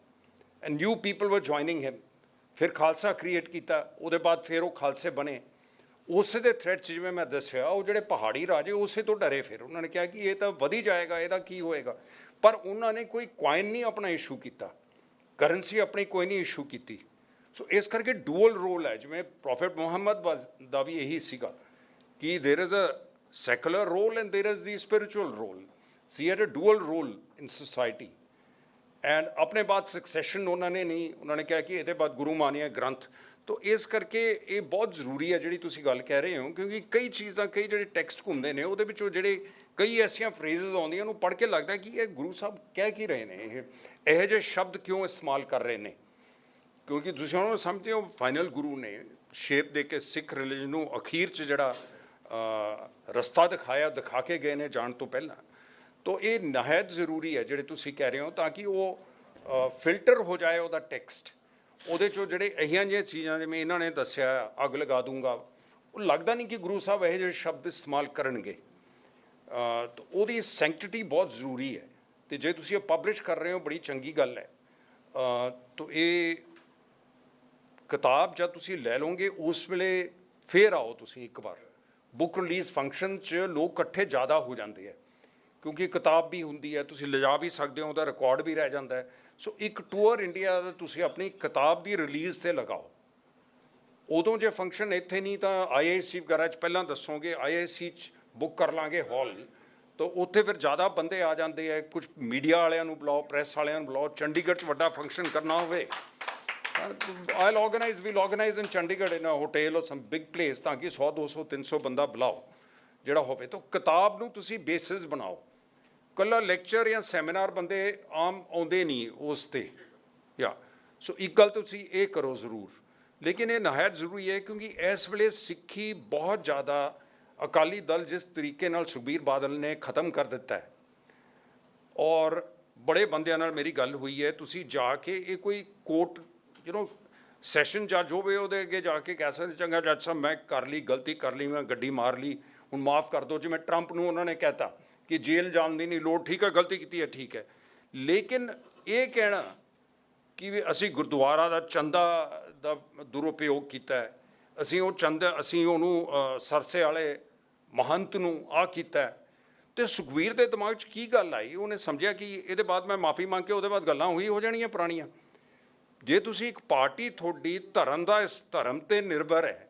[SPEAKER 3] and new people were joining him. ਫਿਰ ਖਾਲਸਾ ਕ੍ਰੀਏਟ ਕੀਤਾ, ਉਹਦੇ ਬਾਅਦ ਫਿਰ ਉਹ ਖਾਲਸੇ ਬਣੇ। ਉਸੇ ਦੇ ਥ੍ਰੈਟ 'ਚ ਜਿਵੇਂ ਮੈਂ ਦੱਸਿਆ, ਉਹ ਜਿਹੜੇ ਪਹਾੜੀ ਰਾਜੇ ਉਸੇ ਤੋਂ ਡਰੇ। ਫਿਰ ਉਹਨਾਂ ਨੇ ਕਿਹਾ ਕਿ ਇਹ ਤਾਂ ਵਧੀ ਜਾਏਗਾ, ਇਹਦਾ ਕੀ ਹੋਏਗਾ। ਪਰ ਉਹਨਾਂ ਨੇ ਕੋਈ ਕੁਆਇਨ ਨਹੀਂ ਆਪਣਾ ਇਸ਼ੂ ਕੀਤਾ, ਕਰੰਸੀ ਆਪਣੀ ਕੋਈ ਨਹੀਂ ਇਸ਼ੂ ਕੀਤੀ। ਸੋ ਇਸ ਕਰਕੇ ਡੂਅਲ ਰੋਲ ਹੈ, ਜਿਵੇਂ ਪ੍ਰੋਫੈਟ ਮੁਹੰਮਦ ਦਾ ਵੀ ਇਹੀ ਸੀਗਾ ਕਿ there is a secular role and there is the spiritual role. She had a dual role in society and ਆਪਣੇ ਬਾਅਦ ਸਕਸੈਸ਼ਨ ਉਹਨਾਂ ਨੇ ਨਹੀਂ, ਉਹਨਾਂ ਨੇ ਕਿਹਾ ਕਿ ਇਹਦੇ ਬਾਅਦ ਗੁਰੂ ਮਾਨਿਆ ਗ੍ਰੰਥ। ਤੋ ਇਸ ਕਰਕੇ ਇਹ ਬਹੁਤ ਜ਼ਰੂਰੀ ਹੈ ਜਿਹੜੀ ਤੁਸੀਂ ਗੱਲ ਕਹਿ ਰਹੇ ਹੋ, ਕਿਉਂਕਿ ਕਈ ਚੀਜ਼ਾਂ, ਕਈ ਜਿਹੜੇ ਟੈਕਸਟ ਘੁੰਮਦੇ ਨੇ ਉਹਦੇ ਵਿੱਚੋਂ ਜਿਹੜੇ ਕਈ ਐਸੀਆਂ ਫਰੇਜ਼ਸ ਆਉਂਦੀਆਂ ਉਹਨੂੰ ਪੜ੍ਹ ਕੇ ਲੱਗਦਾ ਕਿ ਇਹ ਗੁਰੂ ਸਾਹਿਬ ਕਹਿ ਕੀ ਰਹੇ ਨੇ, ਇਹੋ ਜਿਹੇ ਸ਼ਬਦ ਕਿਉਂ ਇਸਤੇਮਾਲ ਕਰ ਰਹੇ ਨੇ। ਕਿਉਂਕਿ ਤੁਸੀਂ ਉਹਨਾਂ ਨੂੰ ਸਮਝਦੇ ਹੋ ਫਾਈਨਲ ਗੁਰੂ ਨੇ ਸ਼ੇਪ ਦੇ ਕੇ ਸਿੱਖ ਰਿਲੀਜਨ ਨੂੰ ਅਖੀਰ 'ਚ ਜਿਹੜਾ ਰਸਤਾ ਦਿਖਾ ਕੇ ਗਏ ਨੇ ਜਾਣ ਤੋਂ ਪਹਿਲਾਂ। ਤੋ ਇਹ ਨਹਾਇਤ ਜ਼ਰੂਰੀ ਹੈ ਜਿਹੜੇ ਤੁਸੀਂ ਕਹਿ ਰਹੇ ਹੋ, ਤਾਂ ਕਿ ਉਹ ਫਿਲਟਰ ਹੋ ਜਾਏ ਉਹਦਾ ਟੈਕਸਟ। ਉਹਦੇ 'ਚੋਂ ਜਿਹੜੇ ਇਹੀਆਂ ਜਿਹੀਆਂ ਚੀਜ਼ਾਂ ਜਿਵੇਂ ਇਹਨਾਂ ਨੇ ਦੱਸਿਆ ਅੱਗ ਲਗਾ ਦੂੰਗਾ, ਉਹ ਲੱਗਦਾ ਨਹੀਂ ਕਿ ਗੁਰੂ ਸਾਹਿਬ ਇਹੋ ਜਿਹੇ ਸ਼ਬਦ ਇਸਤੇਮਾਲ ਕਰਨਗੇ। ਤਾਂ ਉਹਦੀ ਸੈਂਕਟਿਟੀ ਬਹੁਤ ਜ਼ਰੂਰੀ ਹੈ, ਅਤੇ ਜੇ ਤੁਸੀਂ ਇਹ ਪਬਲਿਸ਼ ਕਰ ਰਹੇ ਹੋ ਬੜੀ ਚੰਗੀ ਗੱਲ ਹੈ। ਤਾਂ ਇਹ ਕਿਤਾਬ ਜਦ ਤੁਸੀਂ ਲੈ ਲਓਗੇ ਉਸ ਵੇਲੇ ਫੇਰ ਆਓ ਤੁਸੀਂ ਇੱਕ ਵਾਰ। ਬੁੱਕ ਰਿਲੀਜ਼ ਫੰਕਸ਼ਨ 'ਚ ਲੋਕ ਇਕੱਠੇ ਜ਼ਿਆਦਾ ਹੋ ਜਾਂਦੇ ਹੈ, ਕਿਉਂਕਿ ਕਿਤਾਬ ਵੀ ਹੁੰਦੀ ਹੈ, ਤੁਸੀਂ ਲਿਜਾ ਵੀ ਸਕਦੇ ਹੋ, ਉਹਦਾ ਰਿਕਾਰਡ ਵੀ ਰਹਿ ਜਾਂਦਾ ਹੈ। ਸੋ ਇੱਕ ਟੂਰ ਇੰਡੀਆ ਦਾ ਤੁਸੀਂ ਆਪਣੀ ਕਿਤਾਬ ਦੀ ਰਿਲੀਜ਼ 'ਤੇ ਲਗਾਓ। ਉਦੋਂ ਜੇ ਫੰਕਸ਼ਨ ਇੱਥੇ ਨਹੀਂ ਤਾਂ IIC ਵਗੈਰਾ 'ਚ ਪਹਿਲਾਂ ਦੱਸੋਗੇ, IIC 'ਚ ਬੁੱਕ ਕਰ ਲਾਂਗੇ ਹਾਲ, ਤਾਂ ਉੱਥੇ ਫਿਰ ਜ਼ਿਆਦਾ ਬੰਦੇ ਆ ਜਾਂਦੇ ਹੈ। ਕੁਝ ਮੀਡੀਆ ਵਾਲਿਆਂ ਨੂੰ ਬੁਲਾਓ, ਪ੍ਰੈਸ ਵਾਲਿਆਂ ਨੂੰ ਬੁਲਾਓ। ਚੰਡੀਗੜ੍ਹ 'ਚ ਵੱਡਾ ਫੰਕਸ਼ਨ ਕਰਨਾ ਹੋਵੇ, we'll organize in Chandigarh in a hotel or some big place, ਤਾਂ ਕਿ 100, 200, 300 ਬੰਦਾ ਬੁਲਾਓ ਜਿਹੜਾ ਹੋਵੇ। ਤਾਂ ਕਿਤਾਬ ਨੂੰ ਤੁਸੀਂ ਬੇਸਿਸ ਬਣਾਓ। ਇਕੱਲਾ ਲੈਕਚਰ ਜਾਂ ਸੈਮੀਨਾਰ ਬੰਦੇ ਆਮ ਆਉਂਦੇ ਨਹੀਂ ਉਸ 'ਤੇ ਸੋ ਇੱਕ ਗੱਲ ਤੁਸੀਂ ਇਹ ਕਰੋ ਜ਼ਰੂਰ। ਲੇਕਿਨ ਇਹ ਨਹਾਇਤ ਜ਼ਰੂਰੀ ਹੈ, ਕਿਉਂਕਿ ਇਸ ਵੇਲੇ ਸਿੱਖੀ ਬਹੁਤ ਜ਼ਿਆਦਾ ਅਕਾਲੀ ਦਲ ਜਿਸ ਤਰੀਕੇ ਨਾਲ ਸੁਖਬੀਰ ਬਾਦਲ ਨੇ ਖ਼ਤਮ ਕਰ ਦਿੱਤਾ ਹੈ, ਔਰ ਬੜੇ ਬੰਦਿਆਂ ਨਾਲ ਮੇਰੀ ਗੱਲ ਹੋਈ ਹੈ, ਤੁਸੀਂ ਜਾ ਕੇ ਇਹ ਕੋਈ ਕੋਰਟ ਸੈਸ਼ਨ ਜੱਜ ਹੋਵੇ ਉਹਦੇ ਅੱਗੇ ਜਾ ਕੇ ਕਹਿ ਸਕਦੇ ਚੰਗਾ ਜੱਜ ਸਾਹਿਬ ਮੈਂ ਕਰ ਲਈ, ਗਲਤੀ ਕਰ ਲਈ, ਮੈਂ ਗੱਡੀ ਮਾਰ ਲਈ, ਹੁਣ ਮਾफ़ ਕਰ ਦਿਓ। ਜਿਵੇਂ ਟਰੰਪ ਨੂੰ ਉਹਨਾਂ ਨੇ ਕਹਿਤਾ ਕਿ ਜੇਲ੍ਹ ਜਾਣ ਦੀ ਨਹੀਂ ਲੋੜ, ਠੀਕ ਹੈ ਗਲਤੀ ਕੀਤੀ ਹੈ ਠੀਕ ਹੈ। ਲੇਕਿਨ ਇਹ ਕਹਿਣਾ ਕਿ ਵੀ ਅਸੀਂ ਗੁਰਦੁਆਰਾ ਦਾ ਚੰਦਾ ਦਾ ਦੁਰਉਪਯੋਗ ਕੀਤਾ ਹੈ, ਅਸੀਂ ਉਹ ਚੰਦਾ, ਅਸੀਂ ਉਹਨੂੰ ਸਰਸੇ ਵਾਲੇ ਮਹੰਤ ਨੂੰ ਆਹ ਕੀਤਾ, ਅਤੇ ਸੁਖਬੀਰ ਦੇ ਦਿਮਾਗ 'ਚ ਕੀ ਗੱਲ ਆਈ? ਉਹਨੇ ਸਮਝਿਆ ਕਿ ਇਹਦੇ ਬਾਅਦ ਮੈਂ ਮਾफ़ੀ ਮੰਗ ਕੇ ਉਹਦੇ ਬਾਅਦ ਗੱਲਾਂ ਉਹੀ ਹੋ ਜਾਣੀਆਂ ਪੁਰਾਣੀਆਂ। ਜੇ ਤੁਸੀਂ ਇੱਕ ਪਾਰਟੀ ਤੁਹਾਡੀ ਧਰਮ ਦਾ ਇਸ ਧਰਮ 'ਤੇ ਨਿਰਭਰ ਹੈ,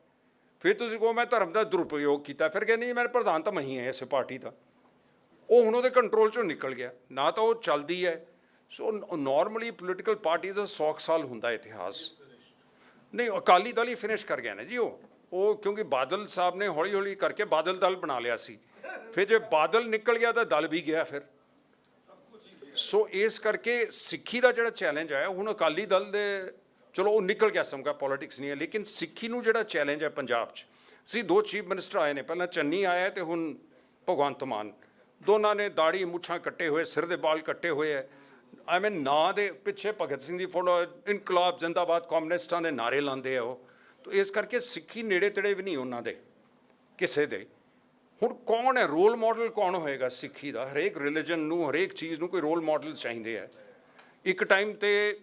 [SPEAKER 3] ਫਿਰ ਤੁਸੀਂ ਕਹੋ ਮੈਂ ਧਰਮ ਦਾ ਦੁਰਉਪਯੋਗ ਕੀਤਾ, ਫਿਰ ਕਹਿੰਦੇ ਜੀ ਮੈਂ ਪ੍ਰਧਾਨ ਤਾਂ ਮੈਂ ਹੀ ਹਾਂ ਇਸ ਪਾਰਟੀ ਦਾ। ਉਹ ਹੁਣ ਉਹਦੇ ਕੰਟਰੋਲ 'ਚੋਂ ਨਿਕਲ ਗਿਆ, ਨਾ ਤਾਂ ਉਹ ਚੱਲਦੀ ਹੈ। ਸੋ ਨੋਰਮਲੀ ਪੋਲੀਟੀਕਲ ਪਾਰਟੀਜ਼ ਦਾ 100 ਸਾਲ ਹੁੰਦਾ ਇਤਿਹਾਸ। ਨਹੀਂ, ਅਕਾਲੀ ਦਲ ਹੀ ਫਿਨਿਸ਼ ਕਰ ਗਿਆ ਨਾ ਜੀ ਉਹ ਕਿਉਂਕਿ ਬਾਦਲ ਸਾਹਿਬ ਨੇ ਹੌਲੀ ਹੌਲੀ ਕਰਕੇ ਬਾਦਲ ਦਲ ਬਣਾ ਲਿਆ ਸੀ। ਫਿਰ ਜੇ ਬਾਦਲ ਨਿਕਲ ਗਿਆ ਤਾਂ ਦਲ ਵੀ ਗਿਆ ਫਿਰ। ਸੋ ਇਸ ਕਰਕੇ ਸਿੱਖੀ ਦਾ ਜਿਹੜਾ ਚੈਲੰਜ ਆਇਆ ਹੁਣ ਅਕਾਲੀ ਦਲ ਦੇ, ਚਲੋ ਉਹ ਨਿਕਲ ਗਿਆ ਸਮਝਾ, ਪੋਲੀਟਿਕਸ ਨਹੀਂ ਹੈ, ਲੇਕਿਨ ਸਿੱਖੀ ਨੂੰ ਜਿਹੜਾ ਚੈਲੰਜ ਹੈ ਪੰਜਾਬ 'ਚ, ਅਸੀਂ 2 ਚੀਫ ਮਿਨਿਸਟਰ ਆਏ ਨੇ, ਪਹਿਲਾਂ ਚੰਨੀ ਆਇਆ ਅਤੇ ਹੁਣ ਭਗਵੰਤ ਮਾਨ। ਦੋਨਾਂ ਨੇ ਦਾੜੀ ਮੁੱਛਾਂ ਕੱਟੇ ਹੋਏ, ਸਿਰ ਦੇ ਬਾਲ ਕੱਟੇ ਹੋਏ ਹੈ। ਨਾਂ ਦੇ ਪਿੱਛੇ ਭਗਤ ਸਿੰਘ ਦੀ ਫੋਟੋ, ਇਨਕਲਾਬ ਜ਼ਿੰਦਾਬਾਦ, ਕਮਿਊਨਿਸਟਾਂ ਦੇ ਨਾਅਰੇ ਲਾਉਂਦੇ ਆ ਉਹ। ਤਾਂ ਇਸ ਕਰਕੇ ਸਿੱਖੀ ਨੇੜੇ ਤੇੜੇ ਵੀ ਨਹੀਂ ਉਹਨਾਂ ਦੇ ਕਿਸੇ ਦੇ। ਹੁਣ ਕੌਣ ਹੈ ਰੋਲ ਮਾਡਲ, ਕੌਣ ਹੋਏਗਾ ਸਿੱਖੀ ਦਾ? ਹਰੇਕ ਰਿਲੀਜਨ ਨੂੰ, ਹਰੇਕ ਚੀਜ਼ ਨੂੰ ਕੋਈ ਰੋਲ ਮਾਡਲ ਚਾਹੀਦੇ ਹੈ। ਇੱਕ ਟਾਈਮ 'ਤੇ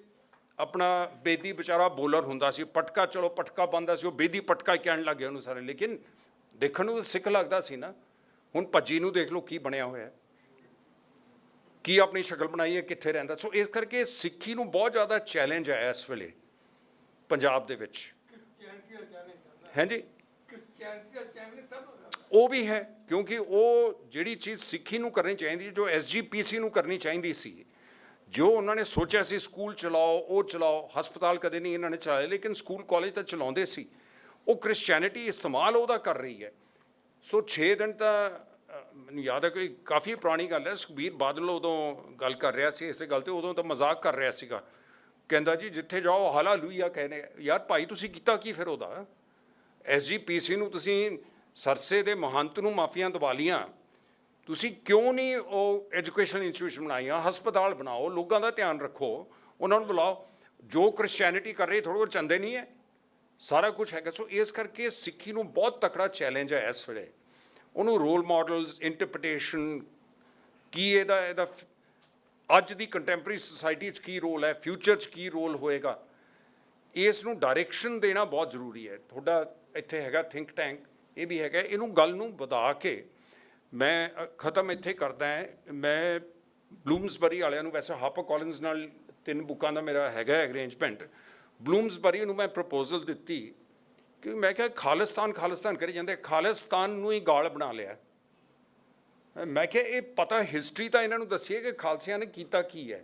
[SPEAKER 3] ਆਪਣਾ ਬੇਦੀ ਵਿਚਾਰਾ ਬੋਲਰ ਹੁੰਦਾ ਸੀ, ਪਟਕਾ, ਚਲੋ ਪਟਕਾ ਪਾਉਂਦਾ ਸੀ, ਉਹ ਬੇਦੀ ਪਟਕਾ ਹੀ ਕਹਿਣ ਲੱਗ ਗਏ ਉਹਨੂੰ ਸਾਰੇ, ਲੇਕਿਨ ਦੇਖਣ ਨੂੰ ਸਿੱਖ ਲੱਗਦਾ ਸੀ ਨਾ। ਹੁਣ ਭੱਜੀ ਨੂੰ ਦੇਖ ਲਓ ਕੀ ਬਣਿਆ ਹੋਇਆ, ਕੀ ਆਪਣੀ ਸ਼ਕਲ ਬਣਾਈ ਹੈ, ਕਿੱਥੇ ਰਹਿੰਦਾ। ਸੋ ਇਸ ਕਰਕੇ ਸਿੱਖੀ ਨੂੰ ਬਹੁਤ ਜ਼ਿਆਦਾ ਚੈਲੰਜ ਹੈ ਇਸ ਵੇਲੇ ਪੰਜਾਬ ਦੇ ਵਿੱਚ। ਹਾਂਜੀ, ਉਹ ਵੀ ਹੈ, ਕਿਉਂਕਿ ਉਹ ਜਿਹੜੀ ਚੀਜ਼ ਸਿੱਖੀ ਨੂੰ ਕਰਨੀ ਚਾਹੀਦੀ, ਜੋ SGPC ਨੂੰ ਕਰਨੀ ਚਾਹੀਦੀ ਸੀ, ਜੋ ਉਹਨਾਂ ਨੇ ਸੋਚਿਆ ਸੀ ਸਕੂਲ ਚਲਾਓ, ਉਹ ਚਲਾਓ, ਹਸਪਤਾਲ ਕਦੇ ਨਹੀਂ ਇਹਨਾਂ ਨੇ ਚਲਾਏ, ਲੇਕਿਨ ਸਕੂਲ ਕਾਲਜ ਤਾਂ ਚਲਾਉਂਦੇ ਸੀ। ਉਹ ਕ੍ਰਿਸਚੈਨਿਟੀ ਇਸਤੇਮਾਲ ਉਹਦਾ ਕਰ ਰਹੀ ਹੈ। ਸੋ 6 ਦਿਨ ਤਾਂ ਮੈਨੂੰ ਯਾਦ ਹੈ, ਕੋਈ ਕਾਫੀ ਪੁਰਾਣੀ ਗੱਲ ਹੈ, ਸੁਖਬੀਰ ਬਾਦਲ ਉਦੋਂ ਗੱਲ ਕਰ ਰਿਹਾ ਸੀ ਇਸੇ ਗੱਲ 'ਤੇ, ਉਦੋਂ ਤਾਂ ਮਜ਼ਾਕ ਕਰ ਰਿਹਾ ਸੀਗਾ, ਕਹਿੰਦਾ ਜੀ ਜਿੱਥੇ ਜਾਓ ਹਾਲਾਲੂਇਆ ਕਹਿੰਦੇ। ਯਾਰ ਭਾਈ ਤੁਸੀਂ ਕੀਤਾ ਕੀ ਫਿਰ ਉਹਦਾ? SGPC ਨੂੰ ਤੁਸੀਂ ਸਰਸੇ ਦੇ ਮਹੰਤ ਨੂੰ ਮਾਫੀਆਂ ਦਵਾ ਲੀਆਂ, ਤੁਸੀਂ ਕਿਉਂ ਨਹੀਂ ਉਹ ਐਜੂਕੇਸ਼ਨ ਇੰਸਟੀਟਿਊਸ਼ਨ ਬਣਾਈਆਂ, ਹਸਪਤਾਲ ਬਣਾਓ, ਲੋਕਾਂ ਦਾ ਧਿਆਨ ਰੱਖੋ, ਉਹਨਾਂ ਨੂੰ ਬੁਲਾਓ। ਜੋ ਕ੍ਰਿਸਚੈਨਿਟੀ ਕਰ ਰਹੀ ਥੋੜ੍ਹੇ ਬਹੁਤ ਚੰਦੇ ਨਹੀਂ ਹੈ, ਸਾਰਾ ਕੁਛ ਹੈਗਾ। ਸੋ ਇਸ ਕਰਕੇ ਸਿੱਖੀ ਨੂੰ ਬਹੁਤ ਤਕੜਾ ਚੈਲੰਜ ਹੈ ਇਸ ਵੇਲੇ। ਉਹਨੂੰ ਰੋਲ ਮਾਡਲਸ, ਇੰਟਰਪ੍ਰੀਟੇਸ਼ਨ, ਕੀ ਇਹਦਾ ਅੱਜ ਦੀ ਕੰਟੈਂਪਰੇਰੀ ਸੁਸਾਇਟੀ 'ਚ ਕੀ ਰੋਲ ਹੈ, ਫਿਊਚਰ 'ਚ ਕੀ ਰੋਲ ਹੋਏਗਾ, ਇਸ ਨੂੰ ਡਾਇਰੈਕਸ਼ਨ ਦੇਣਾ ਬਹੁਤ ਜ਼ਰੂਰੀ ਹੈ। ਤੁਹਾਡਾ ਇੱਥੇ ਹੈਗਾ ਥਿੰਕ ਟੈਂਕ, ਇਹ ਵੀ ਹੈਗਾ, ਇਹਨੂੰ ਗੱਲ ਨੂੰ ਵਧਾ ਕੇ ਮੈਂ ਖ਼ਤਮ ਇੱਥੇ ਕਰਦਾ ਹੈ। ਮੈਂ ਬਲੂਮਸਬਰੀ ਵਾਲਿਆਂ ਨੂੰ, ਵੈਸੇ ਹਾਰਪਰ ਕਾਲਿੰਸ ਨਾਲ 3 ਬੁੱਕਾਂ ਦਾ ਮੇਰਾ ਹੈਗਾ ਅਰੇਂਜਮੈਂਟ, ਬਲੂਮਸਬਰੀ ਨੂੰ ਮੈਂ ਪ੍ਰਪੋਜ਼ਲ ਦਿੱਤੀ ਕਿ ਮੈਂ ਕਿਹਾ ਖਾਲਿਸਤਾਨ ਕਰੀ ਜਾਂਦੇ, ਖਾਲਿਸਤਾਨ ਨੂੰ ਹੀ ਗਾਲ ਬਣਾ ਲਿਆ। ਮੈਂ ਕਿਹਾ ਇਹ ਪਤਾ ਹਿਸਟਰੀ ਤਾਂ ਇਹਨਾਂ ਨੂੰ ਦੱਸੀਏ ਕਿ ਖਾਲਸਿਆਂ ਨੇ ਕੀਤਾ ਕੀ ਹੈ।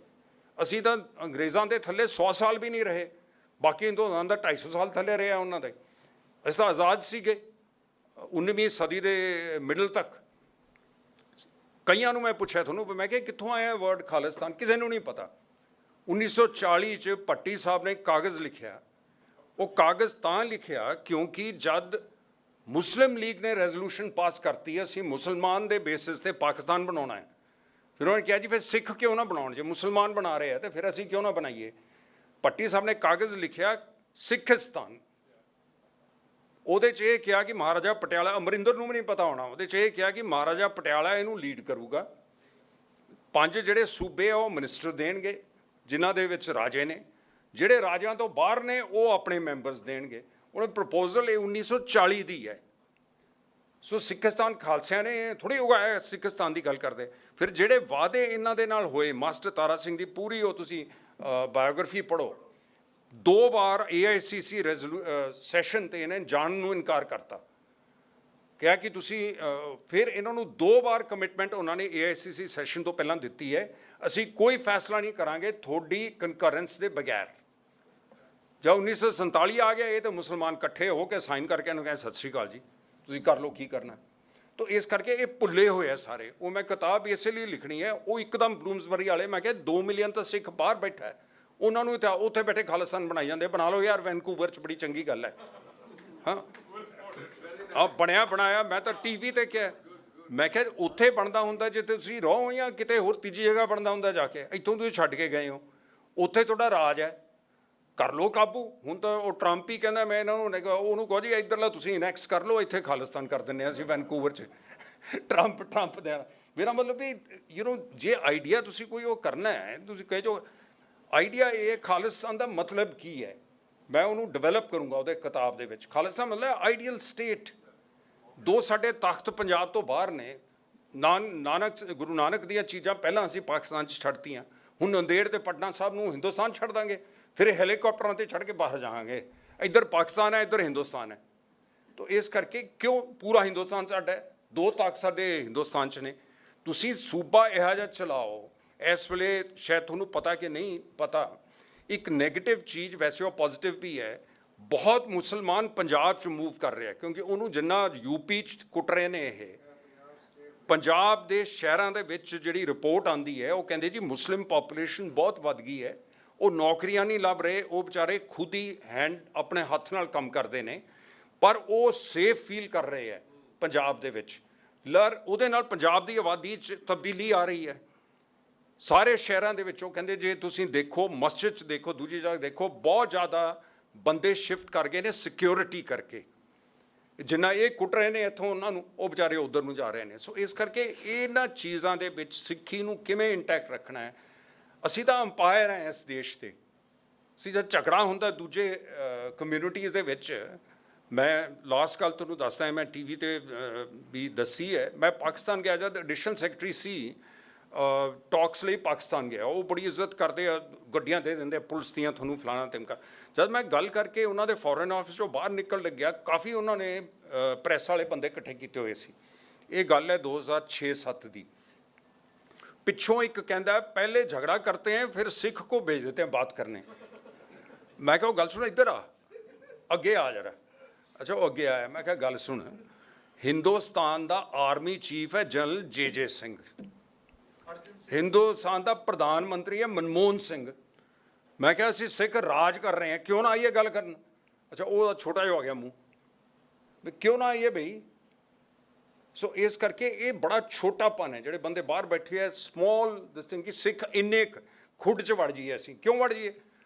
[SPEAKER 3] ਅਸੀਂ ਤਾਂ ਅੰਗਰੇਜ਼ਾਂ ਦੇ ਥੱਲੇ 100 ਸਾਲ ਵੀ ਨਹੀਂ ਰਹੇ, ਬਾਕੀ ਹਿੰਦੁਸਤਾਨ ਦਾ 250 ਸਾਲ ਥੱਲੇ ਰਿਹਾ ਉਹਨਾਂ ਦੇ। ਅਸੀਂ ਤਾਂ ਆਜ਼ਾਦ ਸੀਗੇ 19ਵੀਂ ਸਦੀ ਦੇ ਮਿਡਲ ਤੱਕ। ਕਈਆਂ ਨੂੰ ਮੈਂ ਪੁੱਛਿਆ ਤੁਹਾਨੂੰ, ਮੈਂ ਕਿਹਾ ਕਿੱਥੋਂ ਆਇਆ ਵਰਡ ਖਾਲਿਸਤਾਨ, ਕਿਸੇ ਨੂੰ ਨਹੀਂ ਪਤਾ। 1940 'ਚ ਭੱਟੀ ਸਾਹਿਬ ਨੇ ਕਾਗਜ਼ ਲਿਖਿਆ। ਉਹ ਕਾਗਜ਼ ਤਾਂ ਲਿਖਿਆ ਕਿਉਂਕਿ ਜਦ ਮੁਸਲਿਮ ਲੀਗ ਨੇ ਰੈਜ਼ੋਲੂਸ਼ਨ ਪਾਸ ਕਰਤੀ ਅਸੀਂ ਮੁਸਲਮਾਨ ਦੇ ਬੇਸਿਸ ਤੇ ਪਾਕਿਸਤਾਨ ਬਣਾਉਣਾ ਹੈ, ਫਿਰ ਉਹਨਾਂ ਨੇ ਕਿਹਾ ਜੀ ਫਿਰ ਸਿੱਖ ਕਿਉਂ ਨਾ ਬਣਾਉਣ, ਜੇ ਮੁਸਲਮਾਨ ਬਣਾ ਰਹੇ ਆ ਤੇ ਫਿਰ ਅਸੀਂ ਕਿਉਂ ਨਾ ਬਣਾਈਏ। ਭੱਟੀ ਸਾਹਿਬ ਨੇ ਕਾਗਜ਼ ਲਿਖਿਆ ਸਿੱਖਿਸਤਾਨ। ਉਹਦੇ 'ਚ ਇਹ ਕਿਹਾ ਕਿ ਮਹਾਰਾਜਾ ਪਟਿਆਲਾ, ਅਮਰਿੰਦਰ ਨੂੰ ਵੀ ਨਹੀਂ ਪਤਾ ਹੋਣਾ, ਉਹਦੇ 'ਚ ਇਹ ਕਿਹਾ ਕਿ ਮਹਾਰਾਜਾ ਪਟਿਆਲਾ ਇਹਨੂੰ ਲੀਡ ਕਰੂਗਾ। 5 ਜਿਹੜੇ ਸੂਬੇ ਆ ਉਹ ਮਿਨਿਸਟਰ ਦੇਣਗੇ ਜਿਨ੍ਹਾਂ ਦੇ ਵਿੱਚ ਰਾਜੇ ਨੇ, ਜਿਹੜੇ ਰਾਜਿਆਂ ਤੋਂ ਬਾਹਰ ਨੇ ਉਹ ਆਪਣੇ ਮੈਂਬਰਸ ਦੇਣਗੇ। ਉਹਨੇ ਪ੍ਰਪੋਜ਼ਲ ਇਹ 1940 ਦੀ ਹੈ। ਸੋ ਸਿੱਖਿਸਤਾਨ ਖਾਲਸਿਆਂ ਨੇ ਥੋੜ੍ਹੀ ਉਗਾਇਆ, ਸਿੱਖਿਸਤਾਨ ਦੀ ਗੱਲ ਕਰਦੇ। ਫਿਰ ਜਿਹੜੇ ਵਾਅਦੇ ਇਹਨਾਂ ਦੇ ਨਾਲ ਹੋਏ, ਮਾਸਟਰ ਤਾਰਾ ਸਿੰਘ ਦੀ ਪੂਰੀ ਉਹ ਤੁਸੀਂ ਬਾਇਓਗ੍ਰਾਫੀ ਪੜ੍ਹੋ। 2 ਵਾਰ AICC ਸੈਸ਼ਨ 'ਤੇ ਇਹਨੇ ਜਾਣ ਨੂੰ ਇਨਕਾਰ ਕਰਤਾ, ਕਿਹਾ ਕਿ ਤੁਸੀਂ ਫਿਰ ਇਹਨਾਂ ਨੂੰ 2 ਵਾਰ ਕਮਿਟਮੈਂਟ ਉਹਨਾਂ ਨੇ AICC ਸੈਸ਼ਨ ਤੋਂ ਪਹਿਲਾਂ ਦਿੱਤੀ ਹੈ, ਅਸੀਂ ਕੋਈ ਫੈਸਲਾ ਨਹੀਂ ਕਰਾਂਗੇ ਤੁਹਾਡੀ ਕਨਕਰੈਂਸ ਦੇ ਬਗੈਰ। ਜਦ 1947 ਆ ਗਿਆ ਇਹ ਤਾਂ ਮੁਸਲਮਾਨ ਇਕੱਠੇ ਹੋ ਕੇ ਸਾਈਨ ਕਰਕੇ ਇਹਨੂੰ ਕਹਿੰਦੇ ਸਤਿ ਸ਼੍ਰੀ ਅਕਾਲ ਜੀ, ਤੁਸੀਂ ਕਰ ਲਓ ਕੀ ਕਰਨਾ। ਤਾਂ ਇਸ ਕਰਕੇ ਇਹ ਭੁੱਲੇ ਹੋਏ ਆ ਸਾਰੇ। ਉਹ ਮੈਂ ਕਿਤਾਬ ਇਸੇ ਲਈ ਲਿਖਣੀ ਹੈ। ਉਹ ਇੱਕਦਮ ਬਲੂਮਸਬਰੀ ਵਾਲੇ, ਮੈਂ ਕਿਹਾ 2 ਮਿਲੀਅਨ ਤਾਂ ਸਿੱਖ ਬਾਹਰ ਬੈਠਾ ਹੈ, ਉਹਨਾਂ ਨੂੰ ਤਾਂ ਉੱਥੇ ਬੈਠੇ ਖਾਲਿਸਤਾਨ ਬਣਾਈ ਜਾਂਦੇ। ਬਣਾ ਲਓ ਯਾਰ, ਵੈਨਕੂਵਰ 'ਚ ਬੜੀ ਚੰਗੀ ਗੱਲ ਹੈ। ਹਾਂ ਆ ਬਣਿਆ ਬਣਾਇਆ, ਮੈਂ ਤਾਂ TV ਤੇ ਕਿਹਾ, ਮੈਂ ਕਿਹਾ ਉੱਥੇ ਬਣਦਾ ਹੁੰਦਾ ਜੇ ਤੁਸੀਂ ਰਹੋ ਜਾਂ ਕਿਤੇ ਹੋਰ ਤੀਜੀ ਜਗ੍ਹਾ ਬਣਦਾ ਹੁੰਦਾ ਜਾ ਕੇ, ਇੱਥੋਂ ਤੁਸੀਂ ਛੱਡ ਕੇ ਗਏ ਹੋ, ਉੱਥੇ ਤੁਹਾਡਾ ਰਾਜ ਹੈ, ਕਰ ਲਓ ਕਾਬੂ। ਹੁਣ ਤਾਂ ਉਹ ਟਰੰਪ ਹੀ ਕਹਿੰਦਾ ਮੈਂ ਇਹਨਾਂ ਨੂੰ, ਉਹਨੂੰ ਕਹੋ ਜੀ ਇੱਧਰਲਾ ਤੁਸੀਂ ਇਨੈਕਸ ਕਰ ਲਓ, ਇੱਥੇ ਖਾਲਿਸਤਾਨ ਕਰ ਦਿੰਦੇ ਹਾਂ ਅਸੀਂ ਵੈਨਕੂਵਰ 'ਚ। ਟਰੰਪ ਦੇ ਮੇਰਾ ਮਤਲਬ ਵੀ ਜੇ ਆਈਡੀਆ ਤੁਸੀਂ ਕੋਈ ਉਹ ਕਰਨਾ ਹੈ, ਤੁਸੀਂ ਕਹੇ ਜੋ ਆਈਡੀਆ ਇਹ ਖਾਲਿਸਤਾਨ ਦਾ ਮਤਲਬ ਕੀ ਹੈ, ਮੈਂ ਉਹਨੂੰ ਡਿਵੈਲਪ ਕਰੂੰਗਾ ਉਹਦੇ ਕਿਤਾਬ ਦੇ ਵਿੱਚ। ਖਾਲਿਸਤਾਨ ਮਤਲਬ ਆਈਡੀਅਲ ਸਟੇਟ। 2 ਸਾਡੇ ਤਖਤ ਪੰਜਾਬ ਤੋਂ ਬਾਹਰ ਨੇ। ਗੁਰੂ ਨਾਨਕ ਦੀਆਂ ਚੀਜ਼ਾਂ ਪਹਿਲਾਂ ਅਸੀਂ ਪਾਕਿਸਤਾਨ 'ਚ ਛੱਡਤੀਆਂ, ਹੁਣ ਨੰਦੇੜ ਤੇ ਪਟਨਾ ਸਾਹਿਬ ਨੂੰ ਹਿੰਦੁਸਤਾਨ ਛੱਡ ਦਾਂਗੇ, ਫਿਰ ਹੈਲੀਕਾਪਟਰਾਂ 'ਤੇ ਚੜ੍ਹ ਕੇ ਬਾਹਰ ਜਾਵਾਂਗੇ। ਇੱਧਰ ਪਾਕਿਸਤਾਨ ਹੈ, ਇੱਧਰ ਹਿੰਦੁਸਤਾਨ ਹੈ। ਤਾਂ ਇਸ ਕਰਕੇ ਕਿਉਂ ਪੂਰਾ ਹਿੰਦੁਸਤਾਨ ਸਾਡਾ ਹੈ, 2 ਤਖਤ ਸਾਡੇ ਹਿੰਦੁਸਤਾਨ 'ਚ ਨੇ। ਤੁਸੀਂ ਸੂਬਾ ਇਹੋ ਜਿਹਾ ਚਲਾਓ। ਇਸ ਵੇਲੇ ਸ਼ਾਇਦ ਤੁਹਾਨੂੰ ਪਤਾ ਕਿ ਨਹੀਂ ਪਤਾ, ਇੱਕ ਨੈਗੇਟਿਵ ਚੀਜ਼, ਵੈਸੇ ਉਹ ਪੋਜ਼ੀਟਿਵ ਵੀ ਹੈ, ਬਹੁਤ ਮੁਸਲਮਾਨ ਪੰਜਾਬ 'ਚ ਮੂਵ ਕਰ ਰਿਹਾ, ਕਿਉਂਕਿ ਉਹਨੂੰ ਜਿੰਨਾ UP 'ਚ ਕੁੱਟ ਰਹੇ ਨੇ ਇਹ। ਪੰਜਾਬ ਦੇ ਸ਼ਹਿਰਾਂ ਦੇ ਵਿੱਚ ਜਿਹੜੀ ਰਿਪੋਰਟ ਆਉਂਦੀ ਹੈ, ਉਹ ਕਹਿੰਦੇ ਜੀ ਮੁਸਲਿਮ ਪਾਪੂਲੇਸ਼ਨ ਬਹੁਤ ਵੱਧ ਗਈ ਹੈ, ਉਹ ਨੌਕਰੀਆਂ ਨਹੀਂ ਲੱਭ ਰਹੇ, ਉਹ ਵਿਚਾਰੇ ਖੁਦ ਹੀ ਆਪਣੇ ਹੱਥ ਨਾਲ ਕੰਮ ਕਰਦੇ ਨੇ, ਪਰ ਉਹ ਸੇਫ ਫੀਲ ਕਰ ਰਹੇ ਹੈ ਪੰਜਾਬ ਦੇ ਵਿੱਚ। ਉਹਦੇ ਨਾਲ ਪੰਜਾਬ ਦੀ ਆਬਾਦੀ 'ਚ ਤਬਦੀਲੀ ਆ ਰਹੀ ਹੈ। ਸਾਰੇ ਸ਼ਹਿਰਾਂ ਦੇ ਵਿੱਚ ਉਹ ਕਹਿੰਦੇ ਜੇ ਤੁਸੀਂ ਦੇਖੋ, ਮਸਜਿਦ 'ਚ ਦੇਖੋ, ਦੂਜੀ ਜਗ੍ਹਾ ਦੇਖੋ, ਬਹੁਤ ਜ਼ਿਆਦਾ ਬੰਦੇ ਸ਼ਿਫਟ ਕਰ ਗਏ ਨੇ ਸਿਕਿਉਰਿਟੀ ਕਰਕੇ। ਜਿੰਨਾ ਇਹ ਕੁੱਟ ਰਹੇ ਨੇ ਇੱਥੋਂ ਉਹਨਾਂ ਨੂੰ, ਉਹ ਵਿਚਾਰੇ ਉੱਧਰ ਨੂੰ ਜਾ ਰਹੇ ਨੇ। ਸੋ ਇਸ ਕਰਕੇ ਇਹਨਾਂ ਚੀਜ਼ਾਂ ਦੇ ਵਿੱਚ ਸਿੱਖੀ ਨੂੰ ਕਿਵੇਂ ਇੰਟੈਕਟ ਰੱਖਣਾ ਹੈ। ਅਸੀਂ ਤਾਂ ਅੰਪਾਇਰ ਹਾਂ ਇਸ ਦੇਸ਼ 'ਤੇ। ਅਸੀਂ ਜਦ ਝਗੜਾ ਹੁੰਦਾ ਦੂਜੇ ਕਮਿਊਨਿਟੀਜ਼ ਦੇ ਵਿੱਚ, ਮੈਂ ਲਾਸਟ ਗੱਲ ਤੁਹਾਨੂੰ ਦੱਸਦਾ, ਮੈਂ TV 'ਤੇ ਵੀ ਦੱਸੀ ਹੈ, ਮੈਂ ਪਾਕਿਸਤਾਨ ਗਿਆ ਜਦ ਐਡੀਸ਼ਨਲ ਸੈਕਟਰੀ ਸੀ, ਟਾਕਸ ਲਈ ਪਾਕਿਸਤਾਨ ਗਿਆ। ਉਹ ਬੜੀ ਇੱਜ਼ਤ ਕਰਦੇ ਆ, ਗੱਡੀਆਂ ਦੇ ਦਿੰਦੇ ਪੁਲਿਸ ਦੀਆਂ ਤੁਹਾਨੂੰ ਫਲਾਣਾ ਤਿਮਕਾ। ਜਦ ਮੈਂ ਗੱਲ ਕਰਕੇ ਉਹਨਾਂ ਦੇ ਫੋਰਨ ਆਫਿਸ 'ਚੋਂ ਬਾਹਰ ਨਿਕਲ ਲੱਗਿਆ, ਕਾਫੀ ਉਹਨਾਂ ਨੇ ਪ੍ਰੈਸ ਵਾਲੇ ਬੰਦੇ ਇਕੱਠੇ ਕੀਤੇ ਹੋਏ ਸੀ। ਇਹ ਗੱਲ ਹੈ 2006-07 ਦੀ। ਪਿੱਛੋਂ ਇੱਕ ਕਹਿੰਦਾ ਪਹਿਲੇ ਝਗੜਾ ਕਰਤੇ हैं फिर सिख को भेज देते हैं बात करने। मैं क्या गल सुन, इधर आ, अगे आ जरा। अच्छा वो अगे आया, मैं क्या गल सुन, हिंदुस्तान का आर्मी चीफ है जनरल जे सिंह, हिंदुस्तान का प्रधानमंत्री है मनमोहन सिंह। मैं क्या असीं सिख राज कर रहे हैं, क्यों ना आइए गल करन। अच्छा वो छोटा जो आ गया मुँह, क्यों ना आइए बई। सो इस करके ये बड़ा छोटापन है, ਜਿਹੜੇ ਬੰਦੇ ਬਾਹਰ ਬੈਠੇ ਹੈ, ਸਮੋਲ ਦਿਸ ਥਿੰਗ ਕਿ ਸਿੱਖ ਇੰਨੇ ਖੁੱਡ 'ਚ ਵੜ ਜਾਈਏ। ਅਸੀਂ ਕਿਉਂ ਵੜ ਜਾਈਏ?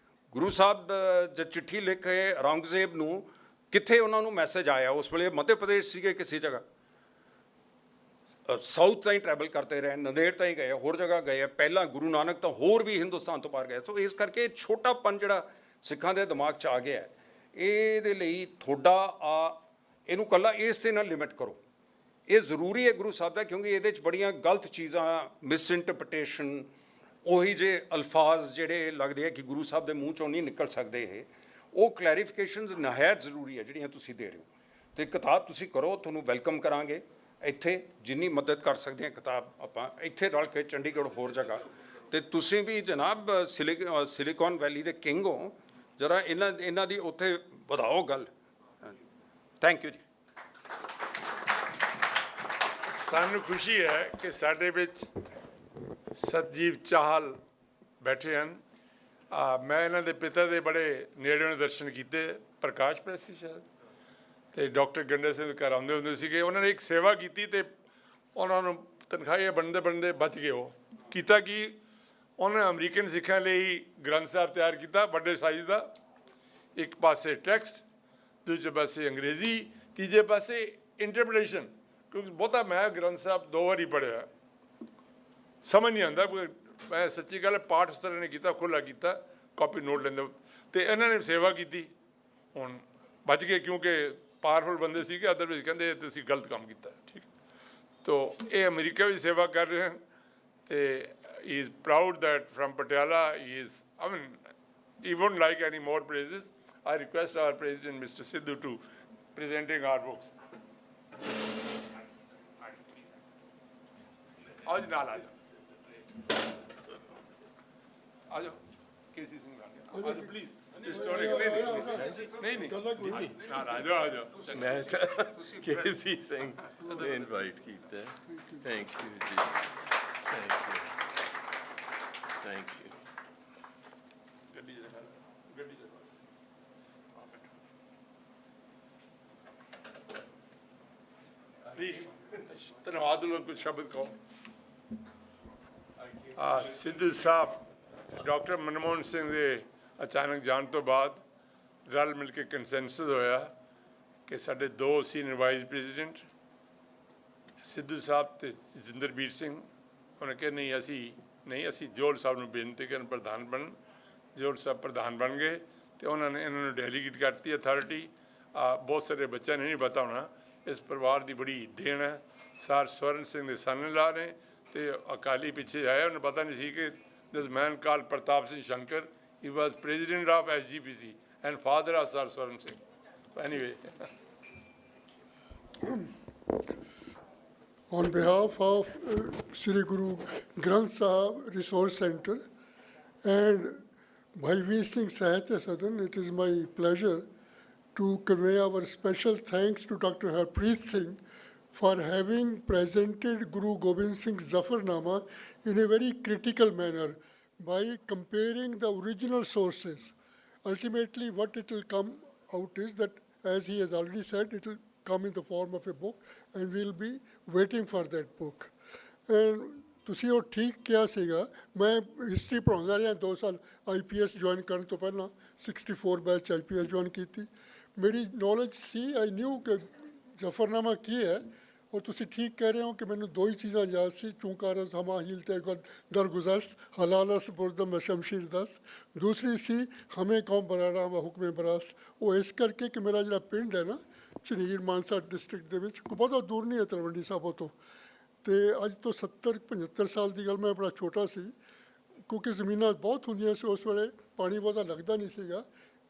[SPEAKER 3] ਗੁਰੂ ਸਾਹਿਬ ਜਦ ਚਿੱਠੀ ਲਿਖ ਕੇ ਔਰੰਗਜ਼ੇਬ ਨੂੰ, ਕਿੱਥੇ ਉਹਨਾਂ ਨੂੰ ਮੈਸੇਜ ਆਇਆ? ਉਸ ਵੇਲੇ ਮੱਧ ਪ੍ਰਦੇਸ਼ ਸੀਗੇ, ਕਿਸੇ ਜਗ੍ਹਾ ਸਾਊਥ ਤਾਈਂ ਟਰੈਵਲ ਕਰਦੇ ਰਹੇ, ਨੰਦੇੜ ਤਾਈਂ ਗਏ, ਹੋਰ ਜਗ੍ਹਾ ਗਏ। ਪਹਿਲਾਂ ਗੁਰੂ ਨਾਨਕ ਤਾਂ ਹੋਰ ਵੀ ਹਿੰਦੁਸਤਾਨ ਤੋਂ ਬਾਹਰ ਗਏ। ਸੋ ਇਸ ਕਰਕੇ ਛੋਟਾਪਨ ਜਿਹੜਾ ਸਿੱਖਾਂ ਦੇ ਦਿਮਾਗ 'ਚ ਆ ਗਿਆ, ਇਹਦੇ ਲਈ ਤੁਹਾਡਾ ਇਹਨੂੰ ਇਕੱਲਾ ਇਸ 'ਤੇ ਨਾ ਲਿਮਿਟ ਕਰੋ। ਇਹ ਜ਼ਰੂਰੀ ਹੈ ਗੁਰੂ ਸਾਹਿਬ ਦਾ, ਕਿਉਂਕਿ ਇਹਦੇ 'ਚ ਬੜੀਆਂ ਗਲਤ ਚੀਜ਼ਾਂ, ਮਿਸਇੰਟਰਪ੍ਰੀਟੇਸ਼ਨ, ਉਹੀ ਜੇ ਅਲਫਾਜ਼ ਜਿਹੜੇ ਲੱਗਦੇ ਆ ਕਿ ਗੁਰੂ ਸਾਹਿਬ ਦੇ ਮੂੰਹ 'ਚੋਂ ਨਹੀਂ ਨਿਕਲ ਸਕਦੇ ਇਹ, ਉਹ ਕਲੈਰੀਫਿਕੇਸ਼ਨ ਨਹਾਇਤ ਜ਼ਰੂਰੀ ਹੈ ਜਿਹੜੀਆਂ ਤੁਸੀਂ ਦੇ ਰਹੇ ਹੋ। ਅਤੇ ਕਿਤਾਬ ਤੁਸੀਂ ਕਰੋ, ਤੁਹਾਨੂੰ ਵੈਲਕਮ ਕਰਾਂਗੇ ਇੱਥੇ, ਜਿੰਨੀ ਮਦਦ ਕਰ ਸਕਦੇ ਹਾਂ ਕਿਤਾਬ ਆਪਾਂ ਇੱਥੇ ਰਲ ਕੇ, ਚੰਡੀਗੜ੍ਹ ਹੋਰ ਜਗ੍ਹਾ। ਅਤੇ ਤੁਸੀਂ ਵੀ ਜਨਾਬ ਸਿਲੀਕਨ ਵੈਲੀ ਦੇ ਕਿੰਗ ਹੋ, ਜਰਾ ਇਹਨਾਂ ਦੀ ਉੱਥੇ ਵਧਾਓ ਗੱਲ। ਥੈਂਕ ਯੂ ਜੀ।
[SPEAKER 2] ਸਾਨੂੰ ਖੁਸ਼ੀ ਹੈ ਕਿ ਸਾਡੇ ਵਿੱਚ ਸਤਜੀਵ ਚਾਹਲ ਬੈਠੇ ਹਨ। ਮੈਂ ਇਹਨਾਂ ਦੇ ਪਿਤਾ ਦੇ ਬੜੇ ਨੇੜਿਓਂ ਦਰਸ਼ਨ ਕੀਤੇ, ਪ੍ਰਕਾਸ਼ ਪ੍ਰੈਸ ਸੀ ਸ਼ਾਇਦ, ਅਤੇ ਡਾਕਟਰ ਗੰਡਾ ਸਿੰਘ ਘਰ ਆਉਂਦੇ ਹੁੰਦੇ ਸੀਗੇ। ਉਹਨਾਂ ਨੇ ਇੱਕ ਸੇਵਾ ਕੀਤੀ ਅਤੇ ਉਹਨਾਂ ਨੂੰ ਤਨਖਾਹੀਆਂ ਬਣਦੇ ਬਚ ਗਏ। ਉਹ ਕੀਤਾ ਕਿ ਉਹਨਾਂ ਨੇ ਅਮਰੀਕਨ ਸਿੱਖਾਂ ਲਈ ਗ੍ਰੰਥ ਸਾਹਿਬ ਤਿਆਰ ਕੀਤਾ, ਵੱਡੇ ਸਾਈਜ਼ ਦਾ, ਇੱਕ ਪਾਸੇ ਟੈਕਸਟ, ਦੂਜੇ ਪਾਸੇ ਅੰਗਰੇਜ਼ੀ, ਤੀਜੇ ਪਾਸੇ ਇੰਟਰਪ੍ਰੀਟੇਸ਼ਨ। ਕਿਉਂਕਿ ਬਹੁਤਾ ਮੈਂ ਗ੍ਰੰਥ ਸਾਹਿਬ 2 ਵਾਰੀ ਪੜ੍ਹਿਆ, ਸਮਝ ਨਹੀਂ ਆਉਂਦਾ। ਮੈਂ ਸੱਚੀ ਗੱਲ, ਪਾਠ ਇਸ ਤਰ੍ਹਾਂ ਨੇ ਕੀਤਾ, ਖੁੱਲ੍ਹਾ ਕੀਤਾ, ਕਾਪੀ ਨੋਟ ਲੈਂਦੇ, ਅਤੇ ਇਹਨਾਂ ਨੇ ਸੇਵਾ ਕੀਤੀ। ਹੁਣ ਬਚ ਗਏ ਕਿਉਂਕਿ ਪਾਵਰਫੁਲ ਬੰਦੇ ਸੀਗੇ, ਅਦਰਵਾਈਜ਼ ਕਹਿੰਦੇ ਤੁਸੀਂ ਗਲਤ ਕੰਮ ਕੀਤਾ। ਠੀਕ, ਤੋ ਇਹ ਅਮਰੀਕਾ ਵਿੱਚ ਸੇਵਾ ਕਰ ਰਹੇ ਹਨ, ਅਤੇ he is proud that from Patiala he is, I mean, he wouldn't like any more praises. I request our President, Mr. Sidhu, to presenting our books. आज नाल आ जाओ, केसी सिंह आ जाओ प्लीज, हिस्टोरिक नहीं नाल आ जाओ।
[SPEAKER 8] मैं केसी सिंह ने इनवाइट किया। Thank you ji, thank you.
[SPEAKER 2] Please धन्यवाद लोग, कुछ शब्द कहो। ਸਿੱਧੂ ਸਾਹਿਬ ਡਾਕਟਰ ਮਨਮੋਹਨ ਸਿੰਘ ਦੇ ਅਚਾਨਕ ਜਾਣ ਤੋਂ ਬਾਅਦ ਰਲ ਮਿਲ ਕੇ ਕੰਸੈਂਸਸ ਹੋਇਆ ਕਿ ਸਾਡੇ 2 ਸੀਨੀਅਰ ਵਾਈਸ ਪ੍ਰੈਜ਼ੀਡੈਂਟ ਸਿੱਧੂ ਸਾਹਿਬ ਅਤੇ ਜਿੰਦਰਬੀਰ ਸਿੰਘ, ਉਹਨੇ ਕਿਹਾ ਨਹੀਂ ਅਸੀਂ ਜੋਲ ਸਾਹਿਬ ਨੂੰ ਬੇਨਤੀ ਕਰਨ ਪ੍ਰਧਾਨ ਬਣਨ। ਜੋਲ ਸਾਹਿਬ ਪ੍ਰਧਾਨ ਬਣ ਗਏ ਅਤੇ ਉਹਨਾਂ ਨੇ ਇਹਨਾਂ ਨੂੰ ਡੈਲੀਗੇਟ ਕਰਤੀ ਅਥਾਰਟੀ। ਬਹੁਤ ਸਾਰੇ ਬੱਚਿਆਂ ਨੇ ਨਹੀਂ ਪਤਾ ਹੋਣਾ, ਇਸ ਪਰਿਵਾਰ ਦੀ ਬੜੀ ਦੇਣ ਹੈ। ਸਰ ਸਵਰਨ ਸਿੰਘ ਦੇ son-in-law ਨੇ, ਅਤੇ ਅਕਾਲੀ ਪਿੱਛੇ ਆਇਆ, ਉਹਨੂੰ ਪਤਾ ਨਹੀਂ ਸੀ ਕਿ this man call Pratap Singh Shankar, he was president of SGPC and father of sir Swaran Singh. Anyway,
[SPEAKER 9] On behalf of Sri Guru Granth Sahib Resource Center and Bhai Veer Singh Sahitya Sadan, it is my pleasure to convey our special thanks to Dr. Harpreet Singh for having presented Guru Gobind Singh's Zafarnama in a very critical manner by comparing the original sources. Ultimately, what it will come out is that, as he has already said, it will come in the form of a book, and we'll be waiting for that book. And ਤੁਸੀਂ ਉਹ ਠੀਕ ਕਿਹਾ ਸੀਗਾ, ਮੈਂ history ਪੜ੍ਹਾਉਂਦਾ ਰਿਹਾ 2 ਸਾਲ IPS join ਕਰਨ ਤੋਂ ਪਹਿਲਾਂ, 64 ਬੈਚ IPS ਜੁਆਇਨ ਕੀਤੀ। ਮੇਰੀ ਨੌਲੇਜ ਸੀ, ਆਈ ਨਿਊ ਕਿ ਜ਼ਫਰਨਾਮਾ ਕੀ ਹੈ। ਔਰ ਤੁਸੀਂ ਠੀਕ ਕਹਿ ਰਹੇ ਹੋ ਕਿ ਮੈਨੂੰ 2 ਹੀ ਚੀਜ਼ਾਂ ਯਾਦ ਸੀ, ਚੂੰਕਾਰਸ ਹਮਾ ਹੀਲ ਤੇ ਦਰਗੁਜ਼ਸ਼ਤ ਹਲਾਲਸ ਬੁਰਦਮ ਸ਼ਮਸ਼ੀਰ ਦਸਤ। ਦੂਸਰੀ ਸੀ ਹਮੇ ਕੌਮ ਬਰਾੜਾ ਵਾ ਹੁਕਮੇ ਬਰਾਸਤ। ਉਹ ਇਸ ਕਰਕੇ ਕਿ ਮੇਰਾ ਜਿਹੜਾ ਪਿੰਡ ਹੈ ਨਾ, ਝਨੀਰ ਮਾਨਸਾ ਡਿਸਟ੍ਰਿਕਟ ਦੇ ਵਿੱਚ, ਕੋਈ ਬਹੁਤਾ ਦੂਰ ਨਹੀਂ ਹੈ ਤਲਵੰਡੀ ਸਾਬੋ ਤੋਂ, ਅਤੇ ਅੱਜ ਤੋਂ 70-75 ਸਾਲ ਦੀ ਗੱਲ, ਮੈਂ ਬੜਾ ਛੋਟਾ ਸੀ, ਕਿਉਂਕਿ ਜ਼ਮੀਨਾਂ ਬਹੁਤ ਹੁੰਦੀਆਂ ਸੀ ਉਸ ਵੇਲੇ, ਪਾਣੀ ਬਹੁਤਾ ਲੱਗਦਾ ਨਹੀਂ ਸੀਗਾ।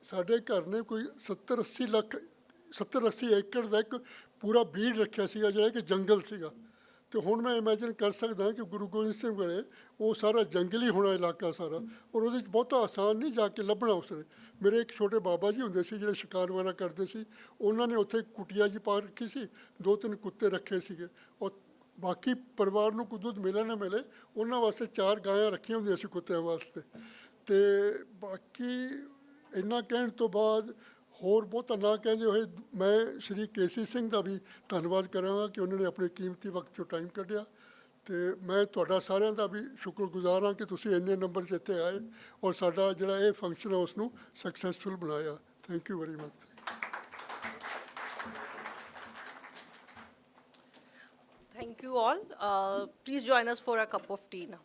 [SPEAKER 9] ਸਾਡੇ ਘਰ ਨੇ ਕੋਈ 70-80 ਏਕੜ ਦਾ ਇੱਕ ਪੂਰਾ ਬੀੜ ਰੱਖਿਆ ਸੀਗਾ, ਜਿਹੜਾ ਕਿ ਜੰਗਲ ਸੀਗਾ। ਅਤੇ ਹੁਣ ਮੈਂ ਇਮੈਜਿਨ ਕਰ ਸਕਦਾ ਕਿ ਗੁਰੂ ਗੋਬਿੰਦ ਸਿੰਘ ਵੇਲੇ ਉਹ ਸਾਰਾ ਜੰਗਲੀ ਹੋਣਾ ਇਲਾਕਾ ਸਾਰਾ, ਔਰ ਉਹਦੇ 'ਚ ਬਹੁਤਾ ਆਸਾਨ ਨਹੀਂ ਜਾ ਕੇ ਲੱਭਣਾ ਉਸ ਵੇਲੇ। ਮੇਰੇ ਇੱਕ ਛੋਟੇ ਬਾਬਾ ਜੀ ਹੁੰਦੇ ਸੀ ਜਿਹੜੇ ਸ਼ਿਕਾਰ ਵਗੈਰਾ ਕਰਦੇ ਸੀ, ਉਹਨਾਂ ਨੇ ਉੱਥੇ ਕੁਟੀਆ ਜੀ ਪਾ ਰੱਖੀ ਸੀ, 2-3 ਕੁੱਤੇ ਰੱਖੇ ਸੀਗੇ, ਔਰ ਬਾਕੀ ਪਰਿਵਾਰ ਨੂੰ ਕੋਈ ਦੁੱਧ ਮਿਲੇ ਨਾ ਮਿਲੇ, ਉਹਨਾਂ ਵਾਸਤੇ 4 ਗਾਇਆਂ ਰੱਖੀਆਂ ਹੁੰਦੀਆਂ ਸੀ ਕੁੱਤਿਆਂ ਵਾਸਤੇ। ਅਤੇ ਬਾਕੀ ਇੰਨਾ ਕਹਿਣ ਤੋਂ ਬਾਅਦ ਹੋਰ ਬਹੁਤਾ ਨਾ ਕਹਿੰਦੇ ਹੋਏ, ਮੈਂ ਸ਼੍ਰੀ ਕੇਸੀ ਸਿੰਘ ਦਾ ਵੀ ਧੰਨਵਾਦ ਕਰਾਂਗਾ ਕਿ ਉਹਨਾਂ ਨੇ ਆਪਣੇ ਕੀਮਤੀ ਵਕਤ 'ਚੋਂ ਟਾਈਮ ਕੱਢਿਆ। ਅਤੇ ਮੈਂ ਤੁਹਾਡਾ ਸਾਰਿਆਂ ਦਾ ਵੀ ਸ਼ੁਕਰਗੁਜ਼ਾਰ ਹਾਂ ਕਿ ਤੁਸੀਂ ਇੰਨੇ ਨੰਬਰ 'ਚ ਇੱਥੇ ਆਏ ਔਰ ਸਾਡਾ ਜਿਹੜਾ ਇਹ ਫੰਕਸ਼ਨ ਹੈ ਉਸ ਨੂੰ ਸਕਸੈਸਫੁਲ ਬਣਾਇਆ। Thank you very much.
[SPEAKER 1] Thank you all. Please join us for a cup of tea now.